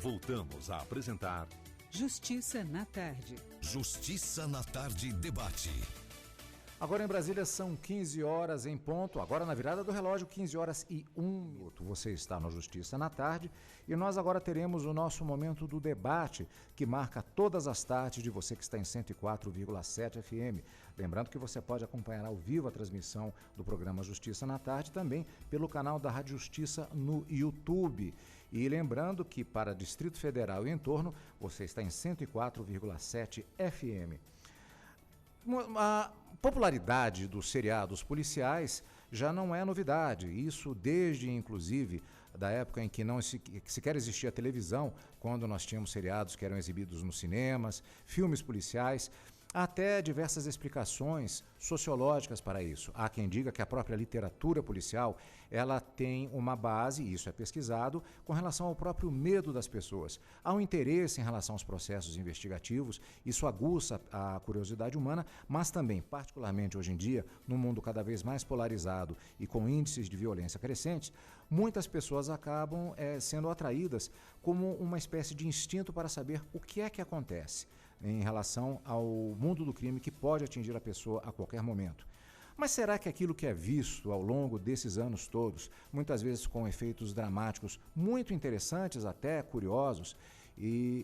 Voltamos a apresentar Justiça na Tarde. Justiça na Tarde Debate. Agora em Brasília são 15 horas em ponto, agora na virada do relógio, 15 horas e 1 minuto. Você está no Justiça na Tarde e nós agora teremos o nosso momento do debate, que marca todas as tardes de você que está em 104,7 FM. Lembrando que você pode acompanhar ao vivo a transmissão do programa Justiça na Tarde também pelo canal da Rádio Justiça no YouTube. E lembrando que para Distrito Federal e entorno, você está em 104,7 FM. A popularidade dos seriados policiais já não é novidade, isso desde, inclusive, da época em que não sequer existia televisão, quando nós tínhamos seriados que eram exibidos nos cinemas, filmes policiais, até diversas explicações sociológicas para isso. Há quem diga que a própria literatura policial, ela tem uma base, e isso é pesquisado, com relação ao próprio medo das pessoas. Há um interesse em relação aos processos investigativos, isso aguça a curiosidade humana, mas também, particularmente hoje em dia, num mundo cada vez mais polarizado e com índices de violência crescentes, muitas pessoas acabam sendo atraídas como uma espécie de instinto para saber o que é que acontece em relação ao mundo do crime que pode atingir a pessoa a qualquer momento. Mas será que aquilo que é visto ao longo desses anos todos, muitas vezes com efeitos dramáticos muito interessantes, até curiosos,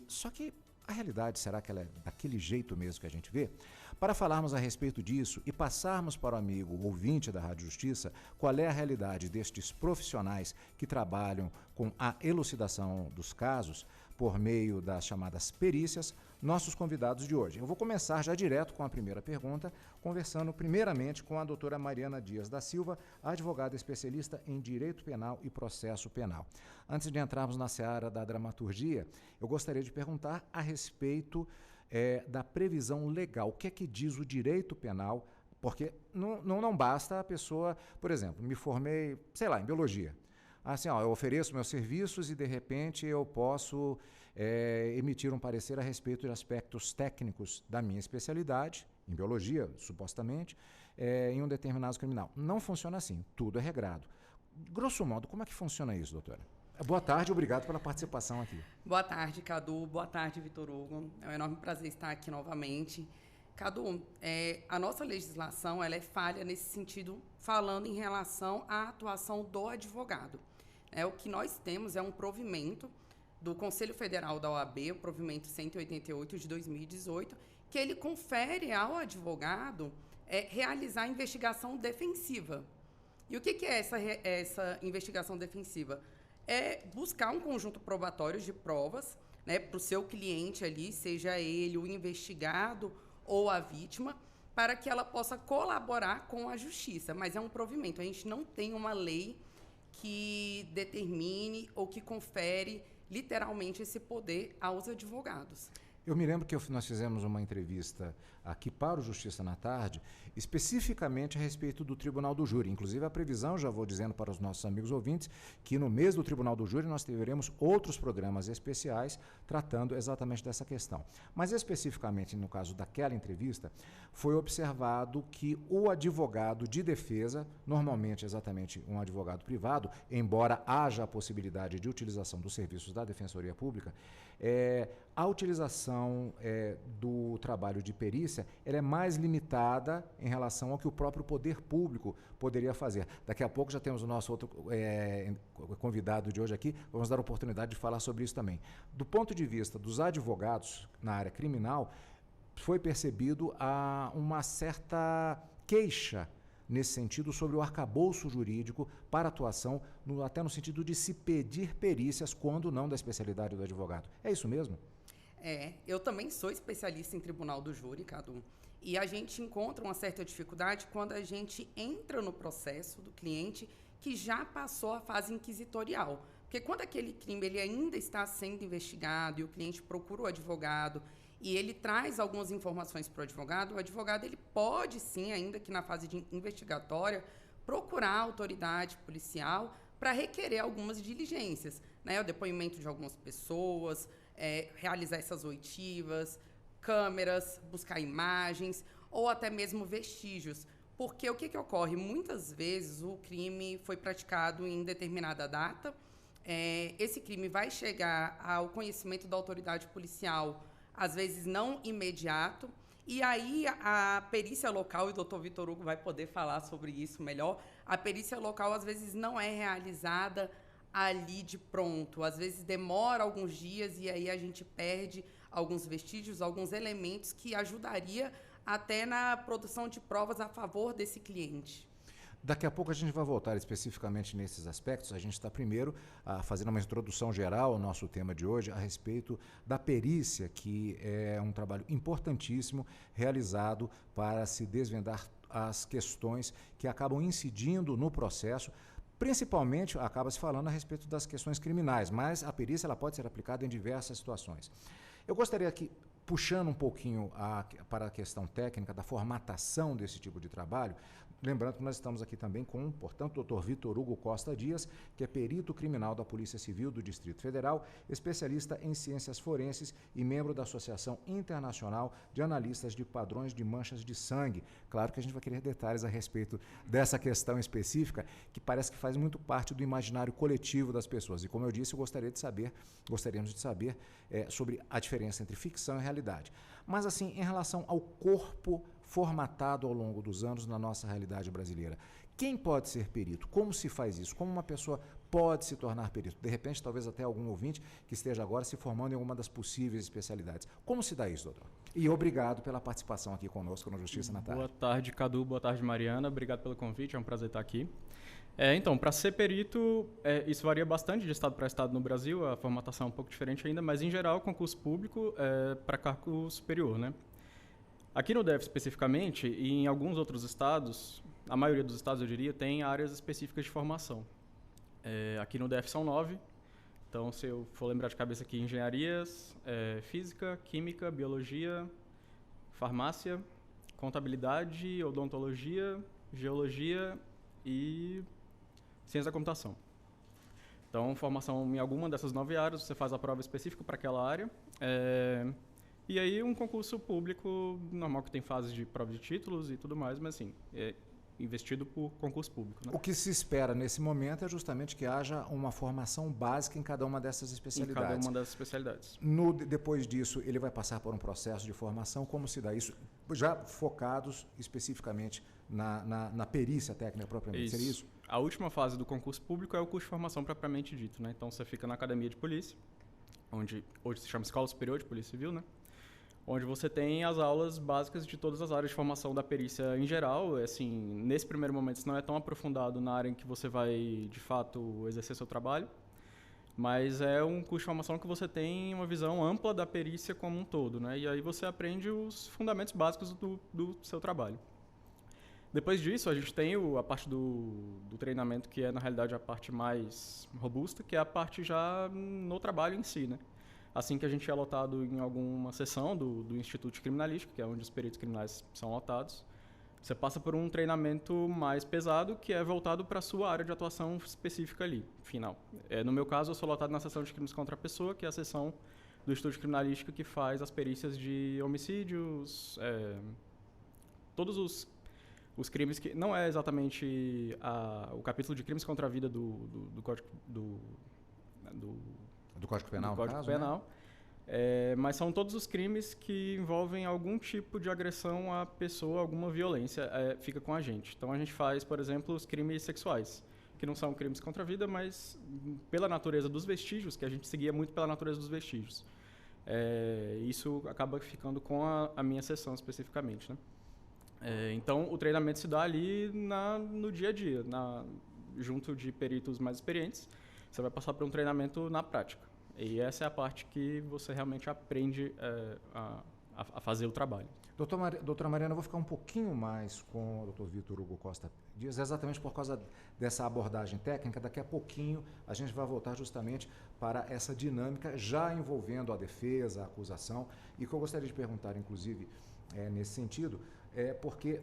só que a realidade, será que ela é daquele jeito mesmo que a gente vê? Para falarmos a respeito disso e passarmos para o amigo ouvinte da Rádio Justiça qual é a realidade destes profissionais que trabalham com a elucidação dos casos por meio das chamadas perícias, nossos convidados de hoje. Eu vou começar já direto com a primeira pergunta, conversando primeiramente com a doutora Mariana Dias da Silva, advogada especialista em Direito Penal e Processo Penal. Antes de entrarmos na seara da dramaturgia, eu gostaria de perguntar a respeito da previsão legal. O que é que diz o direito penal? Porque não basta a pessoa, por exemplo, me formei, sei lá, em biologia. Assim, eu ofereço meus serviços e, de repente, eu posso emitir um parecer a respeito de aspectos técnicos da minha especialidade, em biologia, supostamente, em um determinado criminal. Não funciona assim, tudo é regrado. Grosso modo, como é que funciona isso, doutora? Boa tarde, obrigado pela participação aqui. Boa tarde, Cadu. Boa tarde, Vitor Hugo. É um enorme prazer estar aqui novamente. Cadu, a nossa legislação ela é falha nesse sentido, falando em relação à atuação do advogado. O que nós temos é um provimento do Conselho Federal da OAB, o provimento 188 de 2018, que ele confere ao advogado realizar a investigação defensiva. E o que é essa investigação defensiva? É buscar um conjunto probatório de provas, para o seu cliente ali, seja ele o investigado ou a vítima, para que ela possa colaborar com a justiça. Mas é um provimento, a gente não tem uma lei que determine ou que confere literalmente esse poder aos advogados. Eu me lembro que nós fizemos uma entrevista aqui para o Justiça na Tarde, especificamente a respeito do Tribunal do Júri. Inclusive, a previsão, já vou dizendo para os nossos amigos ouvintes, que no mês do Tribunal do Júri nós teremos outros programas especiais tratando exatamente dessa questão. Mas, especificamente no caso daquela entrevista, foi observado que o advogado de defesa, normalmente exatamente um advogado privado, embora haja a possibilidade de utilização dos serviços da Defensoria Pública, a utilização do trabalho de perícia ela é mais limitada em relação ao que o próprio poder público poderia fazer. Daqui a pouco já temos o nosso outro convidado de hoje aqui, vamos dar a oportunidade de falar sobre isso também. Do ponto de vista dos advogados na área criminal, foi percebido uma certa queixa nesse sentido sobre o arcabouço jurídico para atuação, até no sentido de se pedir perícias quando não da especialidade do advogado. É isso mesmo? Eu também sou especialista em Tribunal do Júri, Cadu, e a gente encontra uma certa dificuldade quando a gente entra no processo do cliente que já passou a fase inquisitorial. Porque quando aquele crime ele ainda está sendo investigado e o cliente procura o advogado e ele traz algumas informações para o advogado ele pode sim, ainda que na fase de investigatória, procurar a autoridade policial para requerer algumas diligências, o depoimento de algumas pessoas, realizar essas oitivas, câmeras, buscar imagens ou até mesmo vestígios. Porque o que ocorre? Muitas vezes o crime foi praticado em determinada data esse crime vai chegar ao conhecimento da autoridade policial, às vezes não imediato, e aí a perícia local, e o doutor Vitor Hugo vai poder falar sobre isso melhor, a perícia local às vezes não é realizada ali de pronto, às vezes demora alguns dias e aí a gente perde alguns vestígios, alguns elementos que ajudaria até na produção de provas a favor desse cliente. Daqui a pouco a gente vai voltar especificamente nesses aspectos. A gente está primeiro fazendo uma introdução geral ao nosso tema de hoje a respeito da perícia, que é um trabalho importantíssimo realizado para se desvendar as questões que acabam incidindo no processo. Principalmente, acaba-se falando a respeito das questões criminais, mas a perícia ela pode ser aplicada em diversas situações. Eu gostaria aqui, puxando um pouquinho para a questão técnica da formatação desse tipo de trabalho, lembrando que nós estamos aqui também com, portanto, o Dr. Vitor Hugo Costa Dias, que é perito criminal da Polícia Civil do Distrito Federal, especialista em ciências forenses e membro da Associação Internacional de Analistas de Padrões de Manchas de Sangue. Claro que a gente vai querer detalhes a respeito dessa questão específica, que parece que faz muito parte do imaginário coletivo das pessoas. E como eu disse, gostaríamos de saber sobre a diferença entre ficção e realidade. Mas assim, em relação ao corpo formatado ao longo dos anos na nossa realidade brasileira, quem pode ser perito? Como se faz isso? Como uma pessoa pode se tornar perito? De repente, talvez até algum ouvinte que esteja agora se formando em alguma das possíveis especialidades. Como se dá isso, doutor? E obrigado pela participação aqui conosco no Justiça na Tarde. Boa tarde, Cadu. Boa tarde, Mariana. Obrigado pelo convite. É um prazer estar aqui. Então, para ser perito, isso varia bastante de estado para estado no Brasil. A formatação é um pouco diferente ainda, mas, em geral, concurso público é para cargo superior, né? Aqui no DF, especificamente, e em alguns outros estados, a maioria dos estados, eu diria, tem áreas específicas de formação. Aqui no DF são 9. Então, se eu for lembrar de cabeça aqui, engenharias, física, química, biologia, farmácia, contabilidade, odontologia, geologia e ciência da computação. Então, formação em alguma dessas 9 áreas, você faz a prova específica para aquela área. E aí um concurso público, normal que tem fases de prova de títulos e tudo mais, mas assim, é investido por concurso público. Né? O que se espera nesse momento é justamente que haja uma formação básica em cada uma dessas especialidades. Em cada uma dessas especialidades. Depois disso, ele vai passar por um processo de formação. Como se dá isso? Já focados especificamente na perícia técnica propriamente. Isso. Seria isso? A última fase do concurso público é o curso de formação propriamente dito. Né? Então você fica na academia de polícia, onde hoje se chama Escola Superior de Polícia Civil, né? Onde você tem as aulas básicas de todas as áreas de formação da perícia em geral. Assim, nesse primeiro momento, isso não é tão aprofundado na área em que você vai, de fato, exercer seu trabalho, mas é um curso de formação que você tem uma visão ampla da perícia como um todo, né? E aí você aprende os fundamentos básicos do seu trabalho. Depois disso, a gente tem a parte do treinamento, que é, na realidade, a parte mais robusta, que é a parte já no trabalho em si, né? Assim que a gente é lotado em alguma sessão do Instituto de Criminalística, que é onde os peritos criminais são lotados, você passa por um treinamento mais pesado, que é voltado para a sua área de atuação específica ali, final. No meu caso, eu sou lotado na seção de crimes contra a pessoa, que é a seção do Instituto de Criminalística que faz as perícias de homicídios, todos os crimes que... Não é exatamente o capítulo de crimes contra a vida do Código Do Código Penal, do Código caso, Penal. Né? Mas são todos os crimes que envolvem algum tipo de agressão à pessoa, alguma violência, fica com a gente. Então a gente faz, por exemplo, os crimes sexuais, que não são crimes contra a vida, mas pela natureza dos vestígios, que a gente seguia muito pela natureza dos vestígios. Isso acaba ficando com a minha seção especificamente, né? Então o treinamento se dá ali no dia a dia, junto de peritos mais experientes. Você vai passar por um treinamento na prática. E essa é a parte que você realmente aprende a fazer o trabalho. Doutora Mariana, eu vou ficar um pouquinho mais com o Dr. Vitor Hugo Costa Dias, exatamente por causa dessa abordagem técnica. Daqui a pouquinho a gente vai voltar justamente para essa dinâmica já envolvendo a defesa, a acusação. E o que eu gostaria de perguntar, inclusive, nesse sentido, porque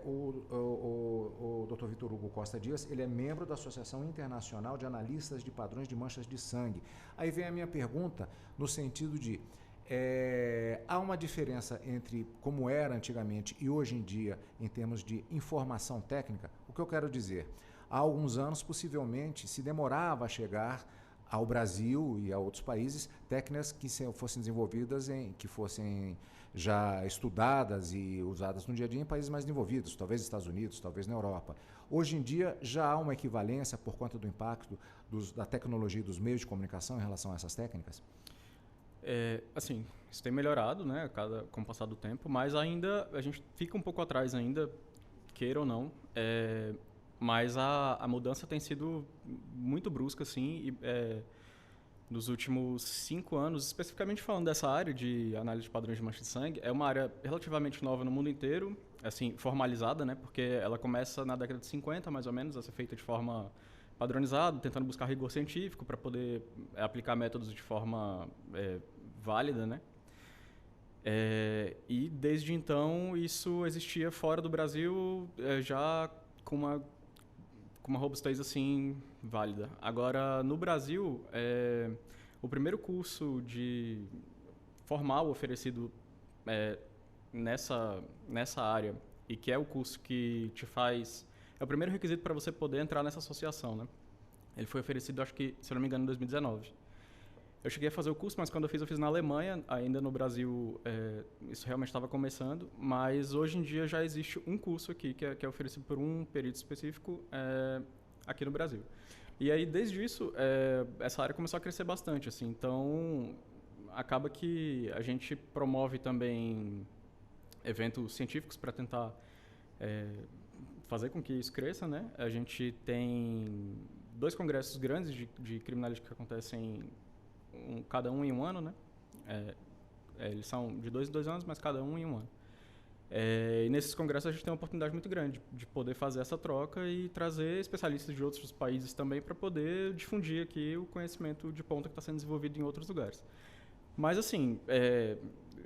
o Dr. Vitor Hugo Costa Dias, ele é membro da Associação Internacional de Analistas de Padrões de Manchas de Sangue. Aí vem a minha pergunta no sentido de, há uma diferença entre como era antigamente e hoje em dia em termos de informação técnica? O que eu quero dizer? Há alguns anos, possivelmente, se demorava a chegar ao Brasil e a outros países técnicas que fossem desenvolvidas, que fossem já estudadas e usadas no dia a dia em países mais desenvolvidos, talvez Estados Unidos, talvez na Europa. Hoje em dia já há uma equivalência por conta do impacto da tecnologia e dos meios de comunicação em relação a essas técnicas? Assim, isso tem melhorado, né, com o passar do tempo, mas ainda a gente fica um pouco atrás ainda, queira ou não, mas a mudança tem sido muito brusca, assim, e, nos últimos 5 anos, especificamente falando dessa área de análise de padrões de mancha de sangue, é uma área relativamente nova no mundo inteiro, assim, formalizada, né, porque ela começa na década de 50, mais ou menos, a ser feita de forma padronizada, tentando buscar rigor científico para poder aplicar métodos de forma válida, né? E desde então isso existia fora do Brasil já com uma robustez assim válida. Agora no Brasil o primeiro curso de formal oferecido nessa área, e que é o curso que te faz, é o primeiro requisito para você poder entrar nessa associação, né? Ele foi oferecido, acho que, se eu não me engano, em 2019. Eu cheguei a fazer o curso, mas quando eu fiz na Alemanha. Ainda no Brasil, isso realmente estava começando, mas hoje em dia já existe um curso aqui que é oferecido por um período específico aqui no Brasil. E aí, desde isso, essa área começou a crescer bastante, assim. Então, acaba que a gente promove também eventos científicos para tentar fazer com que isso cresça, né? A gente tem 2 congressos grandes de criminalística que acontecem cada um em um ano, né? Eles são de 2 em 2 anos, mas cada um em um ano. E nesses congressos a gente tem uma oportunidade muito grande de poder fazer essa troca e trazer especialistas de outros países também para poder difundir aqui o conhecimento de ponta que está sendo desenvolvido em outros lugares. Mas, assim,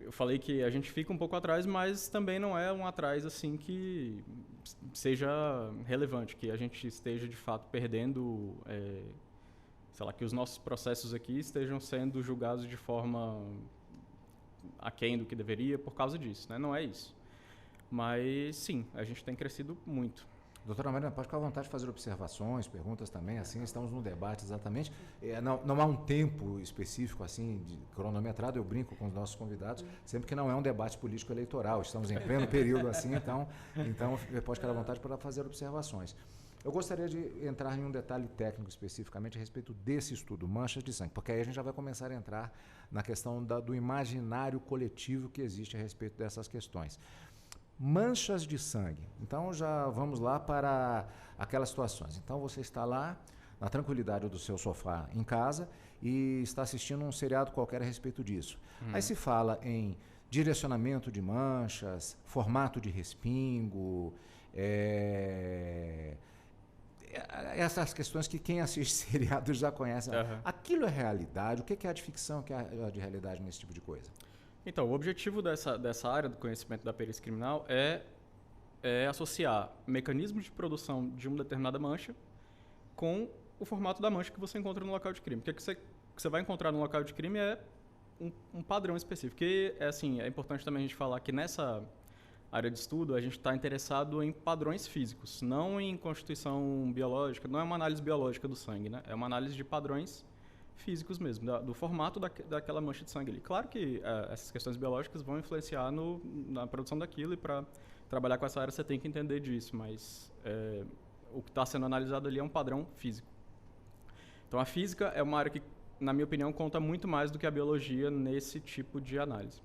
eu falei que a gente fica um pouco atrás, mas também não é um atrás assim que seja relevante, que a gente esteja, de fato, perdendo, sei lá, que os nossos processos aqui estejam sendo julgados de forma aquém do que deveria por causa disso, né? Não é isso. Mas, sim, a gente tem crescido muito. Doutora Marina, pode ficar à vontade de fazer observações, perguntas também, assim, estamos no debate exatamente. Não há um tempo específico, assim, cronometrado, eu brinco com os nossos convidados, sempre que não é um debate político eleitoral, estamos em pleno período assim, então pode ficar à vontade para fazer observações. Eu gostaria de entrar em um detalhe técnico especificamente a respeito desse estudo, manchas de sangue, porque aí a gente já vai começar a entrar na questão do imaginário coletivo que existe a respeito dessas questões. Manchas de sangue. Então já vamos lá para aquelas situações. Então você está lá na tranquilidade do seu sofá em casa e está assistindo um seriado qualquer a respeito disso. Aí se fala em direcionamento de manchas, formato de respingo, essas questões que quem assiste seriado já conhece. Aquilo é realidade? O que é de ficção, o que é de realidade nesse tipo de coisa? Então, o objetivo dessa área do conhecimento da perícia criminal é associar mecanismos de produção de uma determinada mancha com o formato da mancha que você encontra no local de crime. Porque o que você vai encontrar no local de crime é um padrão específico. E, é importante também a gente falar que nessa área de estudo a gente está interessado em padrões físicos, não em constituição biológica, não é uma análise biológica do sangue, né? É uma análise de padrões físicos mesmo, do formato daquela mancha de sangue ali. Claro que essas questões biológicas vão influenciar na produção daquilo, e para trabalhar com essa área você tem que entender disso, mas o que está sendo analisado ali é um padrão físico. Então a física é uma área que, na minha opinião, conta muito mais do que a biologia nesse tipo de análise.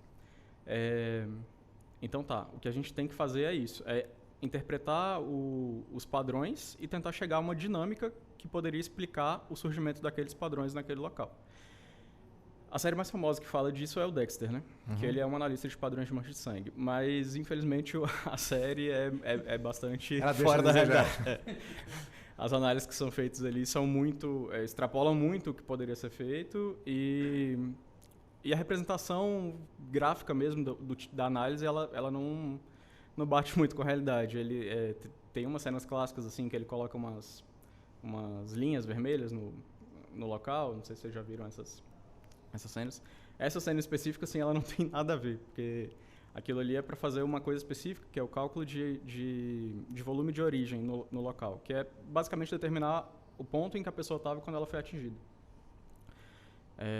Então o que a gente tem que fazer é isso, interpretar os padrões e tentar chegar a uma dinâmica que poderia explicar o surgimento daqueles padrões naquele local. A série mais famosa que fala disso é o Dexter, né? Que ele é um analista de padrões de mancha de sangue. Mas, infelizmente, a série é bastante fora da realidade. As análises que são feitas ali são extrapolam muito o que poderia ser feito, e a representação gráfica mesmo da análise, ela não bate muito com a realidade. Ele tem umas cenas clássicas assim que ele coloca umas linhas vermelhas no local. Não sei se vocês já viram essas cenas. Essa cena específica, assim, ela não tem nada a ver, porque aquilo ali é para fazer uma coisa específica, que é o cálculo de volume de origem no local, que é basicamente determinar o ponto em que a pessoa estava quando ela foi atingida.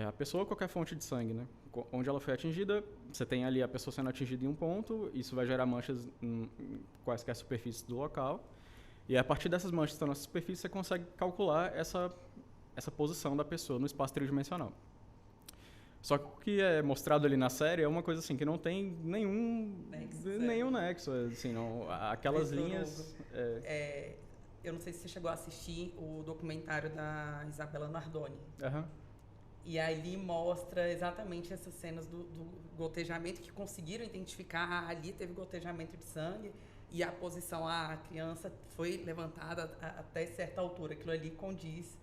A pessoa ou qualquer fonte de sangue, né? Onde ela foi atingida, você tem ali a pessoa sendo atingida em um ponto, isso vai gerar manchas em quaisquer superfícies do local. E a partir dessas manchas que estão na superfície, você consegue calcular essa posição da pessoa no espaço tridimensional. Só que o que é mostrado ali na série é uma coisa assim, que não tem nenhum nexo. Assim, não, aquelas linhas... Eu não sei se você chegou a assistir o documentário da Isabela Nardoni. E ali mostra exatamente essas cenas do gotejamento, que conseguiram identificar, ali teve gotejamento de sangue e a posição, a criança foi levantada até certa altura, aquilo ali condiz.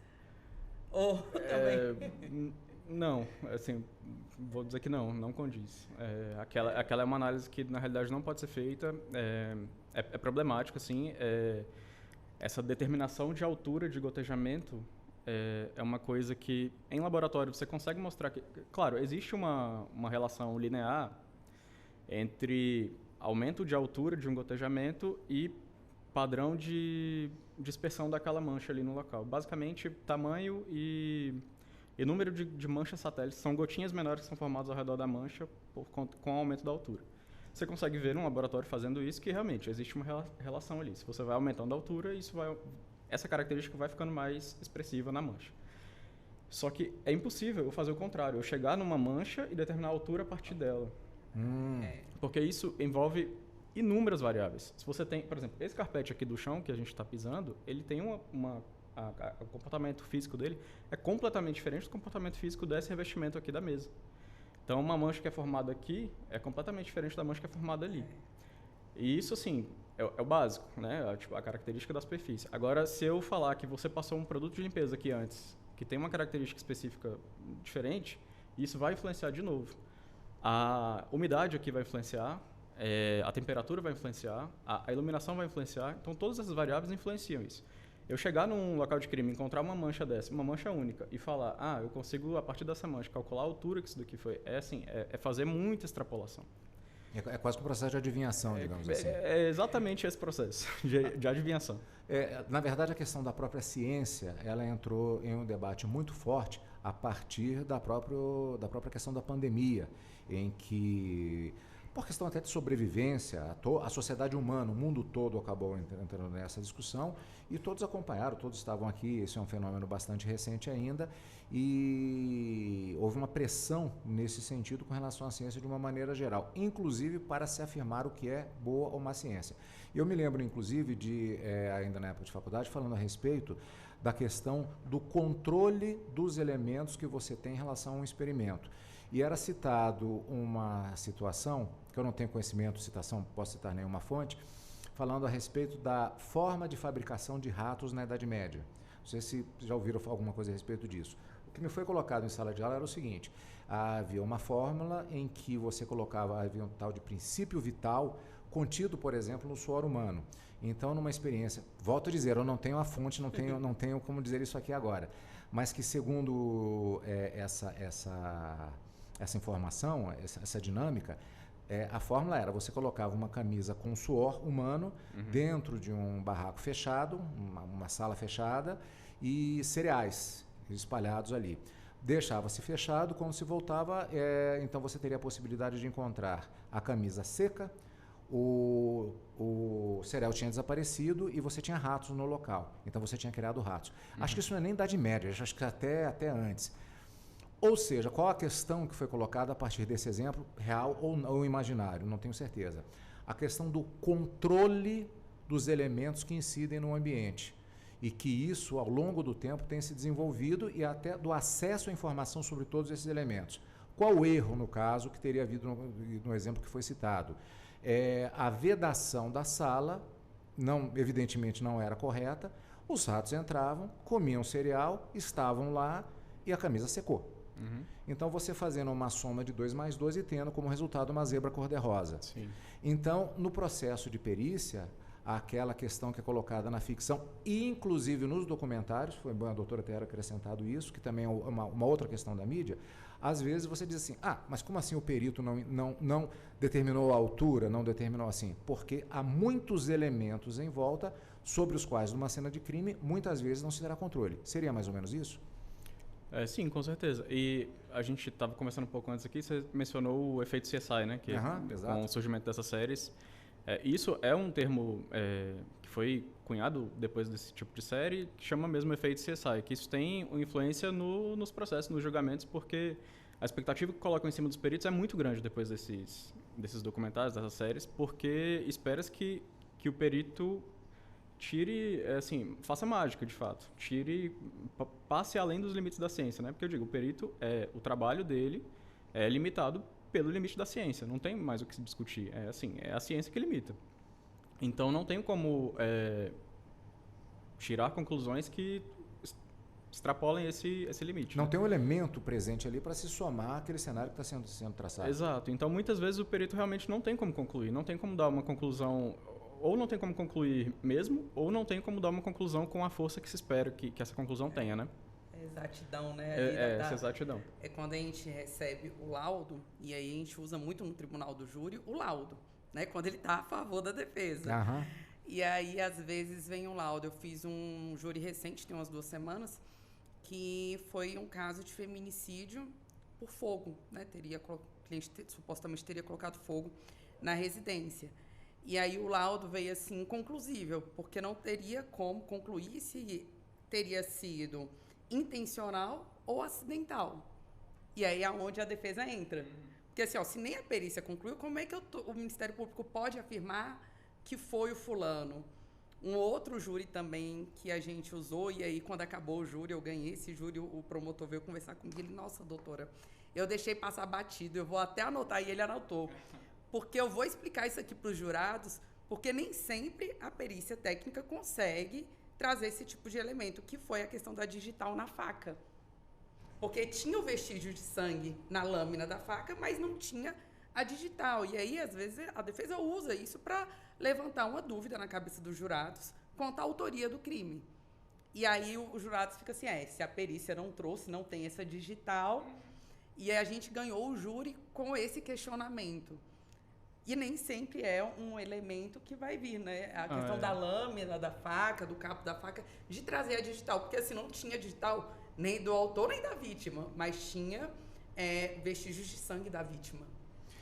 Também. Não, assim, vou dizer que não condiz. Aquela é uma análise que na realidade não pode ser feita, é problemático, assim, essa determinação de altura de gotejamento é uma coisa que, em laboratório, você consegue mostrar que... Claro, existe uma relação linear entre aumento de altura de um gotejamento e padrão de dispersão daquela mancha ali no local. Basicamente, tamanho e número de manchas satélites. São gotinhas menores que são formadas ao redor da mancha com o aumento da altura. Você consegue ver num laboratório fazendo isso que realmente existe uma relação ali. Se você vai aumentando a altura, essa característica vai ficando mais expressiva na mancha. Só que é impossível eu fazer o contrário, eu chegar numa mancha e determinar a altura a partir dela. Porque isso envolve inúmeras variáveis. Se você tem, por exemplo, esse carpete aqui do chão que a gente está pisando, ele tem o comportamento físico dele é completamente diferente do comportamento físico desse revestimento aqui da mesa. Então, uma mancha que é formada aqui é completamente diferente da mancha que é formada ali. E isso, assim, é o básico, né? A característica da superfície. Agora, se eu falar que você passou um produto de limpeza aqui antes, que tem uma característica específica diferente, isso vai influenciar de novo. A umidade aqui vai influenciar, a temperatura vai influenciar, a iluminação vai influenciar. Então, todas essas variáveis influenciam isso. Eu chegar num local de crime, encontrar uma mancha dessa, uma mancha única, e falar, eu consigo, a partir dessa mancha, calcular a altura que isso daqui foi, é fazer muita extrapolação. É quase que um processo de adivinhação, digamos assim. É exatamente esse processo de adivinhação. Na verdade, a questão da própria ciência, ela entrou em um debate muito forte a partir da própria questão da pandemia, em que, por questão até de sobrevivência, a sociedade humana, o mundo todo acabou entrando nessa discussão e todos acompanharam, todos estavam aqui, esse é um fenômeno bastante recente ainda, e houve uma pressão nesse sentido com relação à ciência de uma maneira geral, inclusive para se afirmar o que é boa ou má ciência. Eu me lembro, inclusive, ainda na época de faculdade, falando a respeito da questão do controle dos elementos que você tem em relação a um experimento. E era citado uma situação, que eu não tenho conhecimento, posso citar nenhuma fonte, falando a respeito da forma de fabricação de ratos na Idade Média. Não sei se já ouviram alguma coisa a respeito disso. O que me foi colocado em sala de aula era o seguinte, havia uma fórmula em que você havia um tal de princípio vital contido, por exemplo, no suor humano. Então, numa experiência, volto a dizer, eu não tenho a fonte, não tenho como dizer isso aqui agora, mas que segundo essa informação, essa dinâmica, a fórmula era, você colocava uma camisa com suor humano dentro de um barraco fechado, uma sala fechada, e cereais espalhados ali. Deixava-se fechado, quando se voltava, então você teria a possibilidade de encontrar a camisa seca, o cereal tinha desaparecido e você tinha ratos no local. Então você tinha criado ratos. Acho que isso não é nem Idade Média, acho que até antes. Ou seja, qual a questão que foi colocada a partir desse exemplo, real ou imaginário? Não tenho certeza. A questão do controle dos elementos que incidem no ambiente. E que isso, ao longo do tempo, tem se desenvolvido e até do acesso à informação sobre todos esses elementos. Qual o erro, no caso, que teria havido no exemplo que foi citado? A vedação da sala, evidentemente não era correta, os ratos entravam, comiam cereal, estavam lá e a camisa secou. Então, você fazendo uma soma de 2 mais 2 e tendo como resultado uma zebra cor-de-rosa. Então, no processo de perícia, aquela questão que é colocada na ficção, e inclusive nos documentários, foi bom a doutora ter acrescentado isso, que também é uma outra questão da mídia, às vezes você diz assim, mas como assim o perito não determinou a altura, não determinou assim? Porque há muitos elementos em volta sobre os quais, numa cena de crime, muitas vezes não se terá controle. Seria mais ou menos isso? Sim, com certeza. E a gente estava conversando um pouco antes aqui, você mencionou o efeito CSI, né? Que com o surgimento dessas séries. Isso é um termo que foi cunhado depois desse tipo de série, que chama mesmo efeito CSI, que isso tem influência nos processos, nos julgamentos, porque a expectativa que colocam em cima dos peritos é muito grande depois desses documentários, dessas séries, porque espera-se que o perito tire, faça mágica, de fato. Passe além dos limites da ciência, né? Porque eu digo, o perito, o trabalho dele é limitado pelo limite da ciência. Não tem mais o que se discutir. É a ciência que limita. Então, não tem como tirar conclusões que extrapolem esse limite. Não tem um elemento presente ali para se somar àquele cenário que está sendo traçado. Exato. Então, muitas vezes, o perito realmente não tem como concluir. Não tem como dar uma conclusão... Ou não tem como concluir mesmo, ou não tem como dar uma conclusão com a força que se espera que essa conclusão tenha, né? Exatidão, né? Essa exatidão. É quando a gente recebe o laudo, e aí a gente usa muito no tribunal do júri o laudo, né? Quando ele está a favor da defesa. Aham. E aí, às vezes, vem um laudo. Eu fiz um júri recente, tem umas 2 semanas, que foi um caso de feminicídio por fogo, né? O cliente supostamente teria colocado fogo na residência. E aí o laudo veio assim, inconclusível, porque não teria como concluir se teria sido intencional ou acidental. E aí é onde a defesa entra. Porque assim, se nem a perícia concluiu, como é que o Ministério Público pode afirmar que foi o fulano? Um outro júri também que a gente usou, e aí quando acabou o júri, eu ganhei esse júri, o promotor veio conversar comigo, ele, nossa, doutora, eu deixei passar batido, eu vou até anotar, e ele anotou. Porque eu vou explicar isso aqui para os jurados, porque nem sempre a perícia técnica consegue trazer esse tipo de elemento, que foi a questão da digital na faca. Porque tinha o vestígio de sangue na lâmina da faca, mas não tinha a digital. E aí, às vezes, a defesa usa isso para levantar uma dúvida na cabeça dos jurados quanto à autoria do crime. E aí, os jurados ficam assim, se a perícia não trouxe, não tem essa digital, e aí a gente ganhou o júri com esse questionamento. E nem sempre é um elemento que vai vir, né? A questão da lâmina, da faca, do cabo da faca, de trazer a digital. Porque assim, não tinha digital nem do autor nem da vítima, mas tinha vestígios de sangue da vítima.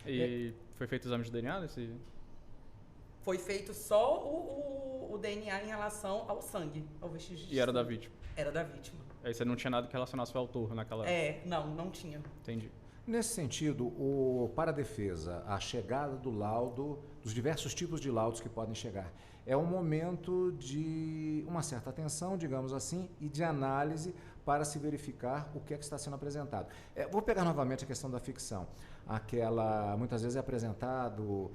E foi feito o exame de DNA nesse... Foi feito só o DNA em relação ao sangue, ao vestígio de sangue. E era da vítima? Era da vítima. Aí você não tinha nada que relacionasse ao autor naquela... não tinha. Entendi. Nesse sentido, para a defesa, a chegada do laudo, dos diversos tipos de laudos que podem chegar, é um momento de uma certa atenção, digamos assim, e de análise para se verificar o que é que está sendo apresentado. Vou pegar novamente a questão da ficção. Muitas vezes é apresentado,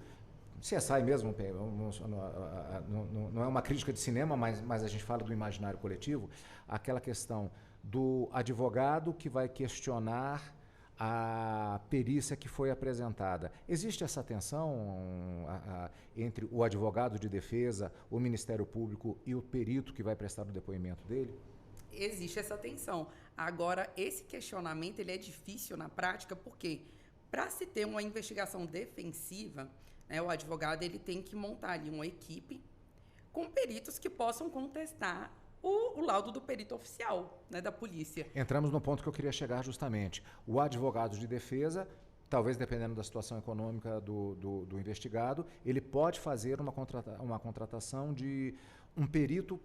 CSI mesmo, não é uma crítica de cinema, mas a gente fala do imaginário coletivo, aquela questão do advogado que vai questionar a perícia que foi apresentada. Existe essa tensão entre o advogado de defesa, o Ministério Público e o perito que vai prestar o depoimento dele? Existe essa tensão. Agora, esse questionamento ele é difícil na prática, porque para se ter uma investigação defensiva, né, o advogado ele tem que montar ali uma equipe com peritos que possam contestar o laudo do perito oficial, né, da polícia. Entramos no ponto que eu queria chegar justamente. O advogado de defesa, talvez dependendo da situação econômica do investigado, ele pode fazer uma contratação de um perito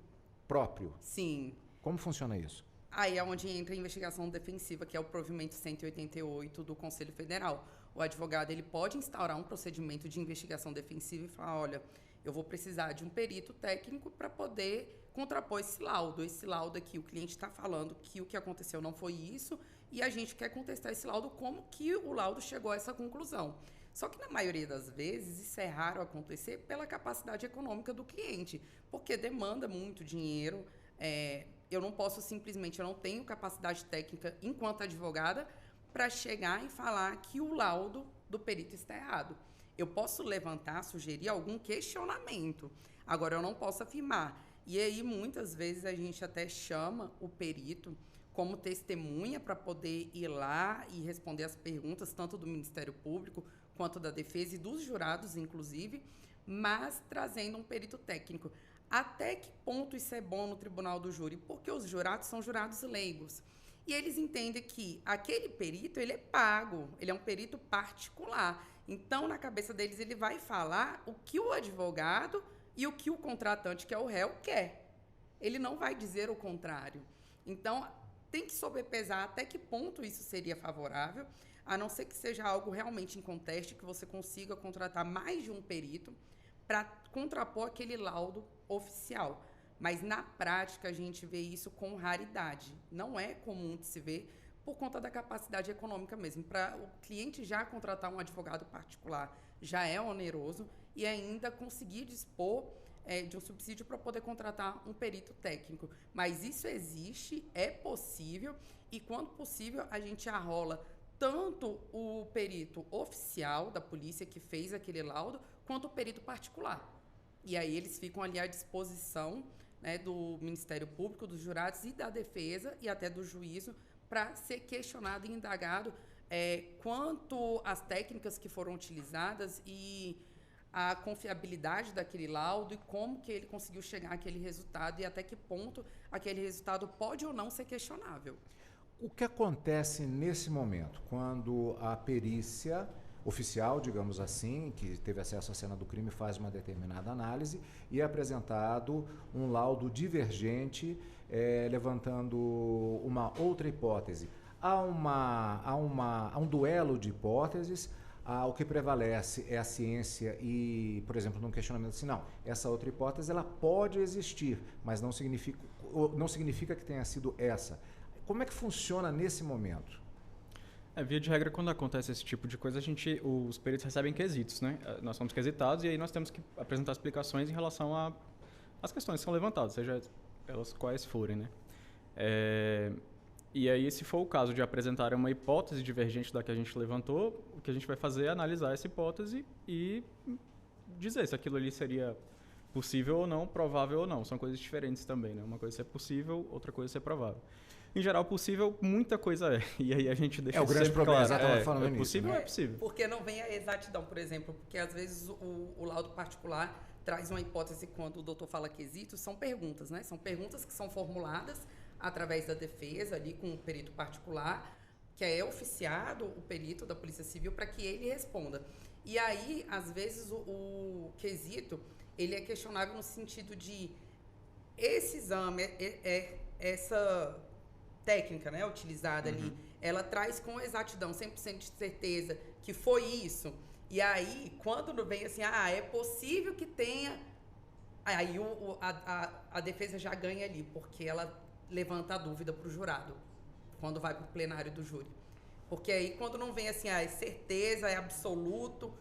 próprio. Sim. Como funciona isso? Aí é onde entra a investigação defensiva, que é o provimento 188 do Conselho Federal. O advogado ele pode instaurar um procedimento de investigação defensiva e falar, olha, eu vou precisar de um perito técnico para poder contrapor esse laudo. Esse laudo aqui, o cliente está falando que o que aconteceu não foi isso e a gente quer contestar esse laudo, como que o laudo chegou a essa conclusão. Só que, na maioria das vezes, isso é raro acontecer pela capacidade econômica do cliente, porque demanda muito dinheiro. Eu não posso simplesmente, eu não tenho capacidade técnica, enquanto advogada, para chegar e falar que o laudo do perito está errado. Eu posso levantar, sugerir algum questionamento. Agora, eu não posso afirmar. E aí, muitas vezes, a gente até chama o perito como testemunha para poder ir lá e responder as perguntas, tanto do Ministério Público quanto da defesa e dos jurados, inclusive, mas trazendo um perito técnico. Até que ponto isso é bom no tribunal do júri? Porque os jurados são jurados leigos. E eles entendem que aquele perito, ele é pago, ele é um perito particular. Então, na cabeça deles, ele vai falar o que o advogado e o que o contratante, que é o réu, quer. Ele não vai dizer o contrário. Então, tem que sobrepesar até que ponto isso seria favorável, a não ser que seja algo realmente em conteste, que você consiga contratar mais de um perito para contrapor aquele laudo oficial. Mas, na prática, a gente vê isso com raridade. Não é comum de se ver por conta da capacidade econômica mesmo. Para o cliente já contratar um advogado particular já é oneroso e ainda conseguir dispor de um subsídio para poder contratar um perito técnico. Mas isso existe, é possível, e quando possível a gente arrola tanto o perito oficial da polícia que fez aquele laudo, quanto o perito particular. E aí eles ficam ali à disposição, né, do Ministério Público, dos jurados e da defesa e até do juízo para ser questionado e indagado quanto às técnicas que foram utilizadas e a confiabilidade daquele laudo e como que ele conseguiu chegar àquele resultado e até que ponto aquele resultado pode ou não ser questionável. O que acontece nesse momento, quando a perícia oficial, digamos assim, que teve acesso à cena do crime, faz uma determinada análise e é apresentado um laudo divergente, levantando uma outra hipótese? Há um duelo de hipóteses. O que prevalece é a ciência e, por exemplo, num questionamento assim, não, essa outra hipótese ela pode existir, mas não significa que tenha sido essa. Como é que funciona nesse momento? Via de regra, quando acontece esse tipo de coisa, os peritos recebem quesitos, né? Nós somos quesitados e aí nós temos que apresentar explicações em relação às questões que são levantadas, seja elas quais forem, né? E aí, se for o caso de apresentar uma hipótese divergente da que a gente levantou, o que a gente vai fazer é analisar essa hipótese e dizer se aquilo ali seria possível ou não, provável ou não. São coisas diferentes também, né? Uma coisa é ser possível, outra coisa é ser provável. Em geral, possível, muita coisa é. E aí a gente deixa o grande problema, exatamente falando nisso. Possível, é possível. Porque não vem a exatidão, por exemplo, porque às vezes o laudo particular traz uma hipótese quando o doutor fala quesitos, são perguntas, né? São perguntas que são formuladas através da defesa, ali com o perito particular, que é oficiado o perito da Polícia Civil para que ele responda. E aí, às vezes, o quesito, ele é questionável no sentido de esse exame, essa técnica, né, utilizada ali, ela traz com exatidão, 100% de certeza que foi isso. E aí, quando vem assim, é possível que tenha... Aí a defesa já ganha ali, porque ela levanta a dúvida para o jurado, quando vai para o plenário do júri. Porque aí, quando não vem assim, é certeza, é absoluto,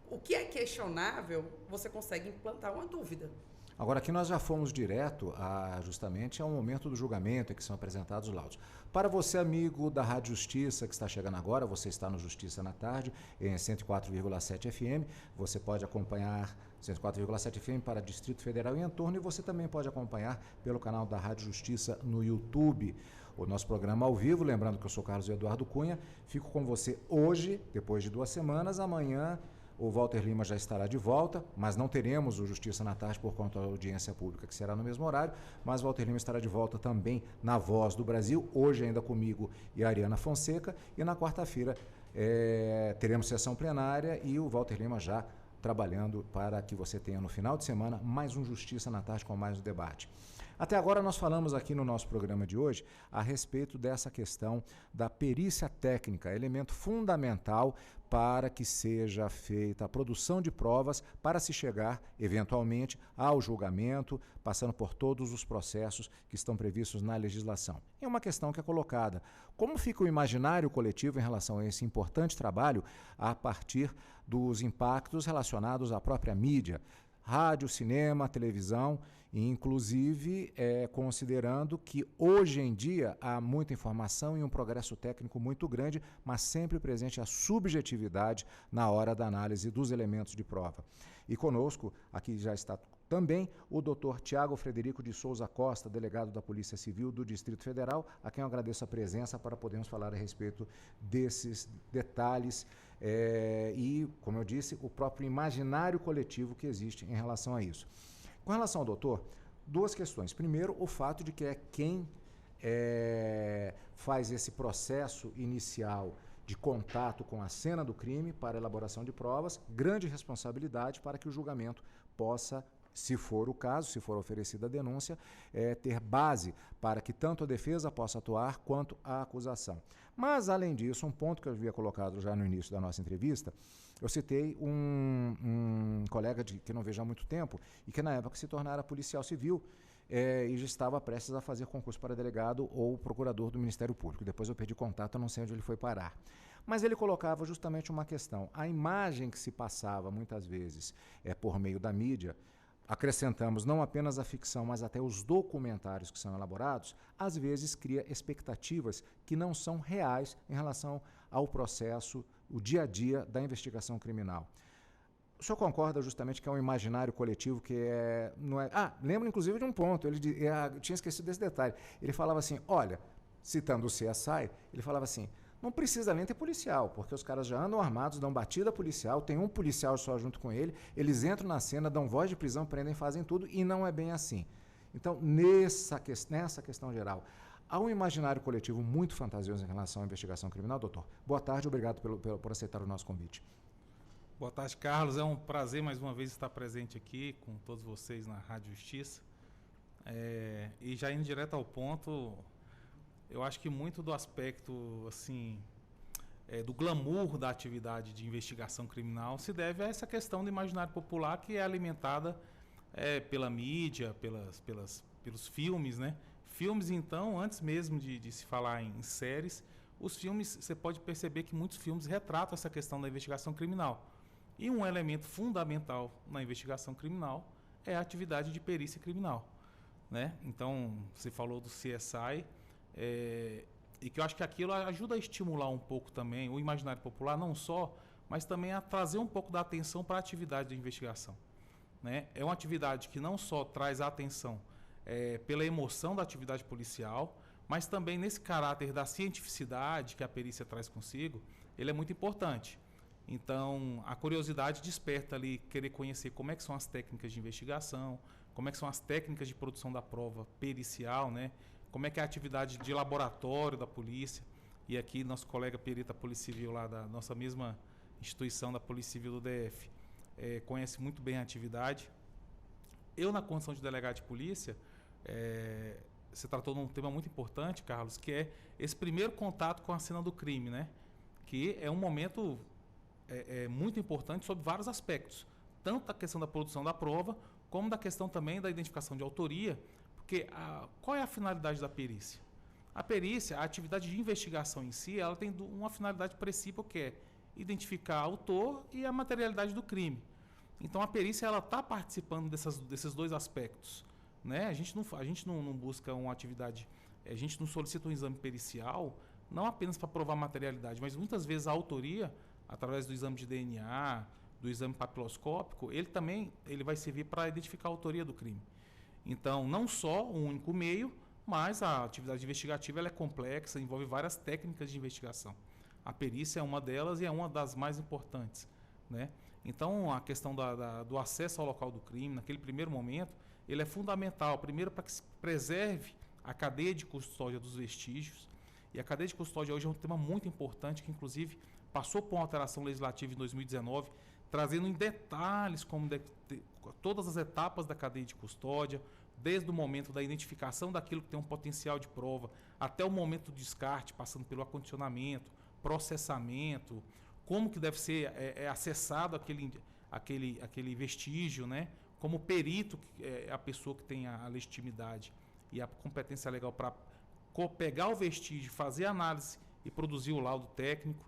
o que é questionável, você consegue implantar uma dúvida. Agora, aqui nós já fomos direto justamente ao momento do julgamento em que são apresentados os laudos. Para você, amigo da Rádio Justiça, que está chegando agora, você está no Justiça na Tarde, em 104,7 FM, você pode acompanhar 104,7 FM para Distrito Federal e entorno, e você também pode acompanhar pelo canal da Rádio Justiça no YouTube. O nosso programa ao vivo, lembrando que eu sou Carlos Eduardo Cunha, fico com você hoje, depois de 2 semanas, amanhã o Walter Lima já estará de volta, mas não teremos o Justiça na Tarde por conta da audiência pública, que será no mesmo horário, mas o Walter Lima estará de volta também na Voz do Brasil, hoje ainda comigo e a Ariana Fonseca, e na quarta-feira teremos sessão plenária e o Walter Lima já trabalhando para que você tenha no final de semana mais um Justiça na Tarde com mais um debate. Até agora nós falamos aqui no nosso programa de hoje a respeito dessa questão da perícia técnica, elemento fundamental para que seja feita a produção de provas para se chegar, eventualmente, ao julgamento, passando por todos os processos que estão previstos na legislação. É uma questão que é colocada. Como fica o imaginário coletivo em relação a esse importante trabalho a partir dos impactos relacionados à própria mídia? Rádio, cinema, televisão, e inclusive considerando que hoje em dia há muita informação e um progresso técnico muito grande, mas sempre presente a subjetividade na hora da análise dos elementos de prova. E conosco, aqui já está também o Dr. Tiago Frederico de Souza Costa, delegado da Polícia Civil do Distrito Federal, a quem eu agradeço a presença para podermos falar a respeito desses detalhes e, como eu disse, o próprio imaginário coletivo que existe em relação a isso. Com relação ao doutor, 2 questões. Primeiro, o fato de que é quem faz esse processo inicial de contato com a cena do crime para elaboração de provas, grande responsabilidade para que o julgamento possa, se for o caso, se for oferecida a denúncia, ter base para que tanto a defesa possa atuar quanto a acusação. Mas, além disso, um ponto que eu havia colocado já no início da nossa entrevista, eu citei um colega que não vejo há muito tempo e que na época se tornara policial civil e já estava prestes a fazer concurso para delegado ou procurador do Ministério Público. Depois eu perdi contato, eu não sei onde ele foi parar. Mas ele colocava justamente uma questão. A imagem que se passava, muitas vezes, por meio da mídia, acrescentamos não apenas a ficção, mas até os documentários que são elaborados, às vezes cria expectativas que não são reais em relação ao processo, o dia a dia da investigação criminal. O senhor concorda justamente que é um imaginário coletivo que não é... lembro inclusive de um ponto, eu tinha esquecido desse detalhe. Ele falava assim, olha, citando o CSI, ele falava assim, não precisa nem ter policial, porque os caras já andam armados, dão batida policial, tem um policial só junto com ele, eles entram na cena, dão voz de prisão, prendem, fazem tudo, e não é bem assim. Então, nessa questão geral, há um imaginário coletivo muito fantasioso em relação à investigação criminal, doutor. Boa tarde, obrigado por aceitar o nosso convite. Boa tarde, Carlos. É um prazer mais uma vez estar presente aqui com todos vocês na Rádio Justiça. E já indo direto ao ponto, eu acho que muito do aspecto assim, do glamour da atividade de investigação criminal se deve a essa questão do imaginário popular que é alimentada pela mídia, pelos filmes, né? Filmes, então, antes mesmo de se falar em séries, os filmes, você pode perceber que muitos filmes retratam essa questão da investigação criminal. E um elemento fundamental na investigação criminal é a atividade de perícia criminal, né? Então, você falou do CSI, e que eu acho que aquilo ajuda a estimular um pouco também o imaginário popular, não só, mas também a trazer um pouco da atenção para a atividade de investigação, né? É uma atividade que não só traz a atenção pela emoção da atividade policial, mas também nesse caráter da cientificidade que a perícia traz consigo, ele é muito importante. Então, a curiosidade desperta ali querer conhecer como é que são as técnicas de investigação, como é que são as técnicas de produção da prova pericial, né? Como é que é a atividade de laboratório da polícia. E aqui nosso colega perita Polícia Civil lá da nossa mesma instituição da Polícia Civil do DF conhece muito bem a atividade. Eu, na condição de delegado de polícia, você tratou de um tema muito importante, Carlos, que é esse primeiro contato com a cena do crime, né? Que é um momento muito importante sobre vários aspectos, tanto da questão da produção da prova, como da questão também da identificação de autoria, porque qual é a finalidade da perícia? A perícia, a atividade de investigação em si, ela tem uma finalidade principal que é identificar autor e a materialidade do crime. Então a perícia ela está participando desses dois aspectos, né? A gente não busca uma atividade, a gente não solicita um exame pericial, não apenas para provar materialidade, mas muitas vezes a autoria, através do exame de DNA, do exame papiloscópico, ele vai servir para identificar a autoria do crime. Então, não só um único meio, mas a atividade investigativa ela é complexa, envolve várias técnicas de investigação. A perícia é uma delas e é uma das mais importantes, né? Então, a questão do acesso ao local do crime, naquele primeiro momento, ele é fundamental, primeiro para que se preserve a cadeia de custódia dos vestígios. E a cadeia de custódia hoje é um tema muito importante, que inclusive passou por uma alteração legislativa em 2019, trazendo em detalhes todas as etapas da cadeia de custódia, desde o momento da identificação daquilo que tem um potencial de prova, até o momento do descarte, passando pelo acondicionamento, processamento, como que deve ser acessado aquele vestígio, né? Como perito, a pessoa que tem a legitimidade e a competência legal para pegar o vestígio, fazer a análise e produzir o laudo técnico.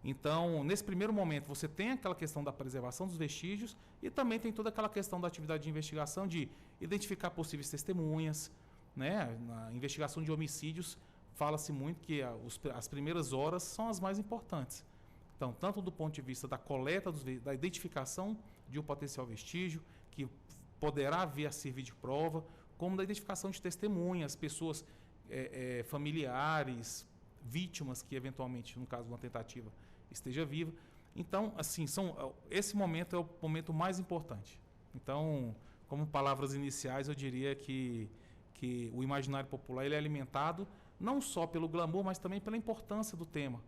Então, nesse primeiro momento, você tem aquela questão da preservação dos vestígios e também tem toda aquela questão da atividade de investigação, de identificar possíveis testemunhas, né? Na investigação de homicídios, fala-se muito que as primeiras horas são as mais importantes. Então, tanto do ponto de vista da coleta, da identificação de um potencial vestígio, que poderá vir a servir de prova, como da identificação de testemunhas, pessoas familiares, vítimas que eventualmente, no caso de uma tentativa, esteja viva. Então, assim, esse momento é o momento mais importante. Então, como palavras iniciais, eu diria que o imaginário popular ele é alimentado não só pelo glamour, mas também pela importância do tema,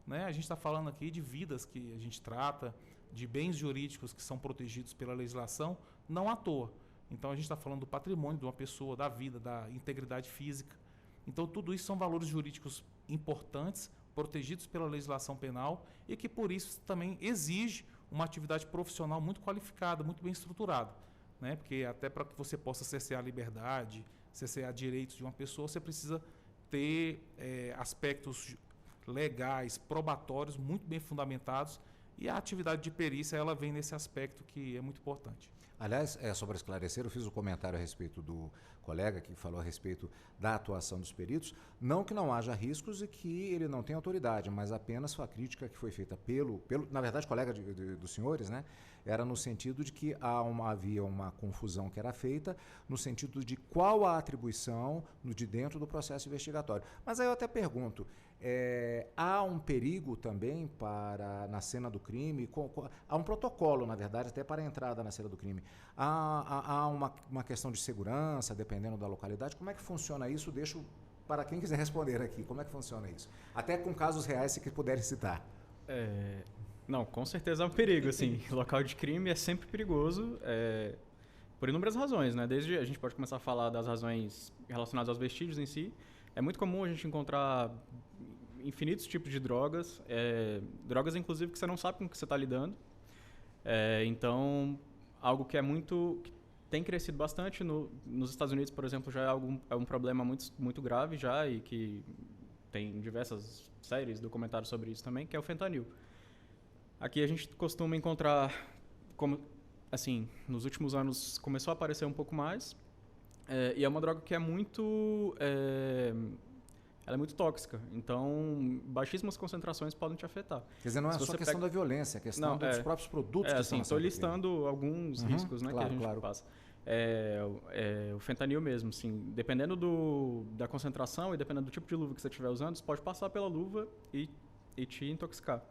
né? A gente está falando aqui de vidas que a gente trata, de bens jurídicos que são protegidos pela legislação, não à toa. Então, a gente está falando do patrimônio de uma pessoa, da vida, da integridade física. Então, tudo isso são valores jurídicos importantes, protegidos pela legislação penal e que, por isso, também exige uma atividade profissional muito qualificada, muito bem estruturada, né? Porque até para que você possa cercear a liberdade, cercear direitos de uma pessoa, você precisa ter aspectos legais, probatórios, muito bem fundamentados, e a atividade de perícia ela vem nesse aspecto que é muito importante. Aliás, só para esclarecer, eu fiz um comentário a respeito do colega que falou a respeito da atuação dos peritos. Não que não haja riscos e que ele não tenha autoridade, mas apenas a crítica que foi feita na verdade, colega dos senhores, né? Era no sentido de que havia uma confusão que era feita, no sentido de qual a atribuição de dentro do processo investigatório. Mas aí eu até pergunto, há um perigo também na cena do crime? Há um protocolo, na verdade, até para a entrada na cena do crime. Há uma questão de segurança, dependendo da localidade. Como é que funciona isso? Deixo para quem quiser responder aqui. Como é que funciona isso? Até com casos reais, se puderem citar. Não, com certeza é um perigo, assim. Local de crime é sempre perigoso, por inúmeras razões, né? Desde a gente pode começar a falar das razões relacionadas aos vestígios em si. É muito comum a gente encontrar infinitos tipos de drogas, drogas inclusive que você não sabe com o que você está lidando. Então, algo que que tem crescido bastante nos Estados Unidos, por exemplo, já é um problema muito, muito grave já, e que tem diversas séries, documentários sobre isso também, que é o fentanil. Aqui a gente costuma encontrar, assim, nos últimos anos começou a aparecer um pouco mais, e é uma droga que ela é muito tóxica, então baixíssimas concentrações podem te afetar. Quer dizer, não é só questão da violência, é questão dos próprios produtos que estão estou listando alguns riscos, né, claro, que a gente passa. O fentanil mesmo, assim, dependendo da concentração e dependendo do tipo de luva que você estiver usando, você pode passar pela luva e te intoxicar.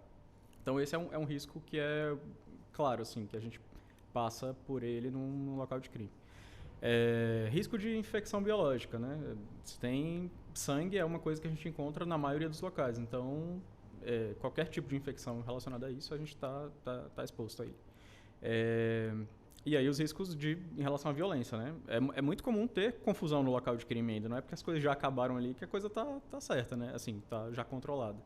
Então, esse é um risco que é claro, assim, que a gente passa por ele num local de crime. Risco de infecção biológica, né? Se tem sangue, é uma coisa que a gente encontra na maioria dos locais. Então, qualquer tipo de infecção relacionada a isso, a gente tá exposto a ele. E aí os riscos em relação à violência, né? É muito comum ter confusão no local de crime ainda, não é porque as coisas já acabaram ali que a coisa tá certa, né? Assim, tá já controlada.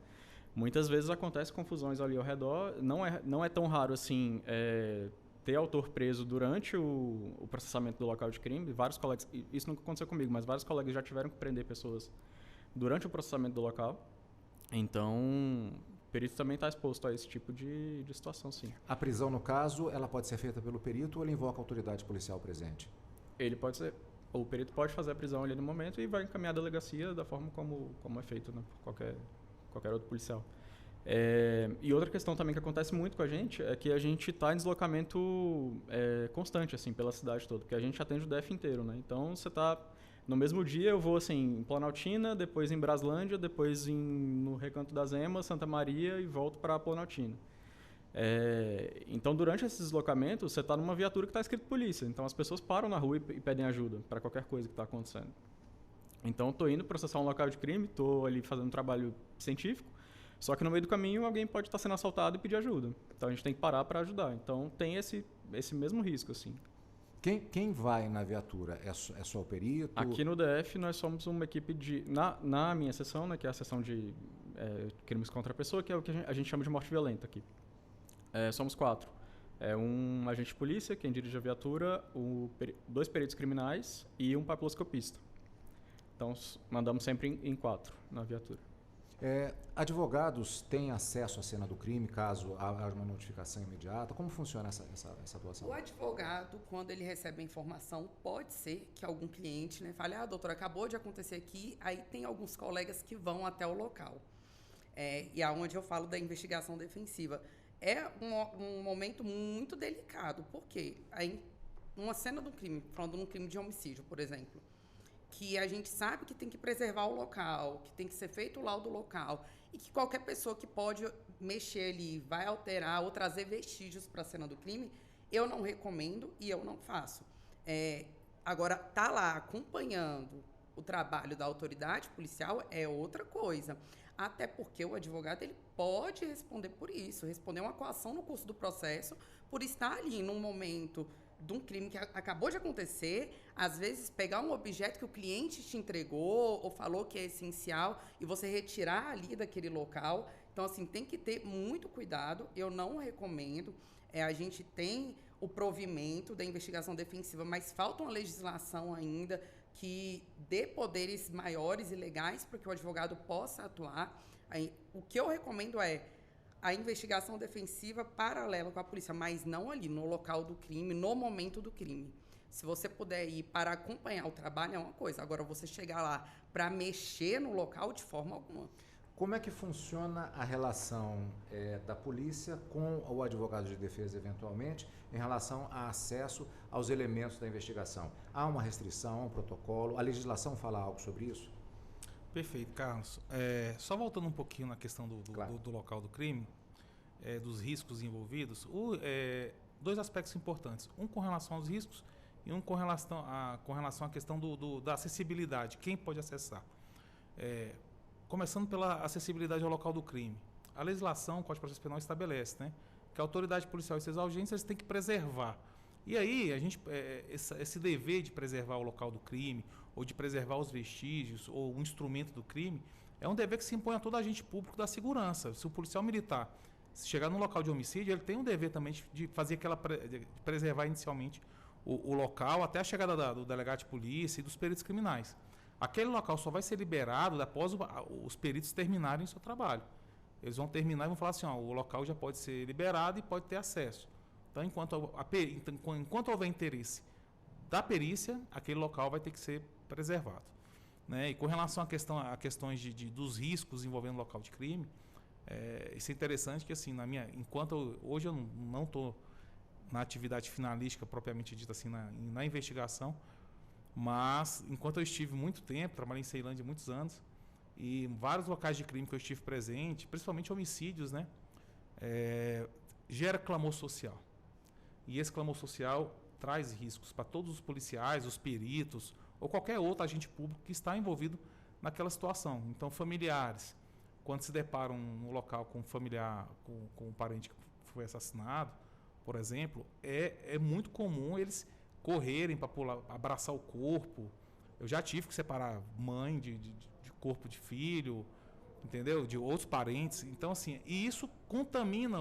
Muitas vezes acontecem confusões ali ao redor, não é tão raro assim ter autor preso durante o processamento do local de crime. Vários colegas, isso nunca aconteceu comigo, mas vários colegas já tiveram que prender pessoas durante o processamento do local. Então, o perito também está exposto a esse tipo de situação, sim. A prisão, no caso, ela pode ser feita pelo perito ou ele invoca a autoridade policial presente? O perito pode fazer a prisão ali no momento e vai encaminhar a delegacia da forma como é feito, né, por qualquer outro policial. E outra questão também que acontece muito com a gente é que a gente está em deslocamento constante, assim, pela cidade toda, porque a gente atende o DF inteiro, né? Então, você está... No mesmo dia, eu vou, assim, em Planaltina, depois em Braslândia, depois no Recanto das Emas, Santa Maria e volto para Planaltina. Então, durante esses deslocamentos, você está numa viatura que está escrito polícia. Então, as pessoas param na rua e pedem ajuda para qualquer coisa que está acontecendo. Então, estou indo processar um local de crime, estou ali fazendo um trabalho científico, só que no meio do caminho alguém pode estar sendo assaltado e pedir ajuda. Então, a gente tem que parar para ajudar. Então, tem esse mesmo risco, assim. Quem vai na viatura? É só o perito? Aqui no DF, nós somos uma equipe de... Na minha seção, né, que é a seção de crimes contra a pessoa, que é o que a gente chama de morte violenta aqui. Somos 4. Um agente de polícia, quem dirige a viatura, 2 peritos criminais e um papiloscopista. Então, mandamos sempre em 4 na viatura. Advogados têm acesso à cena do crime, caso haja uma notificação imediata? Como funciona essa atuação? O advogado, quando ele recebe a informação, pode ser que algum cliente, né, fale, doutora, acabou de acontecer aqui, aí tem alguns colegas que vão até o local. E é onde eu falo da investigação defensiva. É um momento muito delicado, porque aí, uma cena do crime, falando de um crime de homicídio, por exemplo, que a gente sabe que tem que preservar o local, que tem que ser feito o laudo local, e que qualquer pessoa que pode mexer ali, vai alterar ou trazer vestígios para a cena do crime, eu não recomendo e eu não faço. Agora, tá lá acompanhando o trabalho da autoridade policial é outra coisa. Até porque o advogado ele pode responder por isso, responder uma coação no curso do processo, por estar ali num momento de um crime que acabou de acontecer, às vezes pegar um objeto que o cliente te entregou ou falou que é essencial e você retirar ali daquele local. Então, assim, tem que ter muito cuidado. Eu não recomendo. A gente tem o provimento da investigação defensiva, mas falta uma legislação ainda que dê poderes maiores e legais para que o advogado possa atuar. Aí, o que eu recomendo é a investigação defensiva paralela com a polícia, mas não ali no local do crime, no momento do crime. Se você puder ir para acompanhar o trabalho é uma coisa, agora você chegar lá para mexer no local de forma alguma. Como é que funciona a relação da polícia com o advogado de defesa, eventualmente, em relação a acesso aos elementos da investigação? Há uma restrição, um protocolo? A legislação fala algo sobre isso? Perfeito, Carlos. Só voltando um pouquinho na questão Claro. do local do crime, dos riscos envolvidos, dois aspectos importantes. Um com relação aos riscos e um com relação à questão da acessibilidade. Quem pode acessar? Começando pela acessibilidade ao local do crime. A legislação, o Código de Processo Penal estabelece, né, que a autoridade policial e seus agentes eles têm que preservar. E aí, esse dever de preservar o local do crime, ou de preservar os vestígios, ou o instrumento do crime, é um dever que se impõe a todo agente público da segurança. Se o policial militar chegar no local de homicídio, ele tem um dever também de fazer de preservar inicialmente o local até a chegada do delegado de polícia e dos peritos criminais. Aquele local só vai ser liberado após os peritos terminarem o seu trabalho. Eles vão terminar e vão falar assim, o local já pode ser liberado e pode ter acesso. Então, enquanto houver interesse da perícia, aquele local vai ter que ser preservado. Né? E com relação a questões dos riscos envolvendo o local de crime, isso é interessante que, assim, hoje eu não estou na atividade finalística propriamente dita assim, na investigação, mas enquanto eu estive muito tempo, trabalhei em Ceilândia muitos anos, e em vários locais de crime que eu estive presente, principalmente homicídios, né, gera clamor social. E esse clamor social traz riscos para todos os policiais, os peritos, ou qualquer outro agente público que está envolvido naquela situação. Então, familiares, quando se deparam no local com um familiar, com um parente que foi assassinado, por exemplo, é muito comum eles correrem para abraçar o corpo. Eu já tive que separar mãe de corpo de filho, entendeu? De outros parentes. Então, assim, e isso contamina,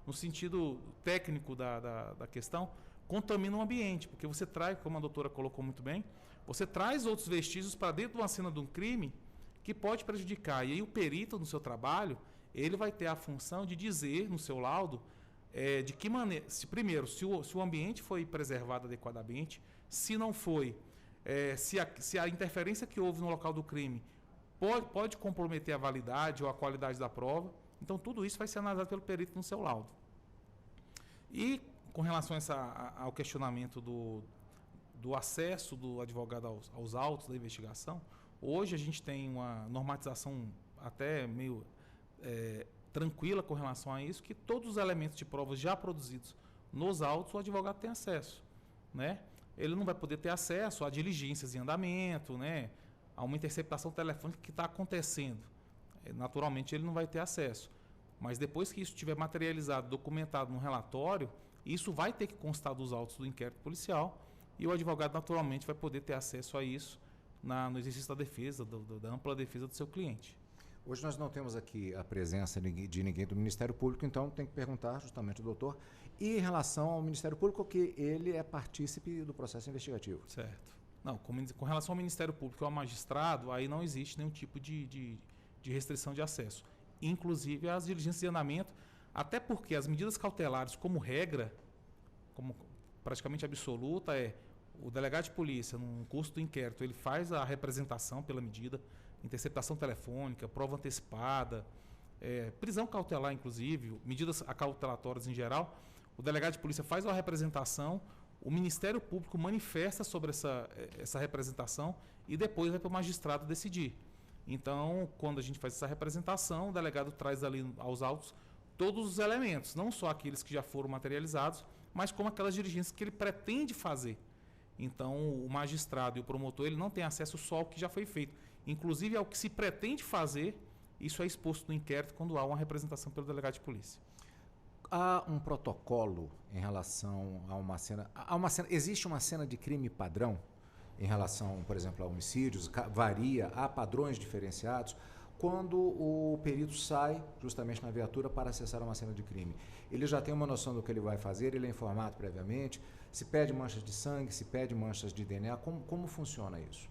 no sentido técnico da questão, contamina o ambiente, porque você traz, como a doutora colocou muito bem, você traz outros vestígios para dentro de uma cena de um crime que pode prejudicar. E aí o perito, no seu trabalho, ele vai ter a função de dizer, no seu laudo, de que maneira, se o ambiente foi preservado adequadamente, se não foi, se a interferência que houve no local do crime pode comprometer a validade ou a qualidade da prova. Então, tudo isso vai ser analisado pelo perito no seu laudo. E, com relação ao questionamento do acesso do advogado aos autos da investigação, hoje a gente tem uma normatização até meio tranquila com relação a isso, que todos os elementos de provas já produzidos nos autos, o advogado tem acesso, né? Ele não vai poder ter acesso a diligências em andamento, né? A uma interceptação telefônica que está acontecendo. Naturalmente, ele não vai ter acesso. Mas depois que isso estiver materializado, documentado no relatório, isso vai ter que constar dos autos do inquérito policial e o advogado, naturalmente, vai poder ter acesso a isso no exercício da defesa, da ampla defesa do seu cliente. Hoje nós não temos aqui a presença de ninguém do Ministério Público, então tem que perguntar justamente ao doutor. E em relação ao Ministério Público, que ele é partícipe do processo investigativo. Certo. Não, com relação ao Ministério Público e ao magistrado, aí não existe nenhum tipo de restrição de acesso. Inclusive as diligências de andamento, até porque as medidas cautelares, como regra, como praticamente absoluta, o delegado de polícia, no curso do inquérito, ele faz a representação pela medida, interceptação telefônica, prova antecipada, prisão cautelar, inclusive, medidas acautelatórias em geral. O delegado de polícia faz a representação, o Ministério Público manifesta sobre essa representação e depois vai para o magistrado decidir. Então, quando a gente faz essa representação, o delegado traz ali aos autos todos os elementos, não só aqueles que já foram materializados, mas como aquelas diligências que ele pretende fazer. Então, o magistrado e o promotor ele não tem acesso só ao que já foi feito. Inclusive, ao que se pretende fazer, isso é exposto no inquérito quando há uma representação pelo delegado de polícia. Há um protocolo em relação a uma cena... Existe uma cena de crime padrão em relação, por exemplo, a homicídios? Varia? Há padrões diferenciados? Quando o perito sai justamente na viatura para acessar uma cena de crime, ele já tem uma noção do que ele vai fazer, ele é informado previamente, se pede manchas de sangue, se pede manchas de DNA, como funciona isso?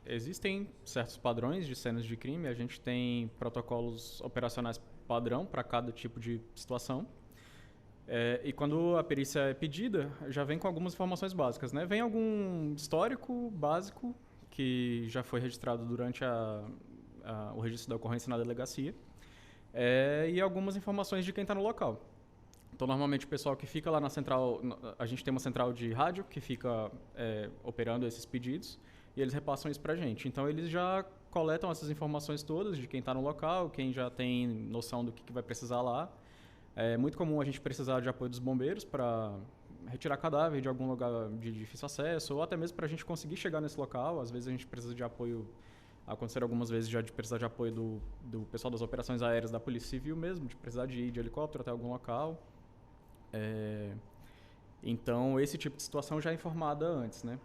Existem certos padrões de cenas de crime, a gente tem protocolos operacionais padrão para cada tipo de situação. E quando a perícia é pedida, já vem com algumas informações básicas, né? Vem algum histórico básico que já foi registrado durante o registro da ocorrência na delegacia, e algumas informações de quem está no local. Então, normalmente, o pessoal que fica lá na central, a gente tem uma central de rádio que fica operando esses pedidos, e eles repassam isso para a gente. Então, eles já coletam essas informações todas de quem está no local, quem já tem noção do que vai precisar lá. É muito comum a gente precisar de apoio dos bombeiros para retirar cadáver de algum lugar de difícil acesso, ou até mesmo para a gente conseguir chegar nesse local. Às vezes a gente precisa de apoio, aconteceram algumas vezes já de precisar de apoio do pessoal das operações aéreas da Polícia Civil mesmo, de precisar de ir de helicóptero até algum local. Então, esse tipo de situação já é informada antes, né?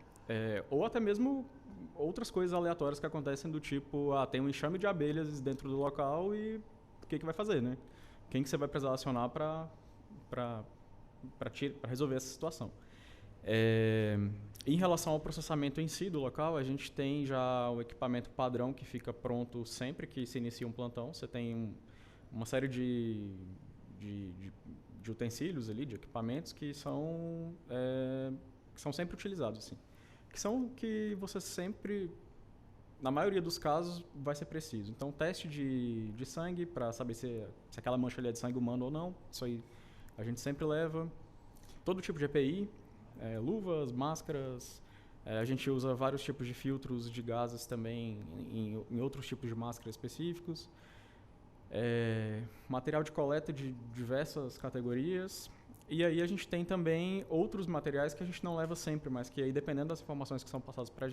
Ou até mesmo outras coisas aleatórias que acontecem do tipo, tem um enxame de abelhas dentro do local e o que vai fazer, né? Quem que você vai precisar acionar para resolver essa situação. Em relação ao processamento em si do local, a gente tem já o equipamento padrão que fica pronto sempre que se inicia um plantão. Você tem uma série de utensílios ali, de equipamentos que são sempre utilizados, assim. Que são que você sempre, na maioria dos casos, vai ser preciso. Então, teste de sangue para saber se aquela mancha ali é de sangue humano ou não. Isso aí a gente sempre leva. Todo tipo de EPI, luvas, máscaras. A gente usa vários tipos de filtros de gases também em outros tipos de máscaras específicos. Material de coleta de diversas categorias. E aí a gente tem também outros materiais que a gente não leva sempre, mas que aí, dependendo das informações que são passadas para a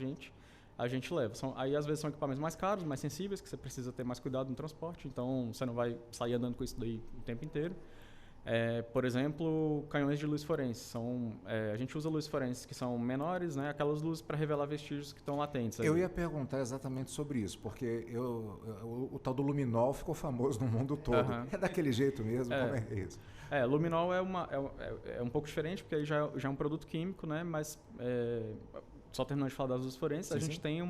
gente leva. Aí, às vezes, são equipamentos mais caros, mais sensíveis, que você precisa ter mais cuidado no transporte, então você não vai sair andando com isso daí o tempo inteiro. Por exemplo, canhões de luz forense. A gente usa luzes forenses que são menores, né? Aquelas luzes para revelar vestígios que estão latentes. Eu ia perguntar exatamente sobre isso, porque o tal do luminol ficou famoso no mundo todo. É daquele jeito mesmo? Como é isso? Luminol é um pouco diferente, porque aí já é um produto químico, né? Mas, só terminando de falar das luzes forenses, a gente tem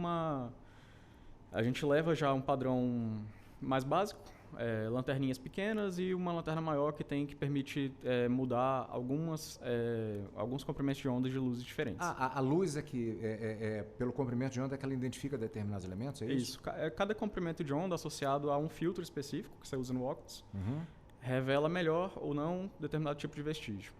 a gente leva já um padrão mais básico, lanterninhas pequenas e uma lanterna maior que permite mudar alguns comprimentos de ondas de luzes diferentes. A luz pelo comprimento de onda é que ela identifica determinados elementos, é isso? Isso. Cada comprimento de onda associado a um filtro específico que você usa no óculos revela melhor ou não determinado tipo de vestígio.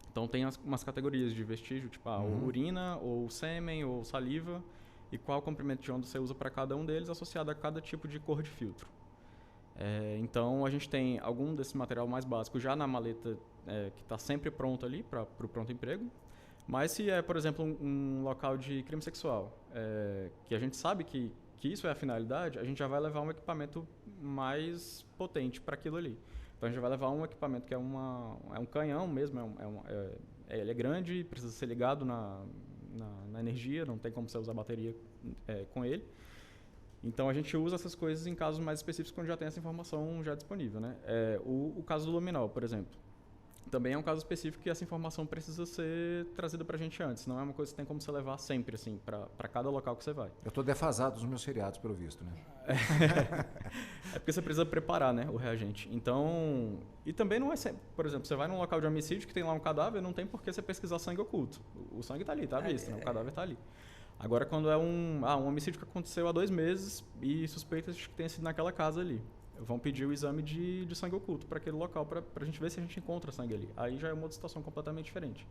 Então tem umas categorias de vestígio, tipo ou urina, ou sêmen, ou saliva, e qual comprimento de onda você usa para cada um deles associado a cada tipo de cor de filtro. Então, a gente tem algum desse material mais básico já na maleta que está sempre pronto ali para o pronto emprego. Mas se é, por exemplo, um local de crime sexual, que a gente sabe que isso é a finalidade, a gente já vai levar um equipamento mais potente para aquilo ali. Então, a gente vai levar um equipamento que é um canhão mesmo, ele é grande, precisa ser ligado na energia, não tem como você usar bateria com ele. Então, a gente usa essas coisas em casos mais específicos quando já tem essa informação já disponível, né? O caso do luminol, por exemplo, também é um caso específico que essa informação precisa ser trazida para a gente antes. Não é uma coisa que você tem como você levar sempre, assim, para cada local que você vai. Eu estou defasado dos meus feriados, pelo visto, né? Porque você precisa preparar, né, o reagente. Então, e também não é sempre. Por exemplo, você vai num local de homicídio que tem lá um cadáver, não tem por que você pesquisar sangue oculto. O sangue está ali, está à vista, né? O cadáver está ali. Agora, quando é um homicídio que aconteceu há 2 meses e suspeitas de que tenha sido naquela casa ali, vão pedir o exame de sangue oculto para aquele local, para a gente ver se a gente encontra sangue ali. Aí já é uma outra situação completamente diferente.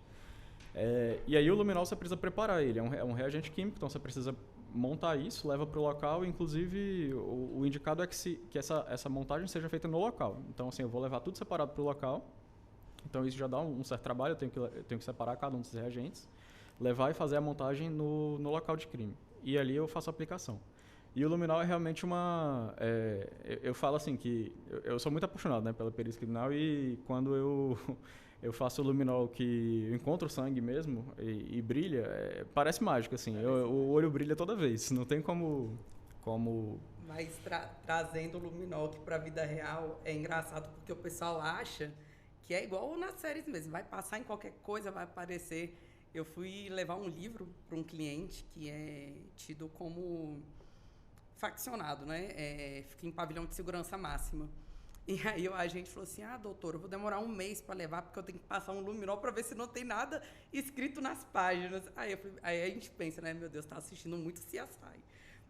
E aí o luminol você precisa preparar ele, é um reagente químico, então você precisa montar isso, leva para o local, inclusive o indicado é que essa montagem seja feita no local. Então, assim, eu vou levar tudo separado para o local, então isso já dá um certo trabalho, eu tenho que separar cada um desses reagentes. levar e fazer a montagem no local de crime. E ali eu faço a aplicação. E o luminol é realmente eu falo assim que eu sou muito apaixonado, né, pela perícia criminal, e quando eu faço o luminol que eu encontro o sangue mesmo e brilha, parece mágico, assim. O olho brilha toda vez, não tem como... Mas trazendo o luminol aqui para a vida real é engraçado porque o pessoal acha que é igual nas séries mesmo, vai passar em qualquer coisa, vai aparecer. Eu fui levar um livro para um cliente que é tido como faccionado, né? Fica em pavilhão de segurança máxima. E aí a gente falou assim, doutor, eu vou demorar um mês para levar porque eu tenho que passar um luminol para ver se não tem nada escrito nas páginas. Aí a gente pensa, né? Meu Deus, tá assistindo muito CSI.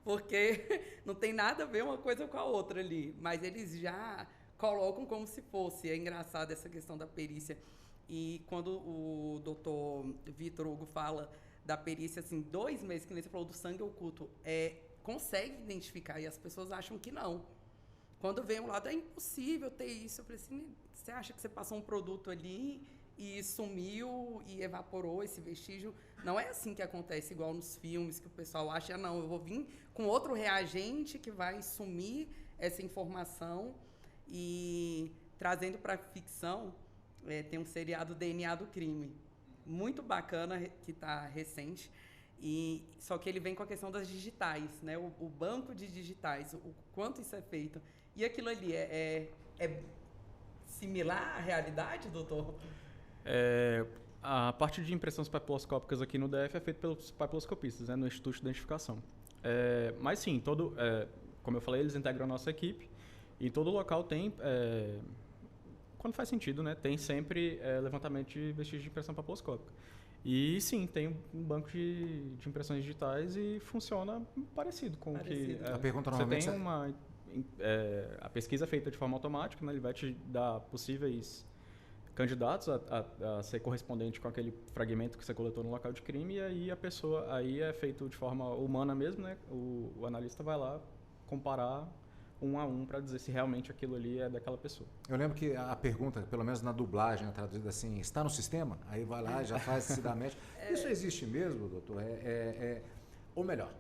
Porque não tem nada a ver uma coisa com a outra ali. Mas eles já colocam como se fosse. É engraçado essa questão da perícia. E quando o doutor Vitor Hugo fala da perícia, assim, 2 meses, que nem você falou do sangue oculto, consegue identificar e as pessoas acham que não. Quando vem um lado, é impossível ter isso. Eu falei assim, você acha que você passou um produto ali e sumiu e evaporou esse vestígio? Não é assim que acontece, igual nos filmes, que o pessoal acha, não, eu vou vir com outro reagente que vai sumir essa informação. E trazendo para a ficção, tem um seriado DNA do Crime, muito bacana, que está recente, só que ele vem com a questão das digitais, né? O banco de digitais, o quanto isso é feito. E aquilo ali é similar à realidade, doutor? A parte de impressões papiloscópicas aqui no DF é feita pelos papiloscopistas, né, no Instituto de Identificação. Mas sim, como eu falei, eles integram a nossa equipe, e todo local tem, quando faz sentido, né, tem sempre levantamento de vestígios de impressão papiloscópica. E sim, tem um banco de impressões digitais e funciona parecido com o que... A pergunta você normalmente tem a pesquisa é feita de forma automática, né, ele vai te dar possíveis candidatos a ser correspondente com aquele fragmento que você coletou no local de crime, e aí a pessoa, aí é feito de forma humana mesmo, né? O analista vai lá comparar um a um para dizer se realmente aquilo ali é daquela pessoa. Eu lembro que a pergunta, pelo menos na dublagem, é traduzida assim, está no sistema? Aí vai lá e já faz se dá match. Isso existe mesmo, doutor? Ou melhor,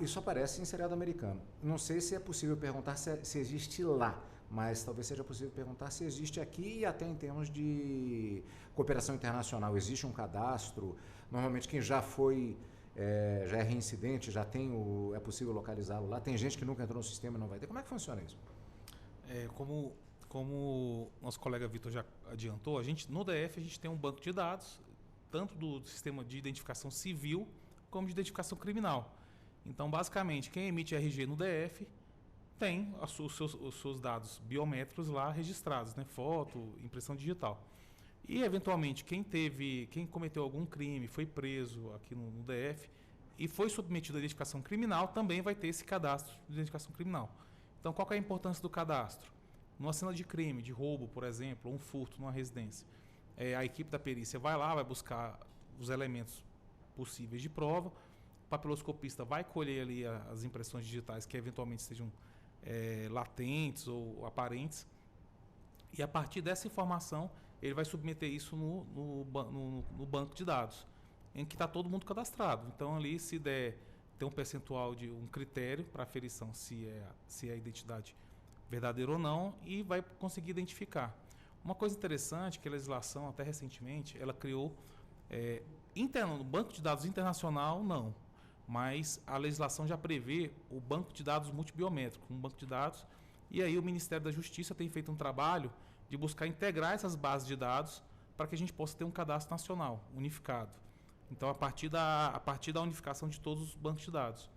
isso aparece em seriado americano. Não sei se é possível perguntar se existe lá, mas talvez seja possível perguntar se existe aqui, e até em termos de cooperação internacional. Existe um cadastro? Normalmente quem já foi, já é reincidente, já tem é possível localizá-lo lá? Tem gente que nunca entrou no sistema e não vai ter. Como é que funciona isso? Como nosso colega Vitor já adiantou, no DF a gente tem um banco de dados, tanto do sistema de identificação civil como de identificação criminal. Então, basicamente, quem emite RG no DF tem os seus dados biométricos lá registrados, né? Foto, impressão digital. E, eventualmente, quem cometeu algum crime, foi preso aqui no DF e foi submetido à identificação criminal, também vai ter esse cadastro de identificação criminal. Então, qual que é a importância do cadastro? Numa cena de crime, de roubo, por exemplo, ou um furto numa residência, a equipe da perícia vai lá, vai buscar os elementos possíveis de prova, o papiloscopista vai colher ali as impressões digitais que eventualmente sejam latentes ou aparentes, e a partir dessa informação ele vai submeter isso no banco de dados, em que está todo mundo cadastrado. Então ali, se tem um percentual de um critério para aferição se é a identidade verdadeira ou não, e vai conseguir identificar. Uma coisa interessante que a legislação, até recentemente, ela criou no banco de dados internacional, não. Mas a legislação já prevê o banco de dados multibiométrico, um banco de dados, e aí o Ministério da Justiça tem feito um trabalho de buscar integrar essas bases de dados para que a gente possa ter um cadastro nacional unificado. Então, a partir da unificação de todos os bancos de dados.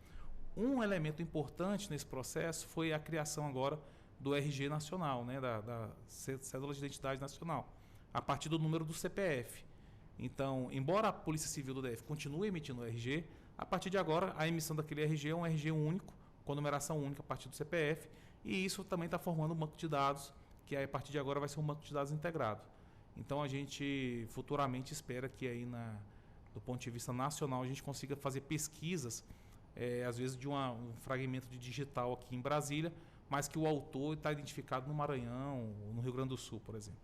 Um elemento importante nesse processo foi a criação agora do RG nacional, né, da Cédula de Identidade Nacional, a partir do número do CPF. Então, embora a Polícia Civil do DF continue emitindo o RG, a partir de agora, a emissão daquele RG é um RG único, com numeração única a partir do CPF, e isso também está formando um banco de dados, que a partir de agora vai ser um banco de dados integrado. Então, a gente futuramente espera que aí do ponto de vista nacional a gente consiga fazer pesquisas, às vezes de um fragmento de digital aqui em Brasília, mas que o autor está identificado no Maranhão ou no Rio Grande do Sul, por exemplo.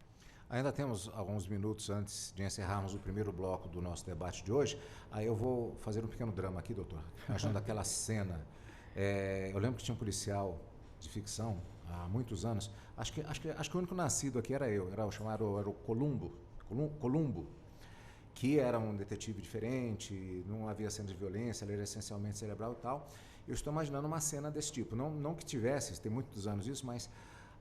Ainda temos alguns minutos antes de encerrarmos o primeiro bloco do nosso debate de hoje. Aí eu vou fazer um pequeno drama aqui, doutor. Imaginando aquela cena. Eu lembro que tinha um policial de ficção há muitos anos. Acho que o único nascido aqui era eu. Era o Columbo, que era um detetive diferente, não havia cenas de violência, ele era essencialmente cerebral e tal. Eu estou imaginando uma cena desse tipo. Não que tivesse, tem muitos anos isso, mas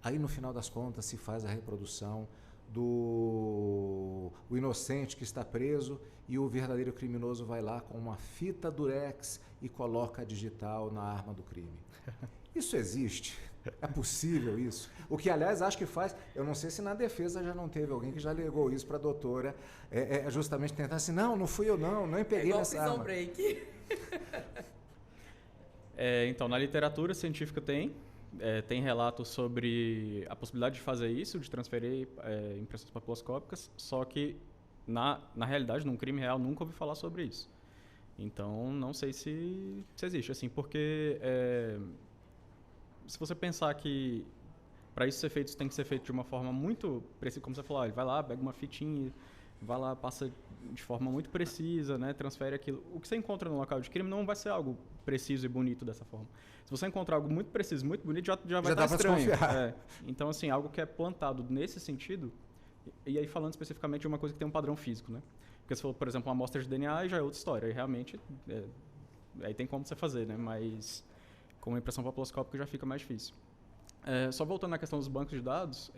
aí no final das contas se faz a reprodução do o inocente que está preso e o verdadeiro criminoso vai lá com uma fita durex e coloca a digital na arma do crime. Isso existe? É possível isso? O que, aliás, acho que faz... Eu não sei se na defesa já não teve alguém que já alegou isso para a doutora, justamente tentar assim, não fui eu não peguei nessa arma. Break. Então, na literatura científica tem relatos sobre a possibilidade de fazer isso, de transferir impressões papiloscópicas, só que, na realidade, num crime real, nunca ouvi falar sobre isso. Então, não sei se existe, assim, porque se você pensar que para isso ser feito, isso tem que ser feito de uma forma muito precisa, como você falou, ele vai lá, pega uma fitinha, vai lá, passa de forma muito precisa, né, transfere aquilo. O que você encontra no local de crime não vai ser algo preciso e bonito dessa forma. Se você encontrar algo muito preciso, muito bonito, já vai estar estranho. Então, assim, algo que é plantado nesse sentido, e aí falando especificamente de uma coisa que tem um padrão físico, né? Porque se for, por exemplo, uma amostra de DNA, já é outra história. Aí realmente, aí tem como você fazer, né? Mas com a impressão papiloscópica já fica mais difícil. Só voltando na questão dos bancos de dados,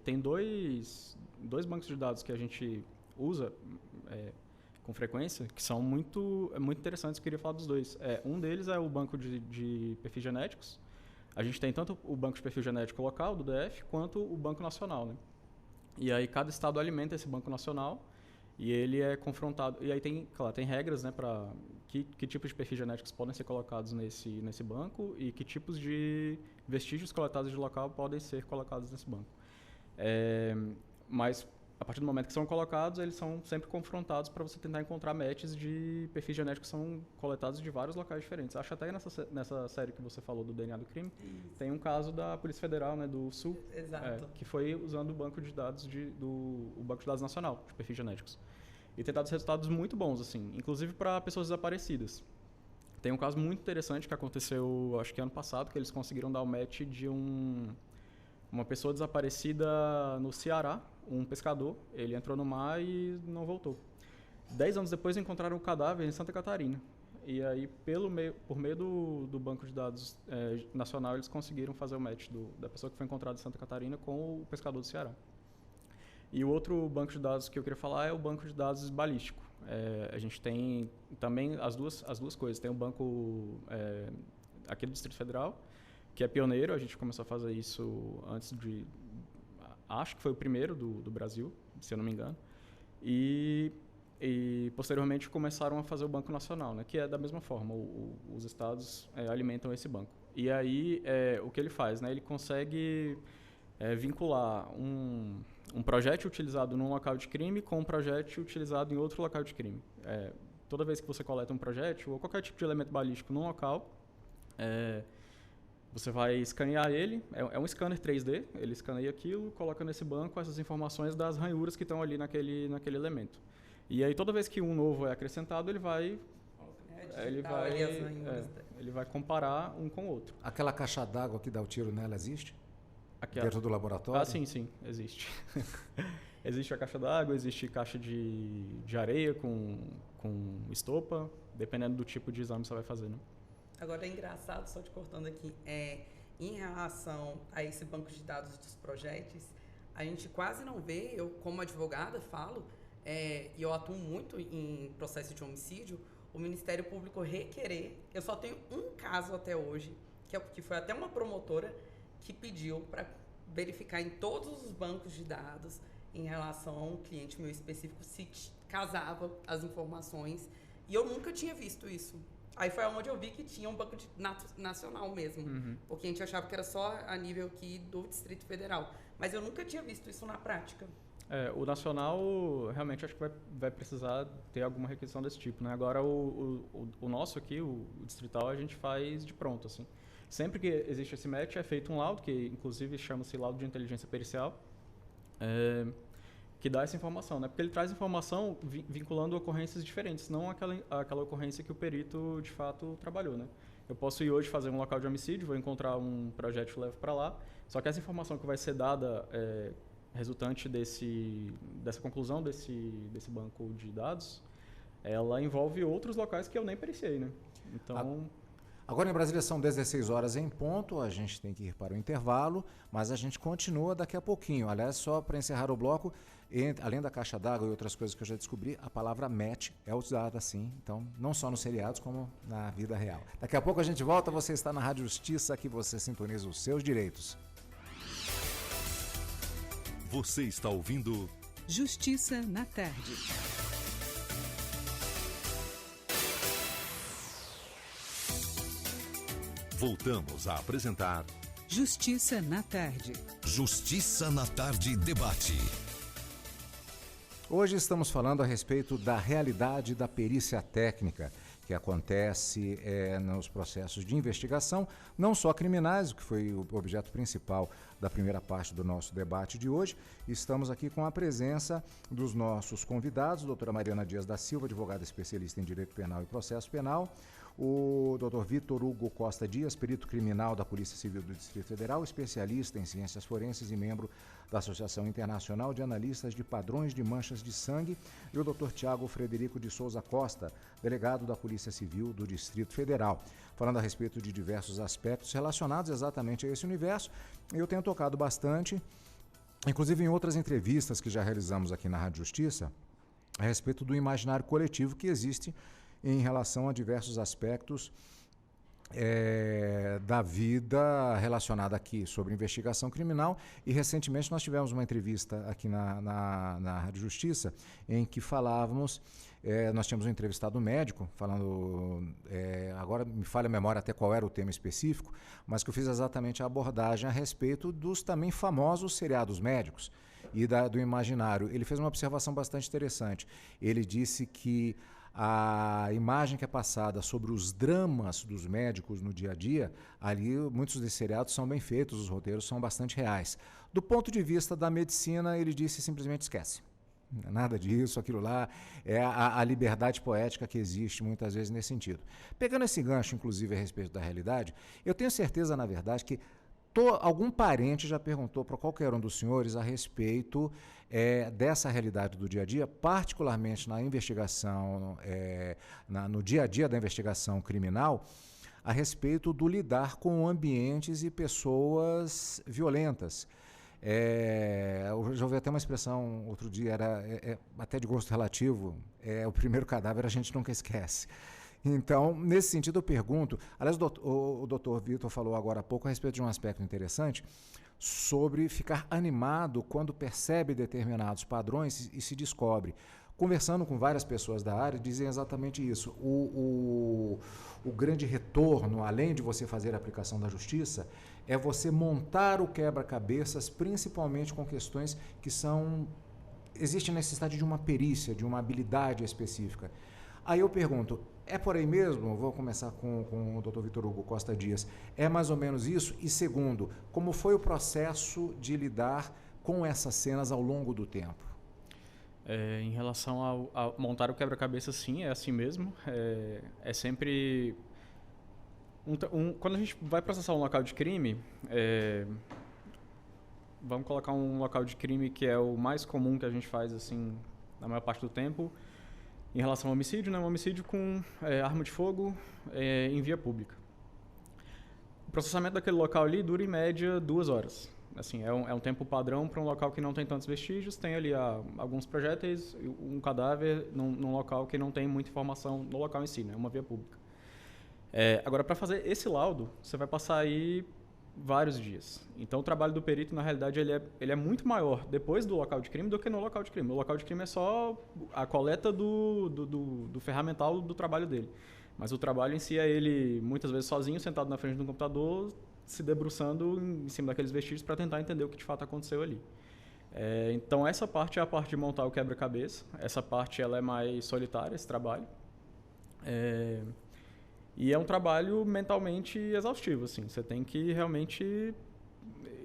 tem dois bancos de dados que a gente usa com frequência, que são muito interessantes, eu queria falar dos dois. Um deles é o banco de perfis genéticos. A gente tem tanto o banco de perfil genético local, do DF, quanto o banco nacional, né? E aí cada estado alimenta esse banco nacional e ele é confrontado... E aí tem regras, né, para que tipos de perfis genéticos podem ser colocados nesse banco e que tipos de vestígios coletados de local podem ser colocados nesse banco. Mas, a partir do momento que são colocados, eles são sempre confrontados para você tentar encontrar matches de perfis genéticos que são coletados de vários locais diferentes. Acho até nessa série que você falou do DNA do crime, tem um caso da Polícia Federal, né, do Sul, que foi usando o banco de dados o banco de dados nacional de perfis genéticos. E tem dado resultados muito bons, assim, inclusive para pessoas desaparecidas. Tem um caso muito interessante que aconteceu, acho que ano passado, que eles conseguiram dar o match de uma pessoa desaparecida no Ceará, um pescador. Ele entrou no mar e não voltou. 10 anos depois encontraram o cadáver em Santa Catarina. E aí, por meio do banco de dados nacional, eles conseguiram fazer o match da pessoa que foi encontrada em Santa Catarina com o pescador do Ceará. E o outro banco de dados que eu queria falar é o banco de dados balístico. A gente tem também as duas coisas. Tem o banco aqui do Distrito Federal, que é pioneiro. A gente começou a fazer isso antes acho que foi o primeiro do Brasil, se eu não me engano. E posteriormente começaram a fazer o Banco Nacional, né, que é da mesma forma. Os estados alimentam esse banco. E aí, o que ele faz? Né, ele consegue vincular um projétil utilizado num local de crime com um projétil utilizado em outro local de crime. Toda vez que você coleta um projétil ou qualquer tipo de elemento balístico num local, você vai escanear ele, é um scanner 3D, ele escaneia aquilo, coloca nesse banco essas informações das ranhuras que estão ali naquele elemento. E aí toda vez que um novo é acrescentado, ele vai comparar um com o outro. Aquela caixa d'água que dá o tiro nela existe? Dentro do laboratório? Sim, existe. Existe a caixa d'água, existe caixa de areia com estopa, dependendo do tipo de exame que você vai fazer, né? Agora é engraçado, só te cortando aqui, em relação a esse banco de dados dos projéteis, a gente quase não vê, eu como advogada falo, e eu atuo muito em processo de homicídio, o Ministério Público requerer, eu só tenho um caso até hoje, que foi até uma promotora que pediu para verificar em todos os bancos de dados em relação a um cliente meu específico se casava as informações, e eu nunca tinha visto isso. Aí foi onde eu vi que tinha um banco nacional mesmo, porque a gente achava que era só a nível aqui do Distrito Federal, mas eu nunca tinha visto isso na prática. O nacional, realmente, acho que vai precisar ter alguma requisição desse tipo, né? Agora, o nosso aqui, o distrital, a gente faz de pronto, assim. Sempre que existe esse match, é feito um laudo, que inclusive chama-se laudo de inteligência pericial. que dá essa informação, né? Porque ele traz informação vinculando ocorrências diferentes, não aquela ocorrência que o perito, de fato, trabalhou, né? Eu posso ir hoje fazer um local de homicídio, vou encontrar um projétil e levo para lá, só que essa informação que vai ser dada resultante dessa conclusão desse banco de dados, ela envolve outros locais que eu nem periciei, né? Então... Agora em Brasília são 16 horas em ponto, a gente tem que ir para o intervalo, mas a gente continua daqui a pouquinho. Aliás, só para encerrar o bloco, além da caixa d'água e outras coisas que eu já descobri, a palavra match é usada assim, então não só nos seriados como na vida real. Daqui a pouco a gente volta, você está na Rádio Justiça, que você sintoniza os seus direitos. Você está ouvindo Justiça na Tarde. Voltamos a apresentar Justiça na Tarde. Justiça na Tarde Debate. Hoje estamos falando a respeito da realidade da perícia técnica que acontece nos processos de investigação, não só criminais, o que foi o objeto principal da primeira parte do nosso debate de hoje. Estamos aqui com a presença dos nossos convidados, doutora Mariana Dias da Silva, advogada especialista em Direito Penal e Processo Penal, o Dr. Vitor Hugo Costa Dias, perito criminal da Polícia Civil do Distrito Federal, especialista em ciências forenses e membro da Associação Internacional de Analistas de Padrões de Manchas de Sangue, e o Dr. Tiago Frederico de Souza Costa, delegado da Polícia Civil do Distrito Federal, falando a respeito de diversos aspectos relacionados exatamente a esse universo. Eu tenho tocado bastante, inclusive em outras entrevistas que já realizamos aqui na Rádio Justiça, a respeito do imaginário coletivo que existe em relação a diversos aspectos da vida relacionada aqui sobre investigação criminal. E recentemente nós tivemos uma entrevista aqui na Rádio Justiça em que falávamos, nós tínhamos um entrevistado médico falando, agora me falha a memória até qual era o tema específico, mas que eu fiz exatamente a abordagem a respeito dos também famosos seriados médicos e do imaginário. Ele fez uma observação bastante interessante. Ele disse que a imagem que é passada sobre os dramas dos médicos no dia a dia, ali muitos desses seriados são bem feitos, os roteiros são bastante reais. Do ponto de vista da medicina, ele disse simplesmente esquece. Não é nada disso, aquilo lá é a liberdade poética que existe muitas vezes nesse sentido. Pegando esse gancho, inclusive, a respeito da realidade, eu tenho certeza, na verdade, que algum parente já perguntou para qualquer um dos senhores a respeito dessa realidade do dia a dia, particularmente na investigação, no dia a dia da investigação criminal, a respeito do lidar com ambientes e pessoas violentas. Eu já ouvi até uma expressão outro dia, era até de gosto relativo, o primeiro cadáver a gente nunca esquece. Então, nesse sentido, eu pergunto, aliás, o doutor Vitor falou agora há pouco a respeito de um aspecto interessante, sobre ficar animado quando percebe determinados padrões e se descobre. Conversando com várias pessoas da área, dizem exatamente isso. O grande retorno, além de você fazer a aplicação da justiça, é você montar o quebra-cabeças, principalmente com questões que existe necessidade de uma perícia, de uma habilidade específica. Aí eu pergunto, é por aí mesmo? Vou começar com o Dr. Vitor Hugo Costa Dias. É mais ou menos isso? E segundo, como foi o processo de lidar com essas cenas ao longo do tempo? Em relação a montar o quebra-cabeça, sim, é assim mesmo. É sempre... quando a gente vai processar um local de crime, vamos colocar um local de crime que é o mais comum que a gente faz assim, na maior parte do tempo, em relação ao homicídio, né? Um homicídio com arma de fogo em via pública. O processamento daquele local ali dura, em média, 2 horas. Assim, é um tempo padrão para um local que não tem tantos vestígios, tem ali alguns projéteis, um cadáver num local que não tem muita informação no local em si, né? Uma via pública. Agora, para fazer esse laudo, você vai passar aí vários dias. Então, o trabalho do perito, na realidade, ele é muito maior depois do local de crime do que no local de crime. O local de crime é só a coleta do ferramental do trabalho dele. Mas o trabalho em si é ele, muitas vezes, sozinho, sentado na frente de um computador, se debruçando em cima daqueles vestígios para tentar entender o que de fato aconteceu ali. Então, essa parte é a parte de montar o quebra-cabeça. Essa parte ela é mais solitária, esse trabalho. E é um trabalho mentalmente exaustivo, assim. Você tem que realmente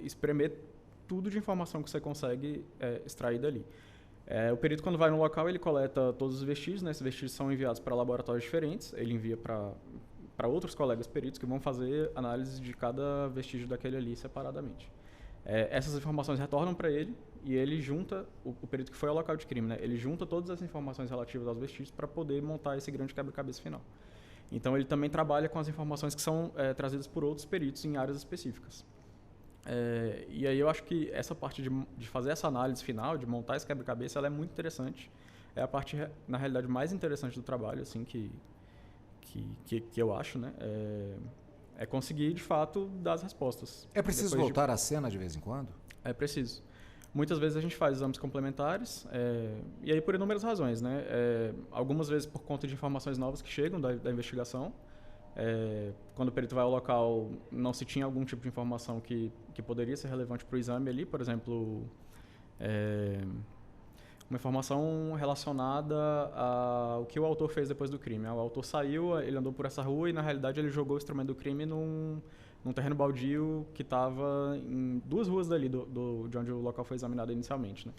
espremer tudo de informação que você consegue extrair dali. O perito, quando vai no local, ele coleta todos os vestígios, né? Esses vestígios são enviados para laboratórios diferentes, ele envia para outros colegas peritos que vão fazer análise de cada vestígio daquele ali separadamente. Essas informações retornam para ele e ele junta, o perito que foi ao local de crime, né? Ele junta todas as informações relativas aos vestígios para poder montar esse grande quebra-cabeça final. Então, ele também trabalha com as informações que são trazidas por outros peritos em áreas específicas. E aí eu acho que essa parte de fazer essa análise final, de montar esse quebra-cabeça, ela é muito interessante. É a parte, na realidade, mais interessante do trabalho, assim, que eu acho, né? É conseguir, de fato, dar as respostas. É preciso voltar à cena de vez em quando? É preciso. Muitas vezes a gente faz exames complementares, e aí por inúmeras razões, né? Algumas vezes por conta de informações novas que chegam da investigação. Quando o perito vai ao local, não se tinha algum tipo de informação que poderia ser relevante para o exame ali, por exemplo, uma informação relacionada ao que o autor fez depois do crime. O autor saiu, ele andou por essa rua e, na realidade, ele jogou o instrumento do crime num terreno baldio que estava em 2 ruas dali de onde o local foi examinado inicialmente, né?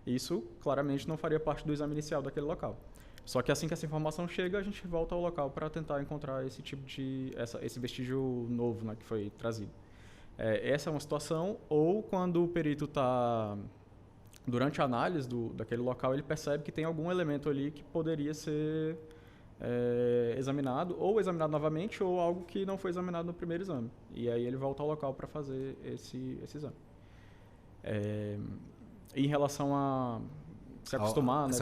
Isso, claramente, não faria parte do exame inicial daquele local. Só que assim que essa informação chega, a gente volta ao local para tentar encontrar esse tipo esse vestígio novo, né, que foi trazido. Essa é uma situação, ou quando o perito está, durante a análise daquele local, ele percebe que tem algum elemento ali que poderia ser examinado, ou examinado novamente, ou algo que não foi examinado no primeiro exame. E aí ele volta ao local para fazer esse exame. Em relação a se acostumar, né,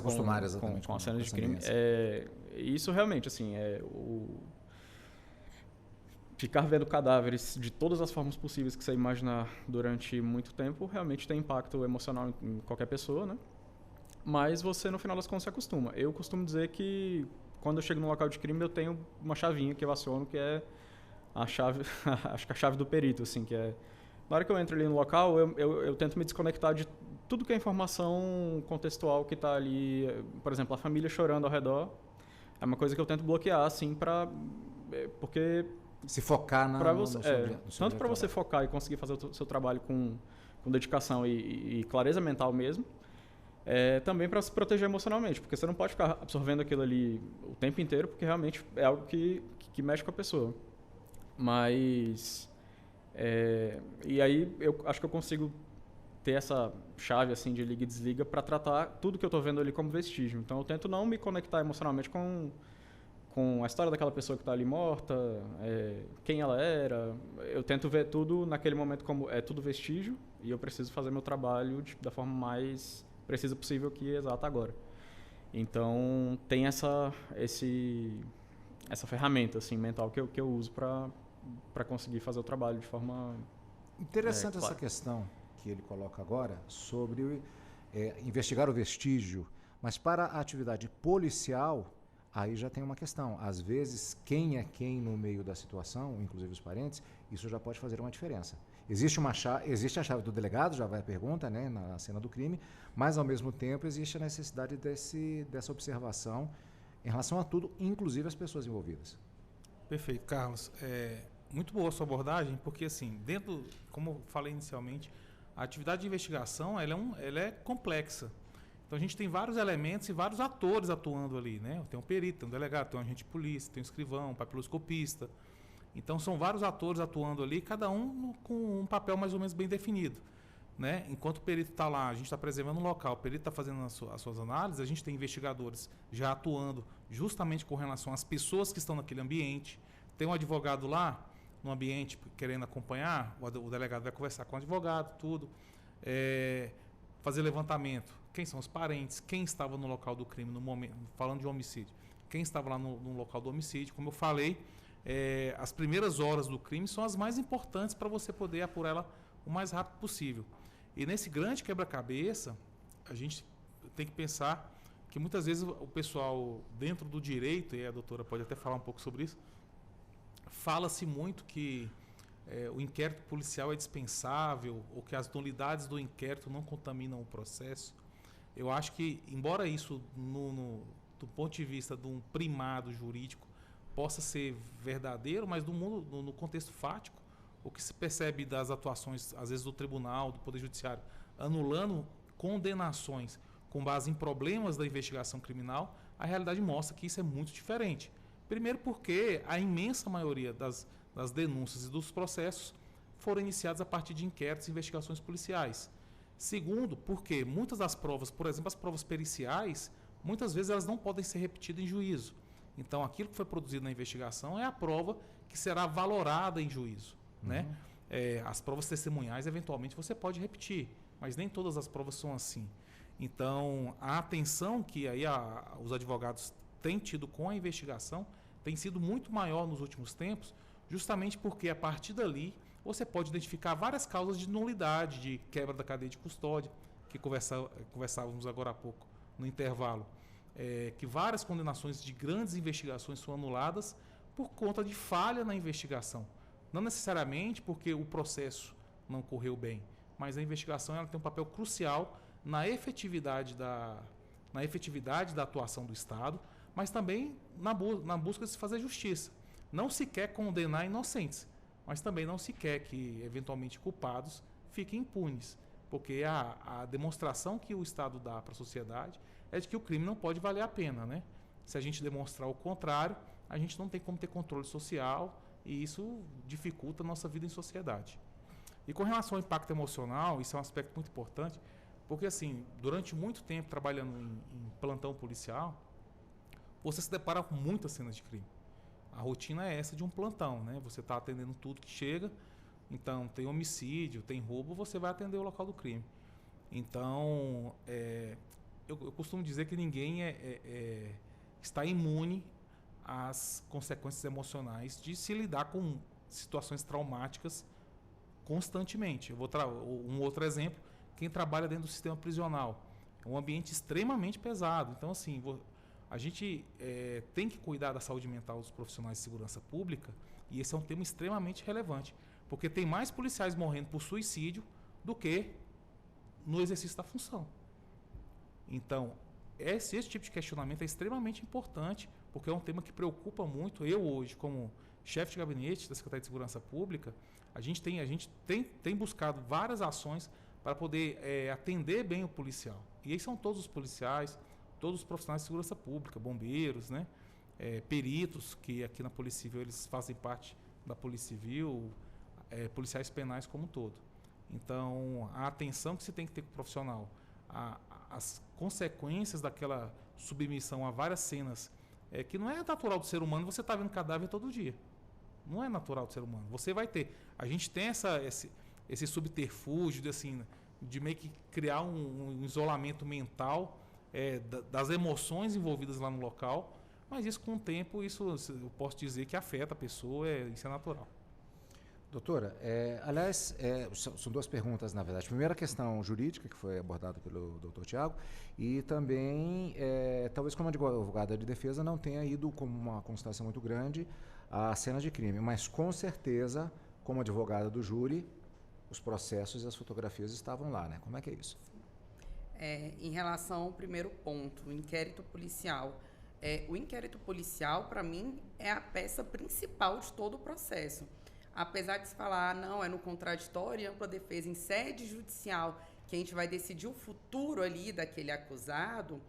com as cenas de crime. Isso realmente, assim, ficar vendo cadáveres de todas as formas possíveis que você imaginar durante muito tempo realmente tem impacto emocional em qualquer pessoa, né? Mas você, no final das contas, se acostuma. Eu costumo dizer que quando eu chego no local de crime, eu tenho uma chavinha que eu aciono, que é a chave, acho que a chave do perito, assim, que é... Na hora que eu entro ali no local, eu tento me desconectar de tudo que é informação contextual que está ali. Por exemplo, a família chorando ao redor. É uma coisa que eu tento bloquear, assim, porque... Se focar no seu tanto para você focar e conseguir fazer o seu trabalho com dedicação e clareza mental mesmo, também para se proteger emocionalmente, porque você não pode ficar absorvendo aquilo ali o tempo inteiro, porque realmente é algo que mexe com a pessoa. Mas... e aí eu acho que eu consigo ter essa chave assim de liga e desliga para tratar tudo que eu estou vendo ali como vestígio. Então eu tento não me conectar emocionalmente com a história daquela pessoa que está ali morta, quem ela era. Eu tento ver tudo naquele momento como tudo vestígio, e eu preciso fazer meu trabalho da forma mais precisa possível que exata agora. Então tem essa ferramenta assim mental que eu uso para conseguir fazer o trabalho de forma interessante clara. Essa questão que ele coloca agora sobre investigar o vestígio, mas para a atividade policial, aí já tem uma questão. Às vezes, quem é quem no meio da situação, inclusive os parentes, isso já pode fazer uma diferença. Existe a chave do delegado, já vai a pergunta, né, na cena do crime, mas ao mesmo tempo existe a necessidade dessa observação em relação a tudo, inclusive as pessoas envolvidas. Perfeito, Carlos. Muito boa a sua abordagem, porque assim, como eu falei inicialmente, a atividade de investigação ela é complexa. Então a gente tem vários elementos e vários atores atuando ali, né? Tem um perito, tem um delegado, tem um agente de polícia, tem um escrivão, um papiloscopista. Então são vários atores atuando ali, cada um com um papel mais ou menos bem definido, né? Enquanto o perito está lá, a gente está preservando o local, o perito está fazendo as suas análises, a gente tem investigadores já atuando justamente com relação às pessoas que estão naquele ambiente. Tem um advogado lá no ambiente querendo acompanhar, o delegado vai conversar com o advogado, tudo, fazer levantamento. Quem são os parentes, quem estava no local do crime no momento, falando de homicídio, quem estava lá no local do homicídio. Como eu falei, as primeiras horas do crime são as mais importantes para você poder apurar ela o mais rápido possível. E nesse grande quebra-cabeça, a gente tem que pensar que muitas vezes o pessoal dentro do direito, e a doutora pode até falar um pouco sobre isso, fala-se muito que o inquérito policial é dispensável ou que as nulidades do inquérito não contaminam o processo. Eu acho que, embora isso, do ponto de vista de um primado jurídico, possa ser verdadeiro, mas no contexto fático, o que se percebe das atuações, às vezes, do tribunal, do Poder Judiciário, anulando condenações com base em problemas da investigação criminal, a realidade mostra que isso é muito diferente. Primeiro porque a imensa maioria das denúncias e dos processos foram iniciados a partir de inquéritos e investigações policiais. Segundo, porque muitas das provas, por exemplo, as provas periciais, muitas vezes elas não podem ser repetidas em juízo. Então, aquilo que foi produzido na investigação é a prova que será valorada em juízo. Né? As provas testemunhais, eventualmente, você pode repetir, mas nem todas as provas são assim. Então, a atenção que aí os advogados têm tido com a investigação tem sido muito maior nos últimos tempos, justamente porque, a partir dali, você pode identificar várias causas de nulidade, de quebra da cadeia de custódia, que conversávamos agora há pouco, no intervalo. Que várias condenações de grandes investigações são anuladas por conta de falha na investigação. Não necessariamente porque o processo não correu bem, mas a investigação ela tem um papel crucial na efetividade da atuação do Estado, mas também na busca de se fazer justiça. Não se quer condenar inocentes, mas também não se quer que, eventualmente, culpados fiquem impunes, porque a demonstração que o Estado dá para a sociedade é de que o crime não pode valer a pena, né? Se a gente demonstrar o contrário, a gente não tem como ter controle social e isso dificulta a nossa vida em sociedade. E com relação ao impacto emocional, isso é um aspecto muito importante, porque assim, durante muito tempo trabalhando em plantão policial, você se depara com muitas cenas de crime. A rotina é essa de um plantão, né? Você está atendendo tudo que chega, então tem homicídio, tem roubo, você vai atender o local do crime. Então, eu costumo dizer que ninguém está imune às consequências emocionais de se lidar com situações traumáticas constantemente. Eu vou um outro exemplo, quem trabalha dentro do sistema prisional. É um ambiente extremamente pesado. Então, assim, a gente tem que cuidar da saúde mental dos profissionais de segurança pública, e esse é um tema extremamente relevante, porque tem mais policiais morrendo por suicídio do que no exercício da função. Então, esse tipo de questionamento é extremamente importante, porque é um tema que preocupa muito. Eu hoje, como chefe de gabinete da Secretaria de Segurança Pública, a gente tem buscado várias ações para poder atender bem o policial. E aí são todos os policiais, todos os profissionais de segurança pública, bombeiros, né? Peritos, que aqui na Polícia Civil eles fazem parte da Polícia Civil, policiais penais como um todo. Então, a atenção que se tem que ter com o profissional, as consequências daquela submissão a várias cenas, que não é natural do ser humano, você está vendo cadáver todo dia. Não é natural do ser humano. Você vai ter. A gente tem esse subterfúgio de meio que criar um isolamento mental das emoções envolvidas lá no local, mas isso com o tempo, isso eu posso dizer que afeta a pessoa, isso é natural. Doutora, aliás, são duas perguntas, na verdade. Primeiro, a questão jurídica, que foi abordada pelo doutor Tiago, e também, talvez como advogada de defesa, não tenha ido com uma constância muito grande à cena de crime, mas com certeza, como advogada do júri, os processos e as fotografias estavam lá, né? Como é que é isso? Em relação ao primeiro ponto, o inquérito policial. O inquérito policial, para mim, é a peça principal de todo o processo. Apesar de se falar, não, é no contraditório e ampla defesa em sede judicial que a gente vai decidir o futuro ali daquele acusado,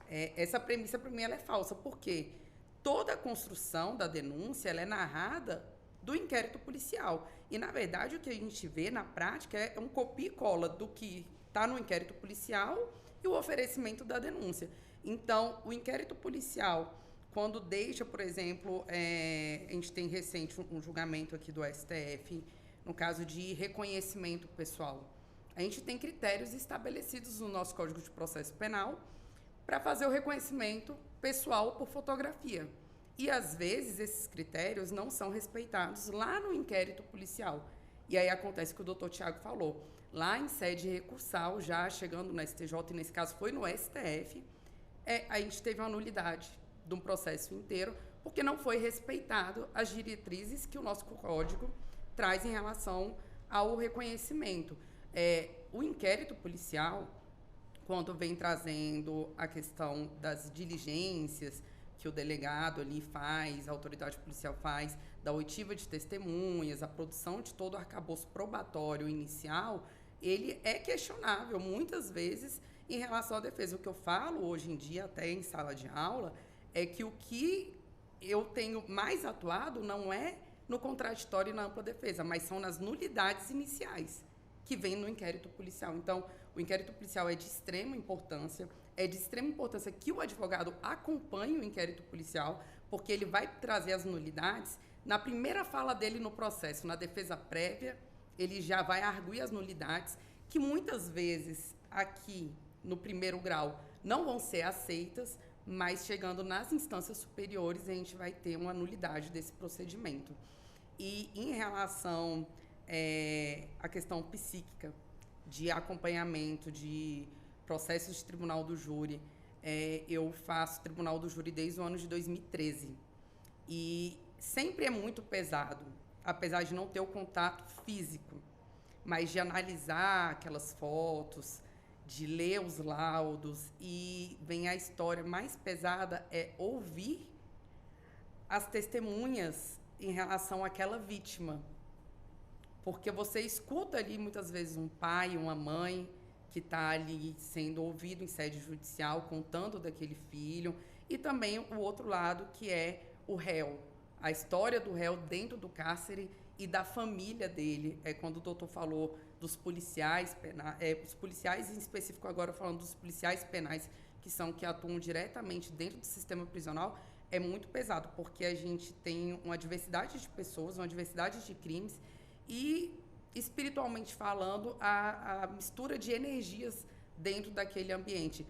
essa premissa, para mim, ela é falsa. Por quê? Toda a construção da denúncia ela é narrada do inquérito policial. E, na verdade, o que a gente vê na prática é um copia e cola do que está no inquérito policial e o oferecimento da denúncia. Então, o inquérito policial, quando deixa, por exemplo, a gente tem recente um julgamento aqui do STF, no caso de reconhecimento pessoal. A gente tem critérios estabelecidos no nosso Código de Processo Penal para fazer o reconhecimento pessoal por fotografia. E, às vezes, esses critérios não são respeitados lá no inquérito policial. E aí acontece o que o doutor Tiago falou. Lá em sede recursal, já chegando no STJ, e nesse caso foi no STF, a gente teve uma nulidade de um processo inteiro, porque não foi respeitado as diretrizes que o nosso código traz em relação ao reconhecimento. O inquérito policial, quando vem trazendo a questão das diligências que o delegado ali faz, a autoridade policial faz, da oitiva de testemunhas, a produção de todo o arcabouço probatório inicial, ele é questionável muitas vezes Em relação à defesa, o que eu falo hoje em dia, até em sala de aula, é que o que eu tenho mais atuado não é no contraditório e na ampla defesa, mas são nas nulidades iniciais que vem no inquérito policial. Então, o inquérito policial é de extrema importância que o advogado acompanhe o inquérito policial, porque ele vai trazer as nulidades. Na primeira fala dele no processo, na defesa prévia, ele já vai arguir as nulidades, que muitas vezes aqui no primeiro grau não vão ser aceitas, mas chegando nas instâncias superiores a gente vai ter uma nulidade desse procedimento. E em relação à questão psíquica, de acompanhamento, de processos de tribunal do júri, eu faço tribunal do júri desde o ano de 2013. E sempre é muito pesado, apesar de não ter o contato físico, mas de analisar aquelas fotos, de ler os laudos, e vem a história mais pesada é ouvir as testemunhas em relação àquela vítima. Porque você escuta ali muitas vezes um pai, uma mãe que está ali sendo ouvido em sede judicial, contando daquele filho, e também o outro lado, que é o réu, a história do réu dentro do cárcere e da família dele. Quando o doutor falou dos policiais penais, os policiais em específico agora falando dos policiais penais, que atuam diretamente dentro do sistema prisional, é muito pesado, porque a gente tem uma diversidade de pessoas, uma diversidade de crimes, e espiritualmente falando, a mistura de energias dentro daquele ambiente.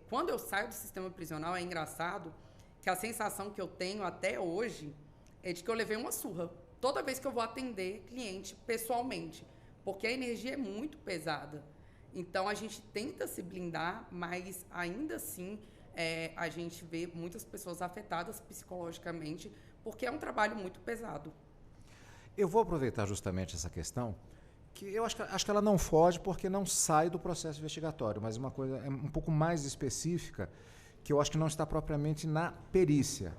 Quando eu saio do sistema prisional, é engraçado que a sensação que eu tenho até hoje é de que eu levei uma surra toda vez que eu vou atender cliente pessoalmente, porque a energia é muito pesada. Então, a gente tenta se blindar, mas ainda assim a gente vê muitas pessoas afetadas psicologicamente, porque é um trabalho muito pesado. Eu vou aproveitar justamente essa questão, que eu acho que ela não foge porque não sai do processo investigatório, mas uma coisa um pouco mais específica, que eu acho que não está propriamente na perícia,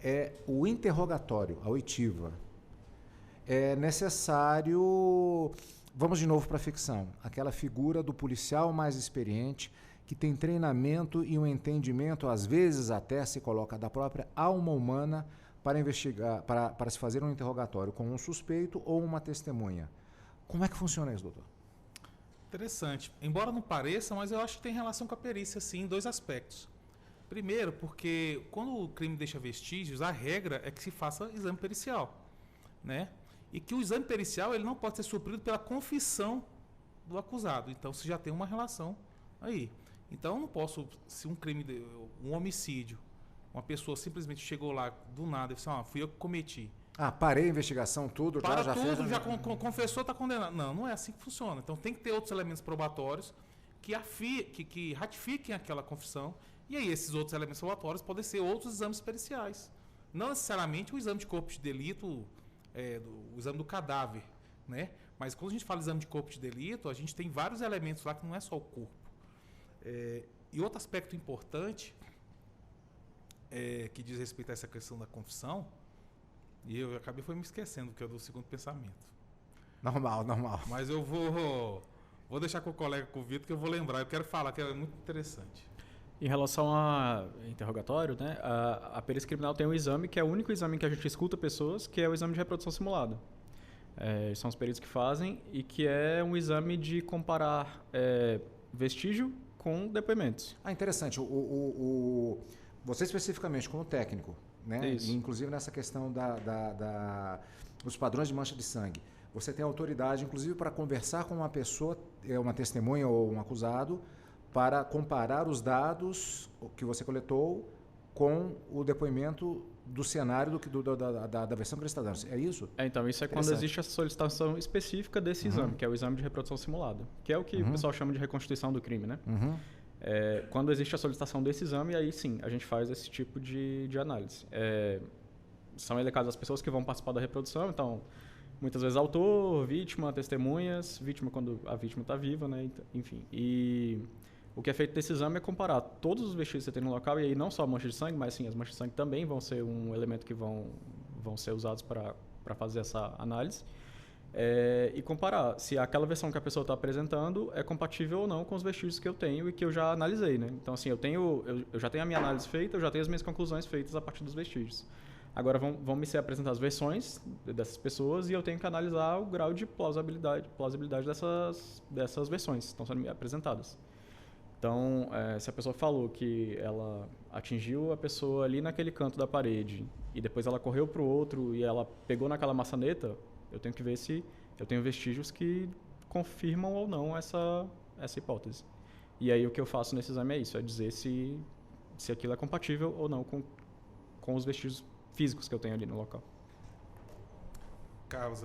é o interrogatório, a oitiva. É necessário, vamos de novo para a ficção, aquela figura do policial mais experiente, que tem treinamento e um entendimento, às vezes até se coloca da própria alma humana, para investigar, para se fazer um interrogatório com um suspeito ou uma testemunha. Como é que funciona isso, doutor? Interessante. Embora não pareça, mas eu acho que tem relação com a perícia, sim, em dois aspectos. Primeiro, porque quando o crime deixa vestígios, a regra é que se faça exame pericial, né? E que o exame pericial ele não pode ser suprido pela confissão do acusado. Então, se já tem uma relação aí. Então, eu não posso, se um homicídio, uma pessoa simplesmente chegou lá do nada e disse, fui eu que cometi. Parei a investigação, tudo, para já tudo, fez... já confessou, está condenado. Não é assim que funciona. Então tem que ter outros elementos probatórios que ratifiquem aquela confissão. E aí esses outros elementos probatórios podem ser outros exames periciais. Não necessariamente o exame de corpo de delito, o exame do cadáver, né? Mas quando a gente fala de exame de corpo de delito, a gente tem vários elementos lá que não é só o corpo. E outro aspecto importante que diz respeito a essa questão da confissão, e eu acabei me esquecendo, que é do segundo pensamento. Normal. Mas eu vou deixar com o colega, com o Vitor, que eu vou lembrar. Eu quero falar, que é muito interessante. Em relação a interrogatório, né, a perícia criminal tem um exame, que é o único exame que a gente escuta pessoas, que é o exame de reprodução simulada. São os peritos que fazem, e que é um exame de comparar vestígio com depoimentos. Interessante. Você especificamente como técnico, né? Isso. Inclusive nessa questão dos padrões de mancha de sangue, você tem autoridade, inclusive, para conversar com uma pessoa, uma testemunha ou um acusado, para comparar os dados que você coletou com o depoimento do cenário da versão que ele está dando. É isso? Então, isso é quando existe a solicitação específica desse exame, que é o exame de reprodução simulada, que é o que o pessoal chama de reconstituição do crime, né? Quando existe a solicitação desse exame, aí sim, a gente faz esse tipo de análise. São elencadas as pessoas que vão participar da reprodução, então, muitas vezes autor, vítima, testemunhas, vítima quando a vítima está viva, né? Enfim. E o que é feito desse exame é comparar todos os vestígios que você tem no local, e aí não só a mancha de sangue, mas sim, as manchas de sangue também vão ser um elemento que vão ser usados para fazer essa análise. e comparar se aquela versão que a pessoa está apresentando é compatível ou não com os vestígios que eu tenho e que eu já analisei, né? Então, assim, eu já tenho a minha análise feita, eu já tenho as minhas conclusões feitas a partir dos vestígios. Agora vão me ser apresentadas versões dessas pessoas e eu tenho que analisar o grau de plausibilidade dessas versões que estão sendo me apresentadas. Então, se a pessoa falou que ela atingiu a pessoa ali naquele canto da parede e depois ela correu para o outro e ela pegou naquela maçaneta, eu tenho que ver se eu tenho vestígios que confirmam ou não essa hipótese. E aí o que eu faço nesse exame é isso, é dizer se aquilo é compatível ou não com os vestígios físicos que eu tenho ali no local. Carlos,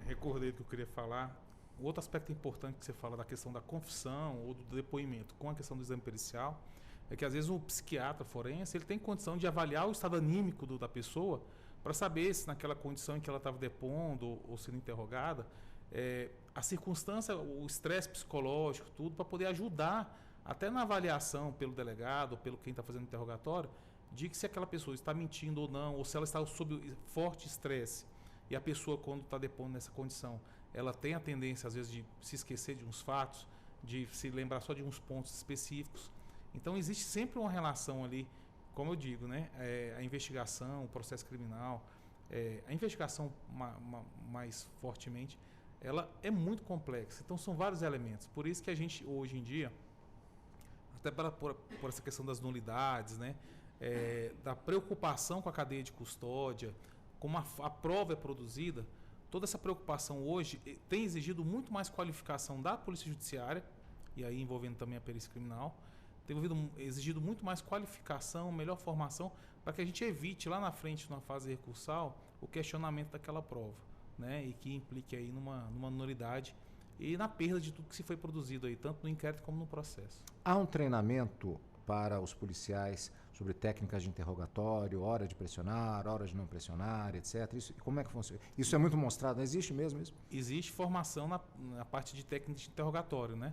recordei do que eu queria falar. O outro aspecto importante que você fala da questão da confissão ou do depoimento com a questão do exame pericial é que às vezes o psiquiatra forense ele tem condição de avaliar o estado anímico da pessoa para saber se naquela condição em que ela estava depondo ou sendo interrogada, a circunstância, o estresse psicológico, tudo, para poder ajudar até na avaliação pelo delegado ou pelo quem está fazendo o interrogatório, de que se aquela pessoa está mentindo ou não, ou se ela está sob forte estresse. E a pessoa, quando está depondo nessa condição, ela tem a tendência, às vezes, de se esquecer de uns fatos, de se lembrar só de uns pontos específicos. Então, existe sempre uma relação ali, como eu digo, né? A investigação, o processo criminal, a investigação mais fortemente, ela é muito complexa. Então, são vários elementos. Por isso que a gente, hoje em dia, até por essa questão das nulidades, né? Da preocupação com a cadeia de custódia, como a prova é produzida, toda essa preocupação hoje tem exigido muito mais qualificação da Polícia Judiciária, e aí envolvendo também a perícia criminal, tem exigido muito mais qualificação, melhor formação, para que a gente evite lá na frente, numa fase recursal, o questionamento daquela prova, né? E que implique aí numa nulidade e na perda de tudo que se foi produzido aí, tanto no inquérito como no processo. Há um treinamento para os policiais sobre técnicas de interrogatório, hora de pressionar, hora de não pressionar, etc. Isso, como é que funciona? Isso é muito mostrado, existe mesmo isso? Existe formação na parte de técnicas de interrogatório, né?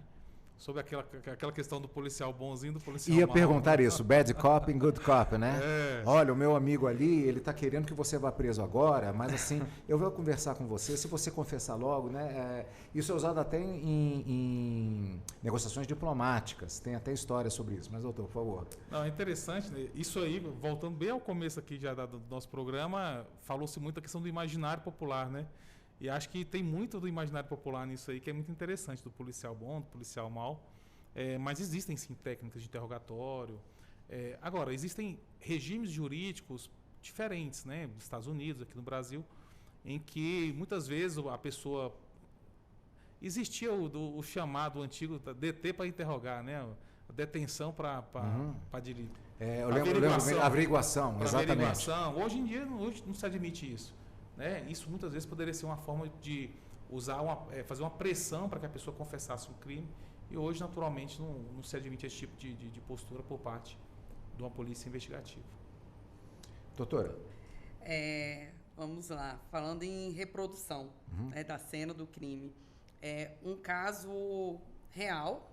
Sobre aquela questão do policial bonzinho, do policial Ia mau. perguntar isso, bad cop and good cop, né? Olha, o meu amigo ali, ele está querendo que você vá preso agora, mas assim, eu vou conversar com você, se você confessar logo, né? Isso é usado até em negociações diplomáticas, tem até história sobre isso, mas doutor, por favor. Não, é interessante, né? Isso aí, voltando bem ao começo aqui já do nosso programa, falou-se muito a questão do imaginário popular, né? E acho que tem muito do imaginário popular nisso aí, que é muito interessante, do policial bom, do policial mau. Mas existem, sim, técnicas de interrogatório. Agora, existem regimes jurídicos diferentes, né? Dos Estados Unidos, aqui no Brasil, em que, muitas vezes, a pessoa... Existia o chamado antigo DT para interrogar, né? A detenção para dirigir. Eu lembro, averiguação, exatamente. Averiguação. Hoje em dia, não se admite isso. Né? Isso muitas vezes poderia ser uma forma de fazer uma pressão para que a pessoa confessasse um crime, e hoje naturalmente não se admite esse tipo de postura por parte de uma polícia investigativa. Doutora? Vamos lá, falando em reprodução da cena do crime, um caso real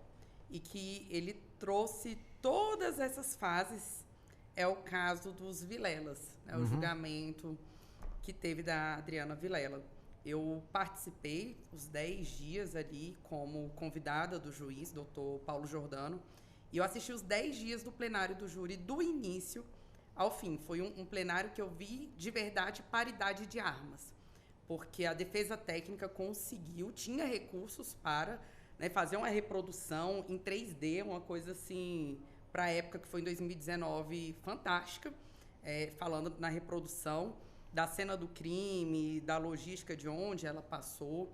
e que ele trouxe todas essas fases é o caso dos Vilelas, né? O julgamento que teve da Adriana Vilela. Eu participei os 10 dias ali como convidada do juiz, doutor Paulo Giordano, e eu assisti os 10 dias do plenário do júri do início ao fim. Foi um plenário que eu vi de verdade paridade de armas, porque a defesa técnica conseguiu, tinha recursos para, né, fazer uma reprodução em 3D, uma coisa assim, para a época que foi em 2019, fantástica, falando na reprodução da cena do crime, da logística de onde ela passou.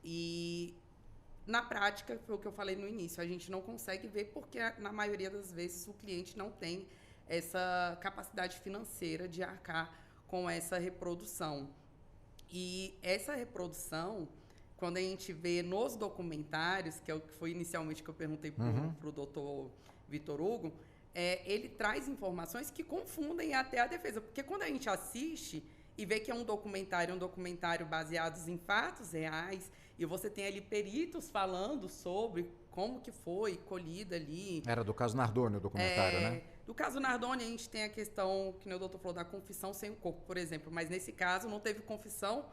E, na prática, foi o que eu falei no início, a gente não consegue ver porque, na maioria das vezes, o cliente não tem essa capacidade financeira de arcar com essa reprodução. E essa reprodução, quando a gente vê nos documentários, que é o que foi inicialmente que eu perguntei para o doutor Vitor Hugo, ele traz informações que confundem até a defesa. Porque quando a gente assiste e vê que é um documentário baseado em fatos reais, e você tem ali peritos falando sobre como que foi colhida ali. Era do caso Nardoni o documentário, né? Do caso Nardoni, a gente tem a questão, que o doutor falou, da confissão sem o corpo, por exemplo. Mas, nesse caso, não teve confissão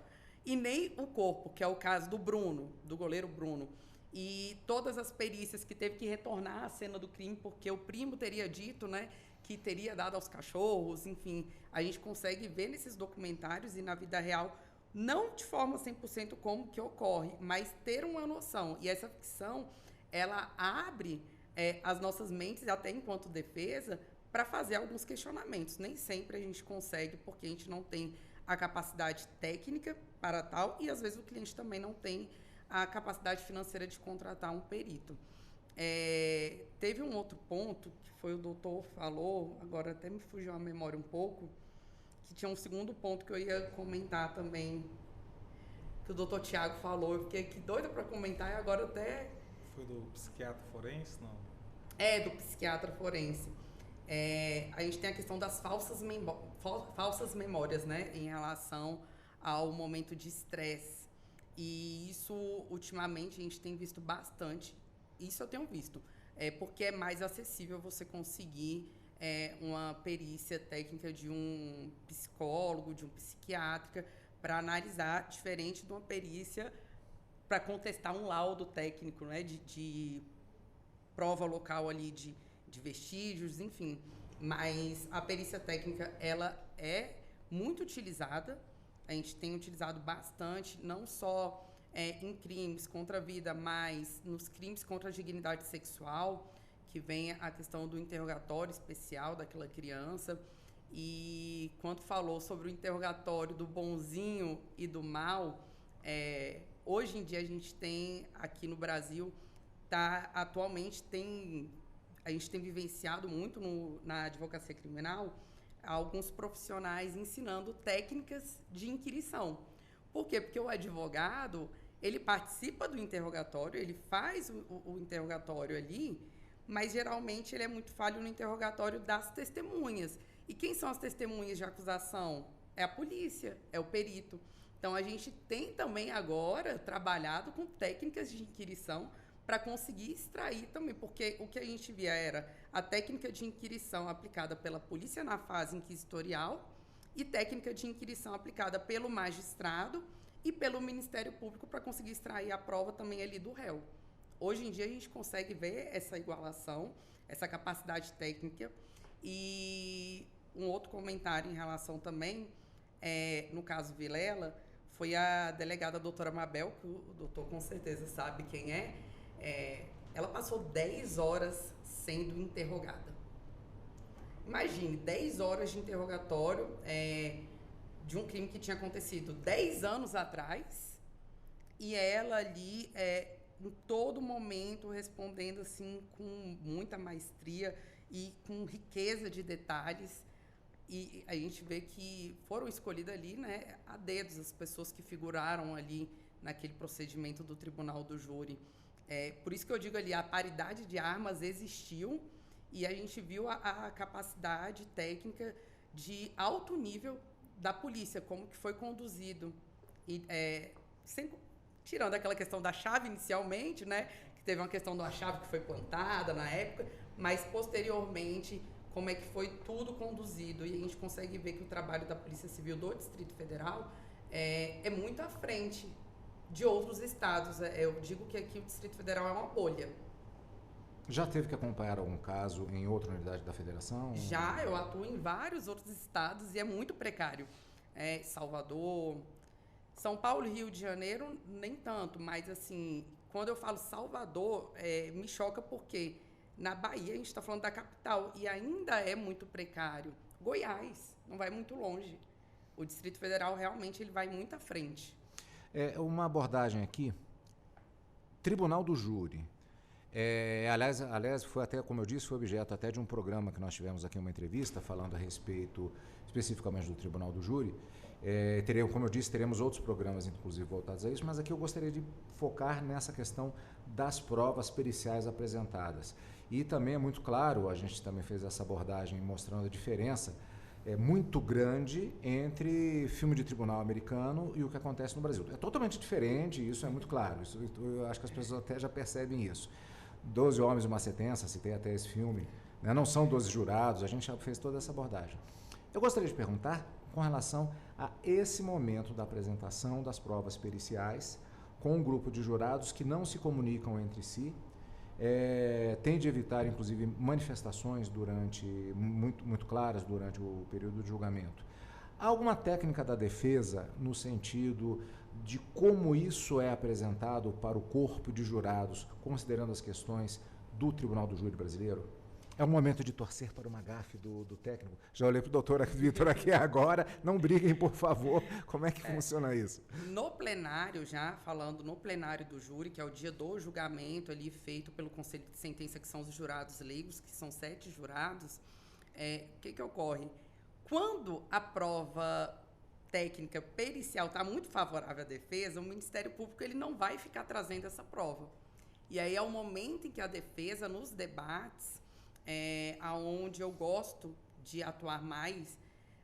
e nem o corpo, que é o caso do Bruno, do goleiro Bruno. E todas as perícias que teve que retornar à cena do crime, porque o primo teria dito, né, que teria dado aos cachorros, enfim. A gente consegue ver nesses documentários e na vida real, não de forma 100% como que ocorre, mas ter uma noção. E essa ficção, ela abre as nossas mentes, até enquanto defesa, para fazer alguns questionamentos. Nem sempre a gente consegue, porque a gente não tem a capacidade técnica para tal, e às vezes o cliente também não tem a capacidade financeira de contratar um perito. Teve um outro ponto, que foi o doutor falou, agora até me fugiu a memória um pouco, que tinha um segundo ponto que eu ia comentar também, que o doutor Tiago falou. Eu fiquei aqui doida para comentar e agora até... Foi do psiquiatra forense, não? Do psiquiatra forense. A gente tem a questão das falsas memórias, né, em relação ao momento de estresse. E isso, ultimamente, a gente tem visto bastante. Isso eu tenho visto. Porque é mais acessível você conseguir uma perícia técnica de um psicólogo, de um psiquiatra, para analisar, diferente de uma perícia para contestar um laudo técnico, né, de prova local ali de vestígios, enfim. Mas a perícia técnica, ela é muito utilizada. A gente tem utilizado bastante, não só em crimes contra a vida, mas nos crimes contra a dignidade sexual, que vem a questão do interrogatório especial daquela criança. E quando falou sobre o interrogatório do bonzinho e do mal, hoje em dia a gente tem, aqui no Brasil, atualmente a gente tem vivenciado muito na advocacia criminal alguns profissionais ensinando técnicas de inquirição. Por quê? Porque o advogado, ele participa do interrogatório, ele faz o interrogatório ali, mas geralmente ele é muito falho no interrogatório das testemunhas. E quem são as testemunhas de acusação? É a polícia, é o perito. Então, a gente tem também agora trabalhado com técnicas de inquirição para conseguir extrair também, porque o que a gente via era a técnica de inquirição aplicada pela polícia na fase inquisitorial e técnica de inquirição aplicada pelo magistrado e pelo Ministério Público para conseguir extrair a prova também ali do réu. Hoje em dia a gente consegue ver essa igualação, essa capacidade técnica. E um outro comentário em relação também, no caso Vilela, foi a delegada doutora Mabel, que o doutor com certeza sabe quem é. Ela passou 10 horas sendo interrogada. Imagine, 10 horas de interrogatório de um crime que tinha acontecido 10 anos atrás, e ela ali, em todo momento, respondendo assim com muita maestria e com riqueza de detalhes. E a gente vê que foram escolhidas ali, né, a dedos as pessoas que figuraram ali naquele procedimento do tribunal do júri. Por isso que eu digo ali, a paridade de armas existiu e a gente viu a capacidade técnica de alto nível da polícia, como que foi conduzido. E, tirando aquela questão da chave inicialmente, né, que teve uma questão da chave que foi plantada na época, mas posteriormente como é que foi tudo conduzido. E a gente consegue ver que o trabalho da Polícia Civil do Distrito Federal é muito à frente de outros estados. Eu digo que aqui o Distrito Federal é uma bolha. Já teve que acompanhar algum caso em outra unidade da federação? Já, eu atuo em vários outros estados e é muito precário. Salvador, São Paulo e Rio de Janeiro, nem tanto, mas assim, quando eu falo Salvador, me choca porque na Bahia a gente está falando da capital e ainda é muito precário. Goiás, não vai muito longe. O Distrito Federal realmente ele vai muito à frente. Uma abordagem aqui, Tribunal do Júri. Aliás, foi até, como eu disse, foi objeto até de um programa que nós tivemos aqui, uma entrevista, falando a respeito especificamente do Tribunal do Júri. Como eu disse, teremos outros programas, inclusive, voltados a isso, mas aqui eu gostaria de focar nessa questão das provas periciais apresentadas. E também é muito claro, a gente também fez essa abordagem mostrando a diferença muito grande entre filme de tribunal americano e o que acontece no Brasil. É totalmente diferente, isso é muito claro, eu acho que as pessoas até já percebem isso. 12 Homens e uma Sentença, citei até esse filme, né? Não são 12 jurados, a gente já fez toda essa abordagem. Eu gostaria de perguntar com relação a esse momento da apresentação das provas periciais com um grupo de jurados que não se comunicam entre si, tem de evitar, inclusive, manifestações muito claras durante o período de julgamento. Há alguma técnica da defesa no sentido de como isso é apresentado para o corpo de jurados, considerando as questões do Tribunal do Júri brasileiro? É um momento de torcer para uma gafe do técnico. Já olhei para o doutor Vitor aqui agora. Não briguem, por favor. Como é que funciona isso? No plenário, já falando no plenário do júri, que é o dia do julgamento ali feito pelo Conselho de Sentença, que são os jurados leigos, que são 7 jurados, o que ocorre? Quando a prova técnica pericial está muito favorável à defesa, o Ministério Público ele não vai ficar trazendo essa prova. E aí é o momento em que a defesa, nos debates, aonde eu gosto de atuar mais,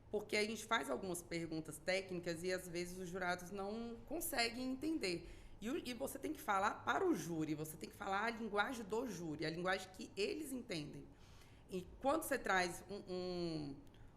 porque a gente faz algumas perguntas técnicas e às vezes os jurados não conseguem entender. E você tem que falar para o júri, você tem que falar a linguagem do júri, a linguagem que eles entendem. E quando você traz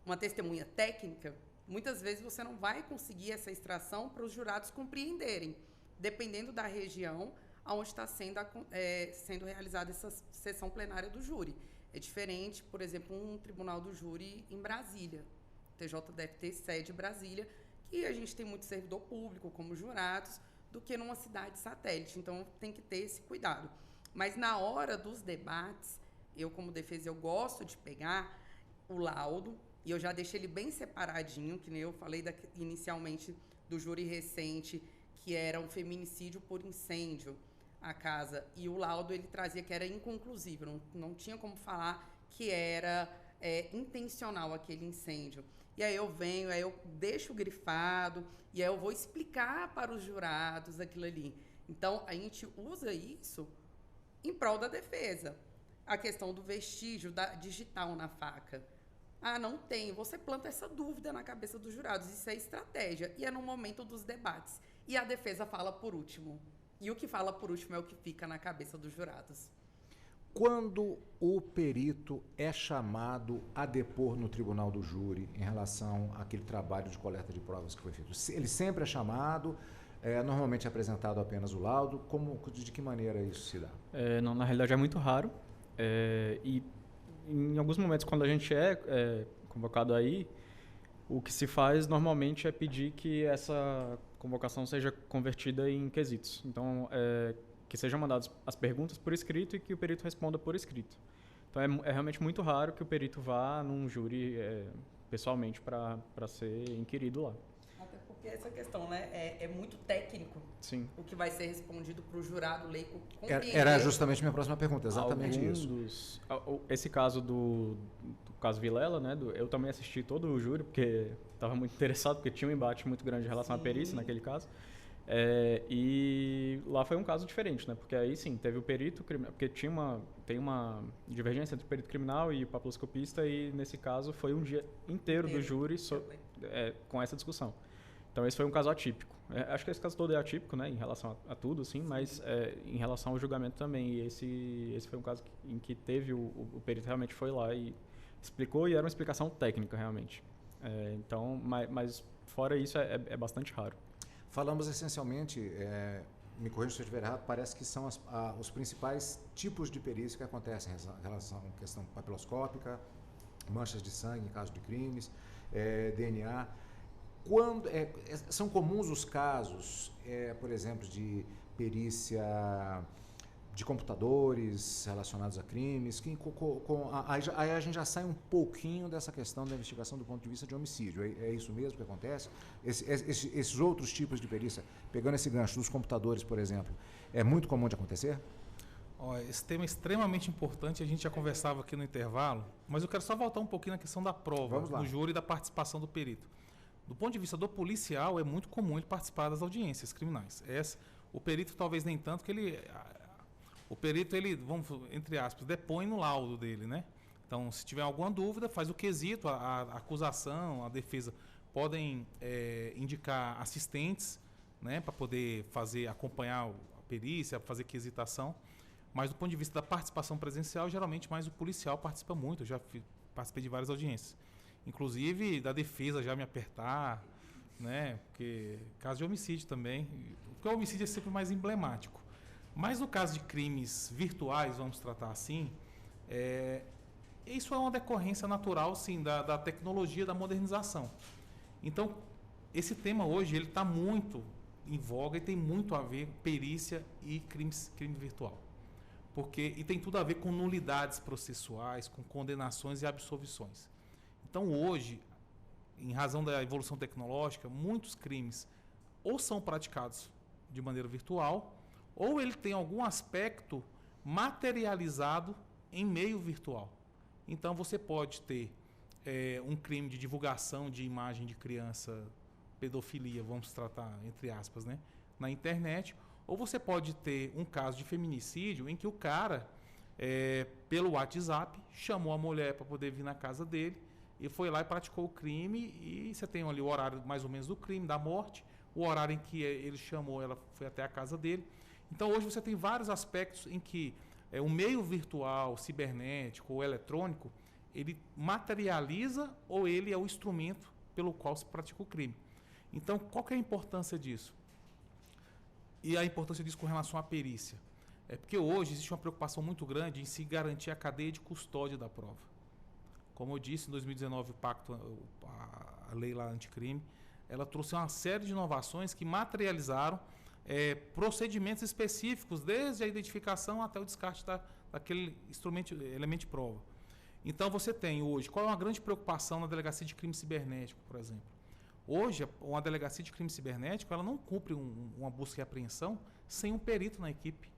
uma testemunha técnica, muitas vezes você não vai conseguir essa extração para os jurados compreenderem, dependendo da região onde está sendo realizada essa sessão plenária do júri. É diferente, por exemplo, um tribunal do júri em Brasília. O TJDFT sede em Brasília, que a gente tem muito servidor público como jurados, do que numa cidade satélite. Então, tem que ter esse cuidado. Mas, na hora dos debates, eu, como defesa, eu gosto de pegar o laudo, e eu já deixei ele bem separadinho, que nem eu falei inicialmente do júri recente, que era um feminicídio por incêndio a casa, e o laudo ele trazia que era inconclusivo, não tinha como falar que era intencional aquele incêndio. E aí eu deixo grifado, e aí eu vou explicar para os jurados aquilo ali. Então, a gente usa isso em prol da defesa. A questão do vestígio digital na faca. Não tem. Você planta essa dúvida na cabeça dos jurados. Isso é estratégia. E é no momento dos debates. E a defesa fala por último. E o que fala por último é o que fica na cabeça dos jurados. Quando o perito é chamado a depor no tribunal do júri em relação àquele trabalho de coleta de provas que foi feito, ele sempre é chamado, normalmente é apresentado apenas o laudo, de que maneira isso se dá? Não, na realidade é muito raro. E em alguns momentos, quando a gente é convocado aí, o que se faz normalmente é pedir que essa convocação seja convertida em quesitos. Então, que sejam mandadas as perguntas por escrito e que o perito responda por escrito. Então, é realmente muito raro que o perito vá num júri pessoalmente para ser inquirido lá. Até porque essa questão, né, é muito técnico. Sim. O que vai ser respondido para o jurado leigo compreender. Era justamente minha próxima pergunta, exatamente isso. Esse caso do caso Vilela, né, eu também assisti todo o júri, porque estava muito interessado, porque tinha um embate muito grande em relação à perícia naquele caso. E lá foi um caso diferente, né, porque aí sim, teve o perito criminal, porque tem uma divergência entre o perito criminal e o papiloscopista, e nesse caso foi um dia inteiro do júri com essa discussão. Então, esse foi um caso atípico. Acho que esse caso todo é atípico, né, em relação a tudo, sim, mas em relação ao julgamento também. E esse foi um caso em que teve o perito realmente foi lá e explicou, e era uma explicação técnica, realmente. Então, mas fora isso, é bastante raro. Falamos essencialmente, me corrija se eu estiver errado, parece que são os principais tipos de perícia que acontecem em relação à questão papiloscópica, manchas de sangue em caso de crimes, DNA. São comuns os casos, por exemplo, de perícia de computadores relacionados a crimes, aí a gente já sai um pouquinho dessa questão da investigação do ponto de vista de homicídio. É isso mesmo que acontece? Esses outros tipos de perícia, pegando esse gancho dos computadores, por exemplo, é muito comum de acontecer? Esse tema é extremamente importante, a gente já conversava aqui no intervalo, mas eu quero só voltar um pouquinho na questão da prova do júri e da participação do perito. Do ponto de vista do policial, é muito comum ele participar das audiências criminais. O perito talvez nem tanto, que o perito, vamos, entre aspas, depõe no laudo dele, né? Então, se tiver alguma dúvida, faz o quesito, a acusação, a defesa podem indicar assistentes, né, para poder acompanhar a perícia, fazer quesitação. Mas do ponto de vista da participação presencial, geralmente mais o policial participa muito. Eu já participei de várias audiências. inclusive da defesa já me apertar, né? Porque caso de homicídio também, porque o homicídio é sempre mais emblemático. Mas no caso de crimes virtuais, vamos tratar assim, isso é uma decorrência natural, sim, da tecnologia, da modernização. Então, esse tema hoje ele está muito em voga e tem muito a ver com perícia e crime virtual. E tem tudo a ver com nulidades processuais, com condenações e absolvições. Então, hoje, em razão da evolução tecnológica, muitos crimes ou são praticados de maneira virtual, ou ele tem algum aspecto materializado em meio virtual. Então, você pode ter um crime de divulgação de imagem de criança, pedofilia, vamos tratar entre aspas, né, na internet, ou você pode ter um caso de feminicídio em que o cara, pelo WhatsApp, chamou a mulher para poder vir na casa dele e foi lá e praticou o crime, e você tem ali o horário mais ou menos do crime, da morte, o horário em que ele chamou, ela foi até a casa dele. Então hoje você tem vários aspectos em que o meio virtual, cibernético ou eletrônico, ele materializa ou ele é o instrumento pelo qual se pratica o crime. Então, qual que é a importância disso? E a importância disso com relação à perícia? É porque hoje existe uma preocupação muito grande em se garantir a cadeia de custódia da prova. Como eu disse, em 2019, a lei lá anticrime, ela trouxe uma série de inovações que materializaram procedimentos específicos, desde a identificação até o descarte daquele elemento de prova. Então, você tem hoje, qual é uma grande preocupação na delegacia de crime cibernético, por exemplo? Hoje, uma delegacia de crime cibernético, ela não cumpre uma busca e apreensão sem um perito na equipe.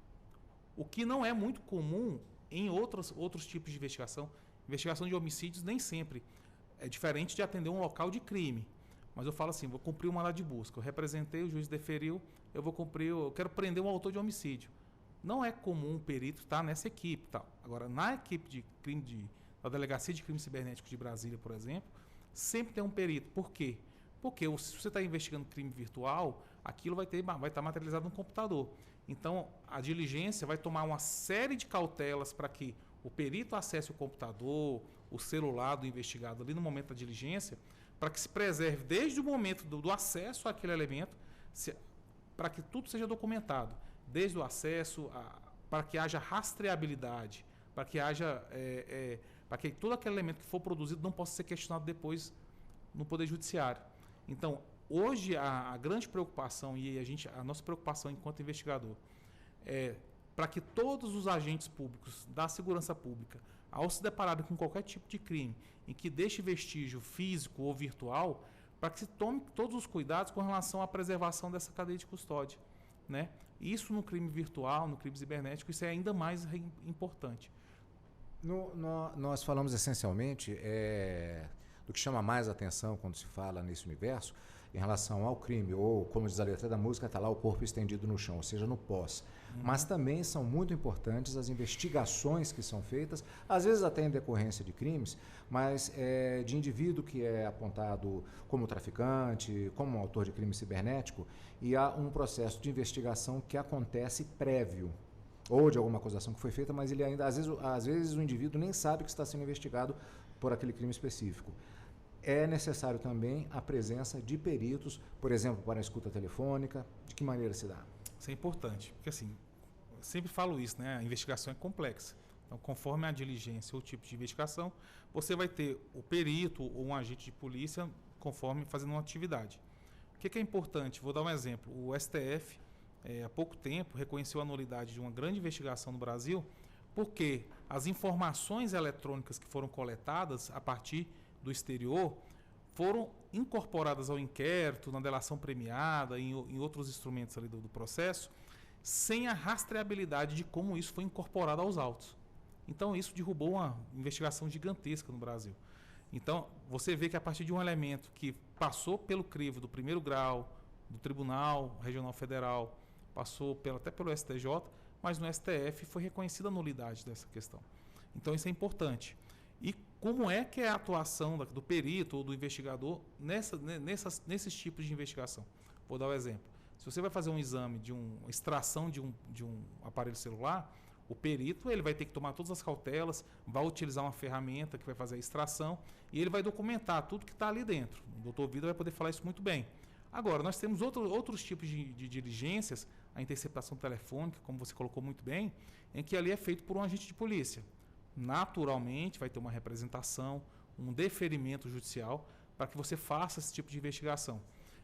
O que não é muito comum em outros tipos de investigação. Investigação de homicídios nem sempre é diferente de atender um local de crime. Mas eu falo assim, vou cumprir o mandado de busca. Eu representei, o juiz deferiu, eu quero prender um autor de homicídio. Não é comum um perito estar nessa equipe. Tá? Agora, na equipe de crime da Delegacia de Crime Cibernético de Brasília, por exemplo, sempre tem um perito. Por quê? Porque se você está investigando crime virtual, aquilo vai estar materializado no computador. Então, a diligência vai tomar uma série de cautelas para que o perito acesse o computador, o celular do investigado ali no momento da diligência, para que se preserve desde o momento do acesso àquele elemento, para que tudo seja documentado, desde o acesso, para que haja rastreabilidade, para que todo aquele elemento que for produzido não possa ser questionado depois no Poder Judiciário. Então, hoje a grande preocupação e a nossa preocupação enquanto investigador é para que todos os agentes públicos da segurança pública, ao se depararem com qualquer tipo de crime em que deixe vestígio físico ou virtual, para que se tome todos os cuidados com relação à preservação dessa cadeia de custódia, né? Isso no crime virtual, no crime cibernético, isso é ainda mais importante. Nós falamos essencialmente do que chama mais atenção quando se fala nesse universo em relação ao crime, ou, como diz a letra da música, está lá o corpo estendido no chão, ou seja, no pós. Mas também são muito importantes as investigações que são feitas, às vezes até em decorrência de crimes, mas de indivíduo que é apontado como traficante, como autor de crime cibernético, e há um processo de investigação que acontece prévio, ou de alguma acusação que foi feita, mas ele ainda, às vezes o indivíduo nem sabe que está sendo investigado por aquele crime específico. É necessário também a presença de peritos, por exemplo, para a escuta telefônica. De que maneira se dá? Isso é importante, porque assim, eu sempre falo isso, né? A investigação é complexa. Então, conforme a diligência ou o tipo de investigação, você vai ter o perito ou um agente de polícia conforme fazendo uma atividade. O que é importante? Vou dar um exemplo. O STF, há pouco tempo, reconheceu a nulidade de uma grande investigação no Brasil, porque as informações eletrônicas que foram coletadas a partir do exterior foram incorporadas ao inquérito, na delação premiada, em outros instrumentos ali do processo, sem a rastreabilidade de como isso foi incorporado aos autos. Então, isso derrubou uma investigação gigantesca no Brasil. Então, você vê que a partir de um elemento que passou pelo crivo do primeiro grau, do Tribunal Regional Federal, passou até pelo STJ, mas no STF foi reconhecida a nulidade dessa questão. Então, isso é importante. E como é que é a atuação do perito ou do investigador nesses tipos de investigação? Vou dar um exemplo. Se você vai fazer um exame de uma extração de um aparelho celular, O perito ele vai ter que tomar todas as cautelas, vai utilizar uma ferramenta que vai fazer a extração e ele vai documentar tudo que está ali dentro. O doutor Vida vai poder falar isso muito bem. Agora, nós temos outros tipos de diligências, a interceptação telefônica, como você colocou muito bem, em que ali é feito por um agente de polícia. Naturalmente, vai ter uma representação, um deferimento judicial para que você faça esse tipo de investigação.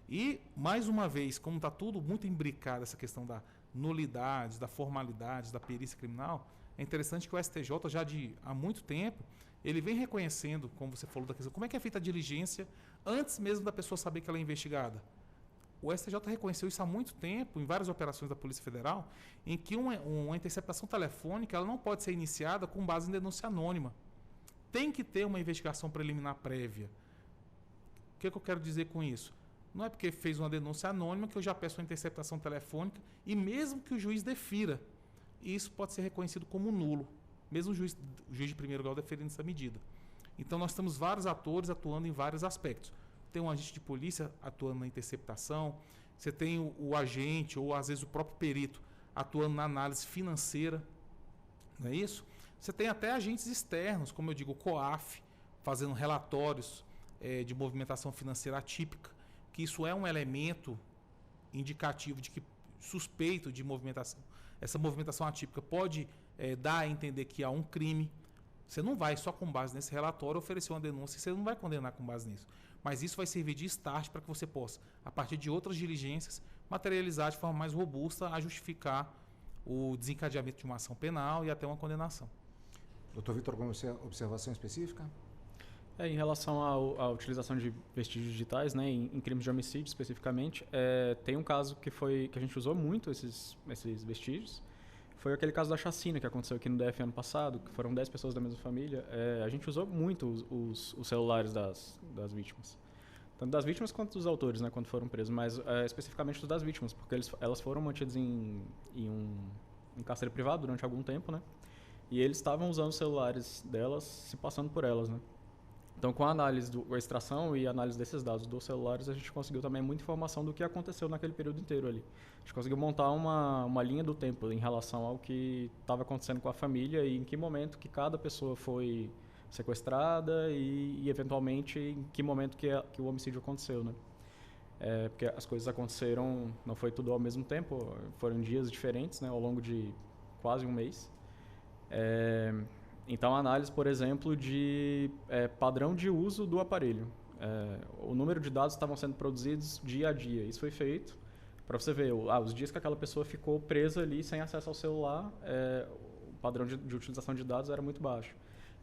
E, mais uma vez, como está tudo muito imbricado, essa questão da nulidade, da formalidade, da perícia criminal, é interessante que o STJ, já há muito tempo, ele vem reconhecendo, como você falou da questão, como é que é feita a diligência antes mesmo da pessoa saber que ela é investigada. O STJ reconheceu isso há muito tempo, em várias operações da Polícia Federal, em que uma interceptação telefônica ela não pode ser iniciada com base em denúncia anônima. Tem que ter uma investigação preliminar prévia. O que eu quero dizer com isso? Não é porque fez uma denúncia anônima que eu já peço uma interceptação telefônica e mesmo que o juiz defira, isso pode ser reconhecido como nulo, mesmo o juiz de primeiro grau deferindo essa medida. Então nós temos vários atores atuando em vários aspectos. Tem um agente de polícia atuando na interceptação, você tem o agente ou às vezes o próprio perito atuando na análise financeira, não é isso? Você tem até agentes externos, como eu digo, o COAF, fazendo relatórios de movimentação financeira atípica, que isso é um elemento indicativo de que suspeito de movimentação. Essa movimentação atípica pode dar a entender que há um crime. Você não vai só com base nesse relatório oferecer uma denúncia, você não vai condenar com base nisso. Mas isso vai servir de start para que você possa, a partir de outras diligências, materializar de forma mais robusta a justificar o desencadeamento de uma ação penal e até uma condenação. Doutor Vitor, alguma observação específica? Em relação à utilização de vestígios digitais, né, em crimes de homicídio especificamente, tem um caso que a gente usou muito esses vestígios. Foi aquele caso da chacina que aconteceu aqui no DF ano passado, que foram 10 pessoas da mesma família. A gente usou muito os celulares das vítimas. Tanto das vítimas quanto dos autores, né, quando foram presos, mas especificamente os das vítimas, porque elas foram mantidas em um cárcere privado durante algum tempo, né? E eles estavam usando os celulares delas, se passando por elas, né? Então, com a análise, a extração e a análise desses dados dos celulares, a gente conseguiu também muita informação do que aconteceu naquele período inteiro ali. A gente conseguiu montar uma linha do tempo em relação ao que estava acontecendo com a família e em que momento que cada pessoa foi sequestrada e eventualmente, em que momento que o homicídio aconteceu, né? Porque as coisas aconteceram, não foi tudo ao mesmo tempo, foram dias diferentes, né, ao longo de quase um mês. Então, a análise, por exemplo, de padrão de uso do aparelho. O número de dados estavam sendo produzidos dia a dia. Isso foi feito para você ver os dias que aquela pessoa ficou presa ali sem acesso ao celular, o padrão de utilização de dados era muito baixo.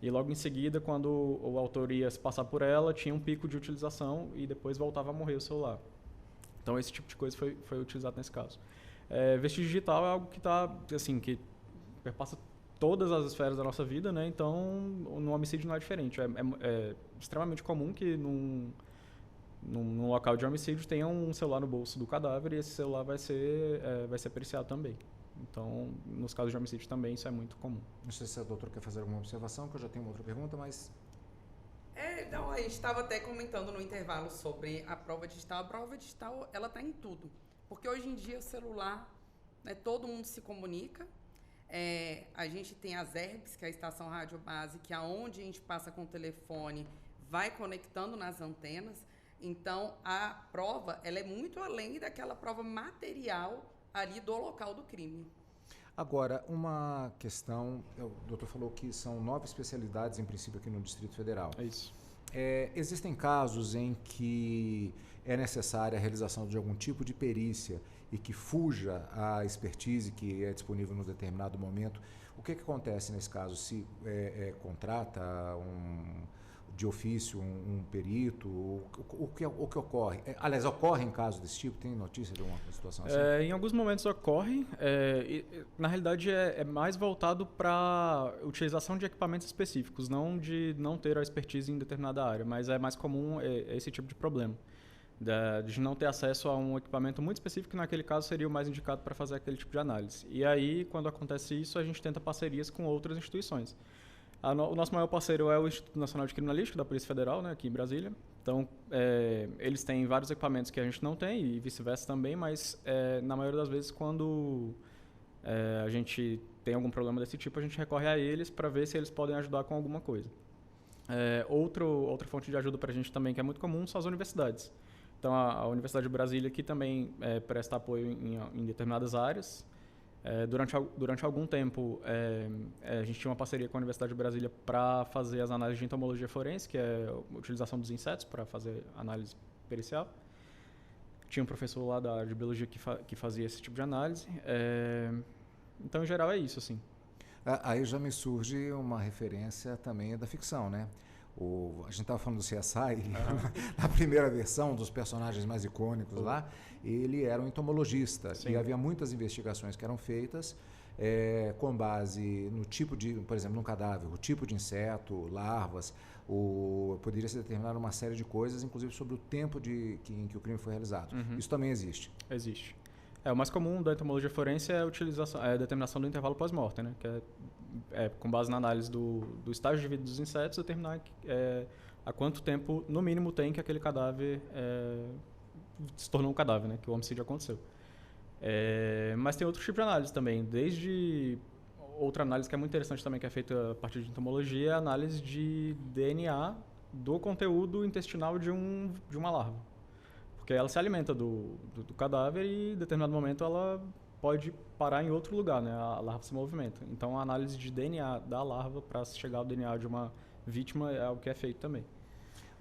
E logo em seguida, quando o autor ia se passar por ela, tinha um pico de utilização e depois voltava a morrer o celular. Então, esse tipo de coisa foi utilizado nesse caso. Vestígio digital é algo que que perpassa todas as esferas da nossa vida, né? Então, no homicídio não é diferente. É extremamente comum que num local de homicídio tenha um celular no bolso do cadáver e esse celular vai ser periciado também. Então, nos casos de homicídio também isso é muito comum. Não sei se a doutora quer fazer alguma observação, que eu já tenho uma outra pergunta, mas... Então, a gente estava até comentando no intervalo sobre a prova digital. A prova digital, ela está em tudo. Porque hoje em dia o celular, né, todo mundo se comunica. A gente tem as ERBs, que é a estação rádio base, que é onde a gente passa com o telefone, vai conectando nas antenas. Então, a prova, ela é muito além daquela prova material ali do local do crime. Agora, uma questão, o doutor falou que são 9 especialidades, em princípio, aqui no Distrito Federal. É isso. Existem casos em que é necessária a realização de algum tipo de perícia e que fuja à expertise que é disponível num determinado momento. O que acontece nesse caso? Se contrata de ofício um perito? O que ocorre? Aliás, ocorre em casos desse tipo? Tem notícia de uma situação assim? Em alguns momentos ocorre. Na realidade, é mais voltado para utilização de equipamentos específicos, não de não ter a expertise em determinada área, mas é mais comum esse tipo de problema. De não ter acesso a um equipamento muito específico, que naquele caso seria o mais indicado para fazer aquele tipo de análise. E aí, quando acontece isso, a gente tenta parcerias com outras instituições. O nosso maior parceiro é o Instituto Nacional de Criminalística da Polícia Federal, né, aqui em Brasília. Então, eles têm vários equipamentos que a gente não tem e vice-versa também, mas na maioria das vezes, quando a gente tem algum problema desse tipo, a gente recorre a eles para ver se eles podem ajudar com alguma coisa. Outra fonte de ajuda para a gente também, que é muito comum, são as universidades. Então, a Universidade de Brasília aqui também presta apoio em determinadas áreas. Durante algum tempo, a gente tinha uma parceria com a Universidade de Brasília para fazer as análises de entomologia forense, que é a utilização dos insetos para fazer análise pericial. Tinha um professor lá da área de biologia que fazia esse tipo de análise. Então, em geral, é isso, assim. Aí já me surge uma referência também da ficção, né? A gente estava falando do CSI, na primeira versão, dos personagens mais icônicos lá, ele era um entomologista. Sim. E havia muitas investigações que eram feitas com base no tipo de, por exemplo, num cadáver, o tipo de inseto, larvas, poderia ser determinada uma série de coisas, inclusive sobre o tempo em que o crime foi realizado. Uhum. Isso também existe? Existe. O mais comum da entomologia forense é a determinação do intervalo pós-mortem, né? Que com base na análise do estágio de vida dos insetos, determinar há quanto tempo, no mínimo, tem que aquele cadáver se tornou um cadáver, né? Que o homicídio aconteceu. Mas tem outro tipo de análise também, desde outra análise que é muito interessante também, que é feita a partir de entomologia, é a análise de DNA do conteúdo intestinal de uma larva. Porque ela se alimenta do cadáver e, em determinado momento, ela pode parar em outro lugar, né? A larva se movimenta. Então, a análise de DNA da larva para chegar ao DNA de uma vítima é algo que é feito também.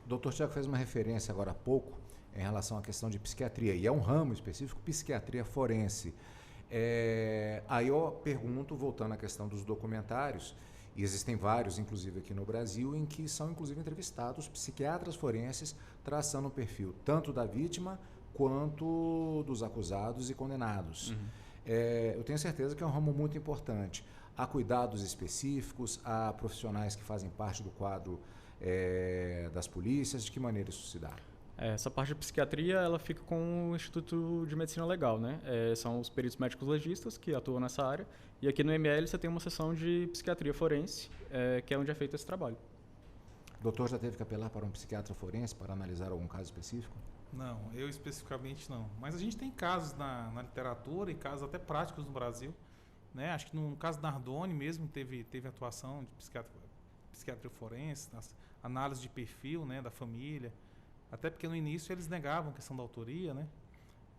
O Dr. Tiago fez uma referência agora há pouco em relação à questão de psiquiatria, e é um ramo específico, psiquiatria forense. Aí eu pergunto, voltando à questão dos documentários, e existem vários, inclusive aqui no Brasil, em que são inclusive entrevistados psiquiatras forenses traçando o perfil tanto da vítima quanto dos acusados e condenados. Uhum. Eu tenho certeza que é um ramo muito importante. Há cuidados específicos, há profissionais que fazem parte do quadro das polícias. De que maneira isso se dá? Essa parte de psiquiatria, ela fica com o Instituto de Medicina Legal, né? São os peritos médicos legistas que atuam nessa área. E aqui no ML você tem uma seção de psiquiatria forense, que é onde é feito esse trabalho. O doutor já teve que apelar para um psiquiatra forense para analisar algum caso específico? Não, eu especificamente não. Mas a gente tem casos na literatura e casos até práticos no Brasil. Né? Acho que no caso da Nardoni mesmo teve atuação de psiquiatria forense, análise de perfil, né, da família. Até porque no início eles negavam a questão da autoria, né?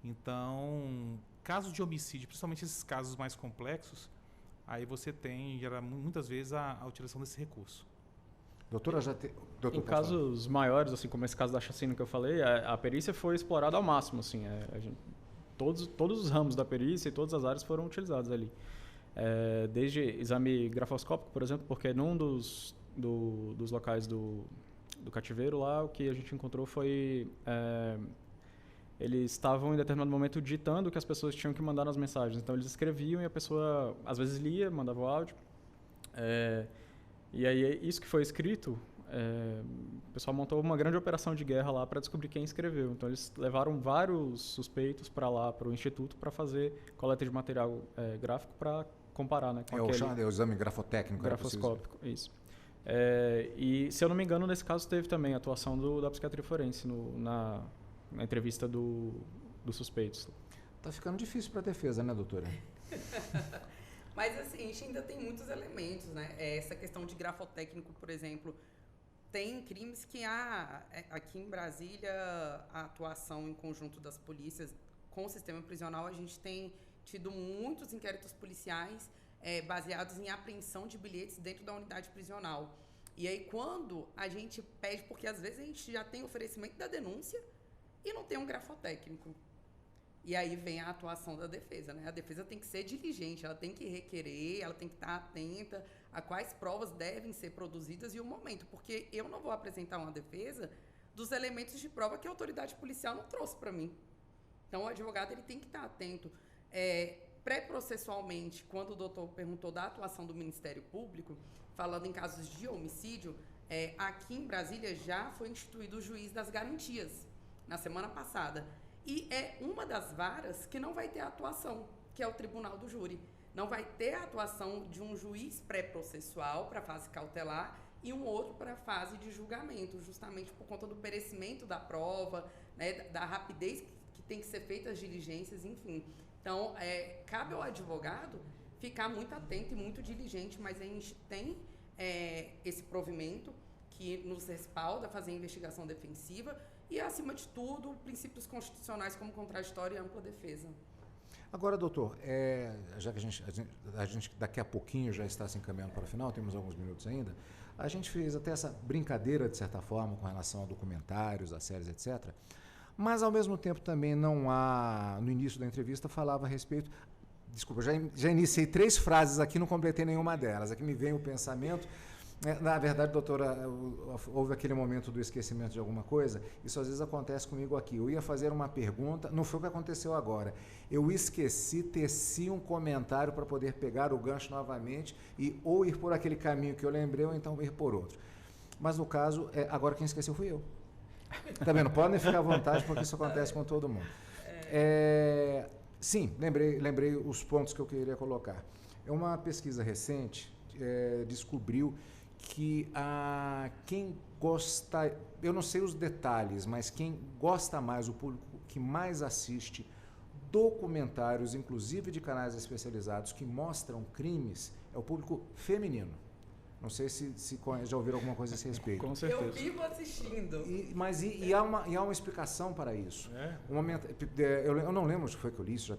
Então, casos de homicídio, principalmente esses casos mais complexos, aí você tem, muitas vezes, a utilização desse recurso. Doutora, em casos maiores, assim como esse caso da chacina que eu falei, a perícia foi explorada ao máximo, assim. Todos os ramos da perícia e todas as áreas foram utilizados ali. Desde exame grafoscópico, por exemplo, porque num dos locais do cativeiro lá, o que a gente encontrou foi... eles estavam, em determinado momento, ditando o que as pessoas tinham que mandar nas mensagens. Então, eles escreviam e a pessoa, às vezes, lia, mandava o áudio. E aí, isso que foi escrito, o pessoal montou uma grande operação de guerra lá para descobrir quem escreveu. Então, eles levaram vários suspeitos para lá, para o Instituto, para fazer coleta de material gráfico para comparar, né, com o exame grafotécnico. Grafoscópico, isso. E, se eu não me engano, nesse caso teve também a atuação da psiquiatria forense na entrevista dos suspeitos. Tá ficando difícil para a defesa, né, doutora? Mas assim, a gente ainda tem muitos elementos, né? Essa questão de grafotécnico, por exemplo, tem crimes que aqui em Brasília, a atuação em conjunto das polícias com o sistema prisional, a gente tem tido muitos inquéritos policiais baseados em apreensão de bilhetes dentro da unidade prisional. E aí, quando a gente pede, porque às vezes a gente já tem oferecimento da denúncia e não tem um grafotécnico. E aí vem a atuação da defesa, né? A defesa tem que ser diligente, ela tem que requerer, ela tem que estar atenta a quais provas devem ser produzidas e o momento, porque eu não vou apresentar uma defesa dos elementos de prova que a autoridade policial não trouxe para mim. Então, o advogado ele tem que estar atento. Pré-processualmente, quando o doutor perguntou da atuação do Ministério Público, falando em casos de homicídio, aqui em Brasília já foi instituído o juiz das garantias, na semana passada. E é uma das varas que não vai ter atuação, que é o Tribunal do Júri. Não vai ter a atuação de um juiz pré-processual para a fase cautelar e um outro para a fase de julgamento, justamente por conta do perecimento da prova, né, da rapidez que tem que ser feita as diligências, enfim. Então, cabe ao advogado ficar muito atento e muito diligente, mas a gente tem esse provimento que nos respalda a fazer investigação defensiva e, acima de tudo, princípios constitucionais como contraditório e ampla defesa. Agora, doutor, já que a gente daqui a pouquinho já está se encaminhando para o final, temos alguns minutos ainda, a gente fez até essa brincadeira, de certa forma, com relação a documentários, a séries, etc., mas, ao mesmo tempo, também não há, no início da entrevista, falava a respeito... Desculpa, já iniciei 3 frases aqui, não completei nenhuma delas. Aqui me vem o pensamento... Na verdade, doutora, houve aquele momento do esquecimento de alguma coisa. Isso às vezes acontece comigo aqui. Eu ia fazer uma pergunta, não foi o que aconteceu agora. Eu esqueci, teci um comentário para poder pegar o gancho novamente e ou ir por aquele caminho que eu lembrei ou então ir por outro. Mas no caso, agora quem esqueceu fui eu. Tá vendo? Podem ficar à vontade porque isso acontece com todo mundo. Sim, lembrei os pontos que eu queria colocar. Uma pesquisa recente descobriu que quem gosta, eu não sei os detalhes, mas quem gosta mais, o público que mais assiste documentários, inclusive de canais especializados que mostram crimes, é o público feminino. Não sei se já ouviram alguma coisa a esse respeito. Com certeza. Eu vivo assistindo. Mas há uma explicação para isso. Um momento, eu não lembro se foi que eu li, isso já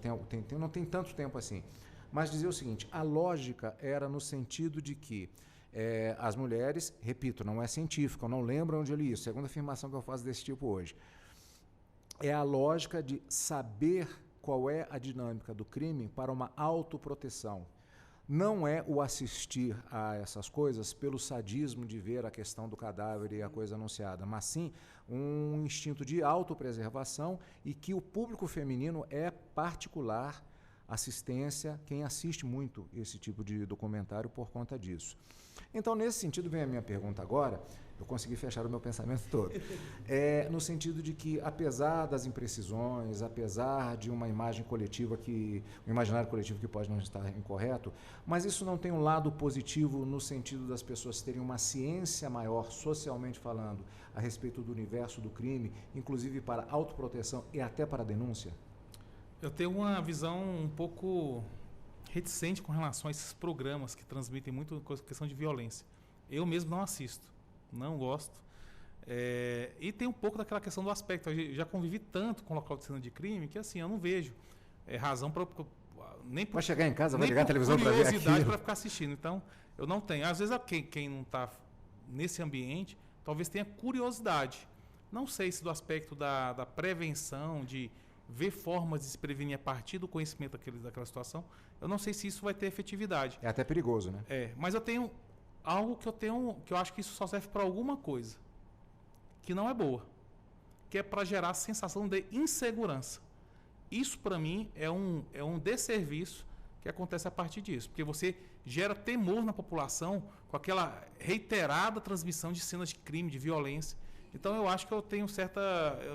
não tem tanto tempo assim. Mas dizia o seguinte, a lógica era no sentido de que as mulheres, repito, não é científico, eu não lembro onde eu li isso, segunda afirmação que eu faço desse tipo hoje, é a lógica de saber qual é a dinâmica do crime para uma autoproteção. Não é o assistir a essas coisas pelo sadismo de ver a questão do cadáver e a coisa anunciada, mas sim um instinto de autopreservação e que o público feminino é particular assistência, quem assiste muito esse tipo de documentário por conta disso. Então, nesse sentido, vem a minha pergunta agora, eu consegui fechar o meu pensamento todo, no sentido de que, apesar das imprecisões, apesar de uma imagem coletiva um imaginário coletivo que pode não estar incorreto, mas isso não tem um lado positivo no sentido das pessoas terem uma ciência maior, socialmente falando, a respeito do universo do crime, inclusive para autoproteção e até para a denúncia? Eu tenho uma visão um pouco reticente com relação a esses programas que transmitem muito questão de violência. Eu mesmo não assisto, não gosto. E tem um pouco daquela questão do aspecto. Eu já convivi tanto com o local de cena de crime que assim, eu não vejo razão para... Vai chegar em casa, vai ligar a televisão para ver aquilo. Para ficar assistindo. Então, eu não tenho. Às vezes, quem não está nesse ambiente, talvez tenha curiosidade. Não sei se do aspecto da prevenção, de ver formas de se prevenir a partir do conhecimento daquela situação, eu não sei se isso vai ter efetividade. É até perigoso, né? Mas eu tenho algo que eu acho que isso só serve para alguma coisa, que não é boa, que é para gerar a sensação de insegurança. Isso, para mim, é um desserviço que acontece a partir disso, porque você gera temor na população com aquela reiterada transmissão de cenas de crime, de violência. Então, eu acho que eu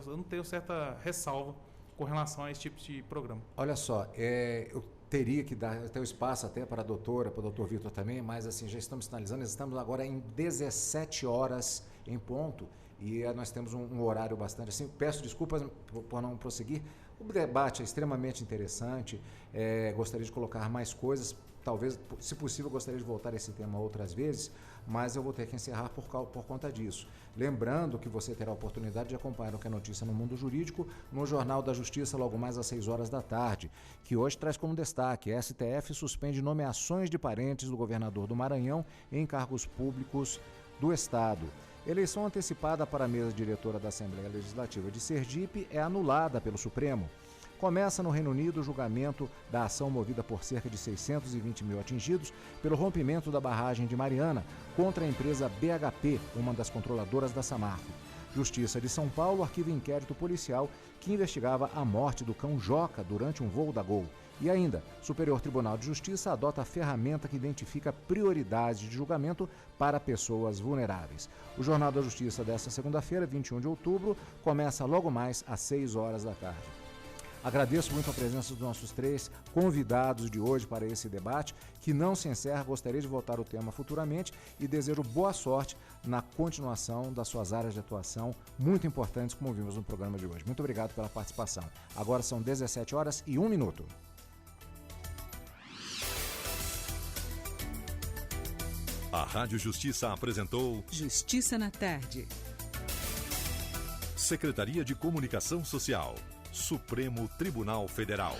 não tenho certa ressalva com relação a esse tipo de programa. Olha só, eu teria que dar até o espaço até para a doutora, para o doutor Vitor também, mas assim, já estamos finalizando, estamos agora em 17 horas em ponto e nós temos um horário bastante assim, peço desculpas por não prosseguir, o debate é extremamente interessante, gostaria de colocar mais coisas, talvez, se possível, gostaria de voltar a esse tema outras vezes, mas eu vou ter que encerrar por conta disso. Lembrando que você terá a oportunidade de acompanhar o que é notícia no mundo jurídico no Jornal da Justiça, logo mais às 6 horas da tarde, que hoje traz como destaque: STF suspende nomeações de parentes do governador do Maranhão em cargos públicos do Estado. Eleição antecipada para a mesa diretora da Assembleia Legislativa de Sergipe é anulada pelo Supremo. Começa no Reino Unido o julgamento da ação movida por cerca de 620 mil atingidos pelo rompimento da barragem de Mariana contra a empresa BHP, uma das controladoras da Samarco. Justiça de São Paulo arquiva inquérito policial que investigava a morte do cão Joca durante um voo da Gol. E ainda, Superior Tribunal de Justiça adota a ferramenta que identifica prioridades de julgamento para pessoas vulneráveis. O Jornal da Justiça desta segunda-feira, 21 de outubro, começa logo mais às 6 horas da tarde. Agradeço muito a presença dos nossos 3 convidados de hoje para esse debate, que não se encerra. Gostaria de voltar ao tema futuramente e desejo boa sorte na continuação das suas áreas de atuação, muito importantes, como vimos no programa de hoje. Muito obrigado pela participação. Agora são 17 horas e 1 minuto. A Rádio Justiça apresentou Justiça na Tarde. Secretaria de Comunicação Social, Supremo Tribunal Federal.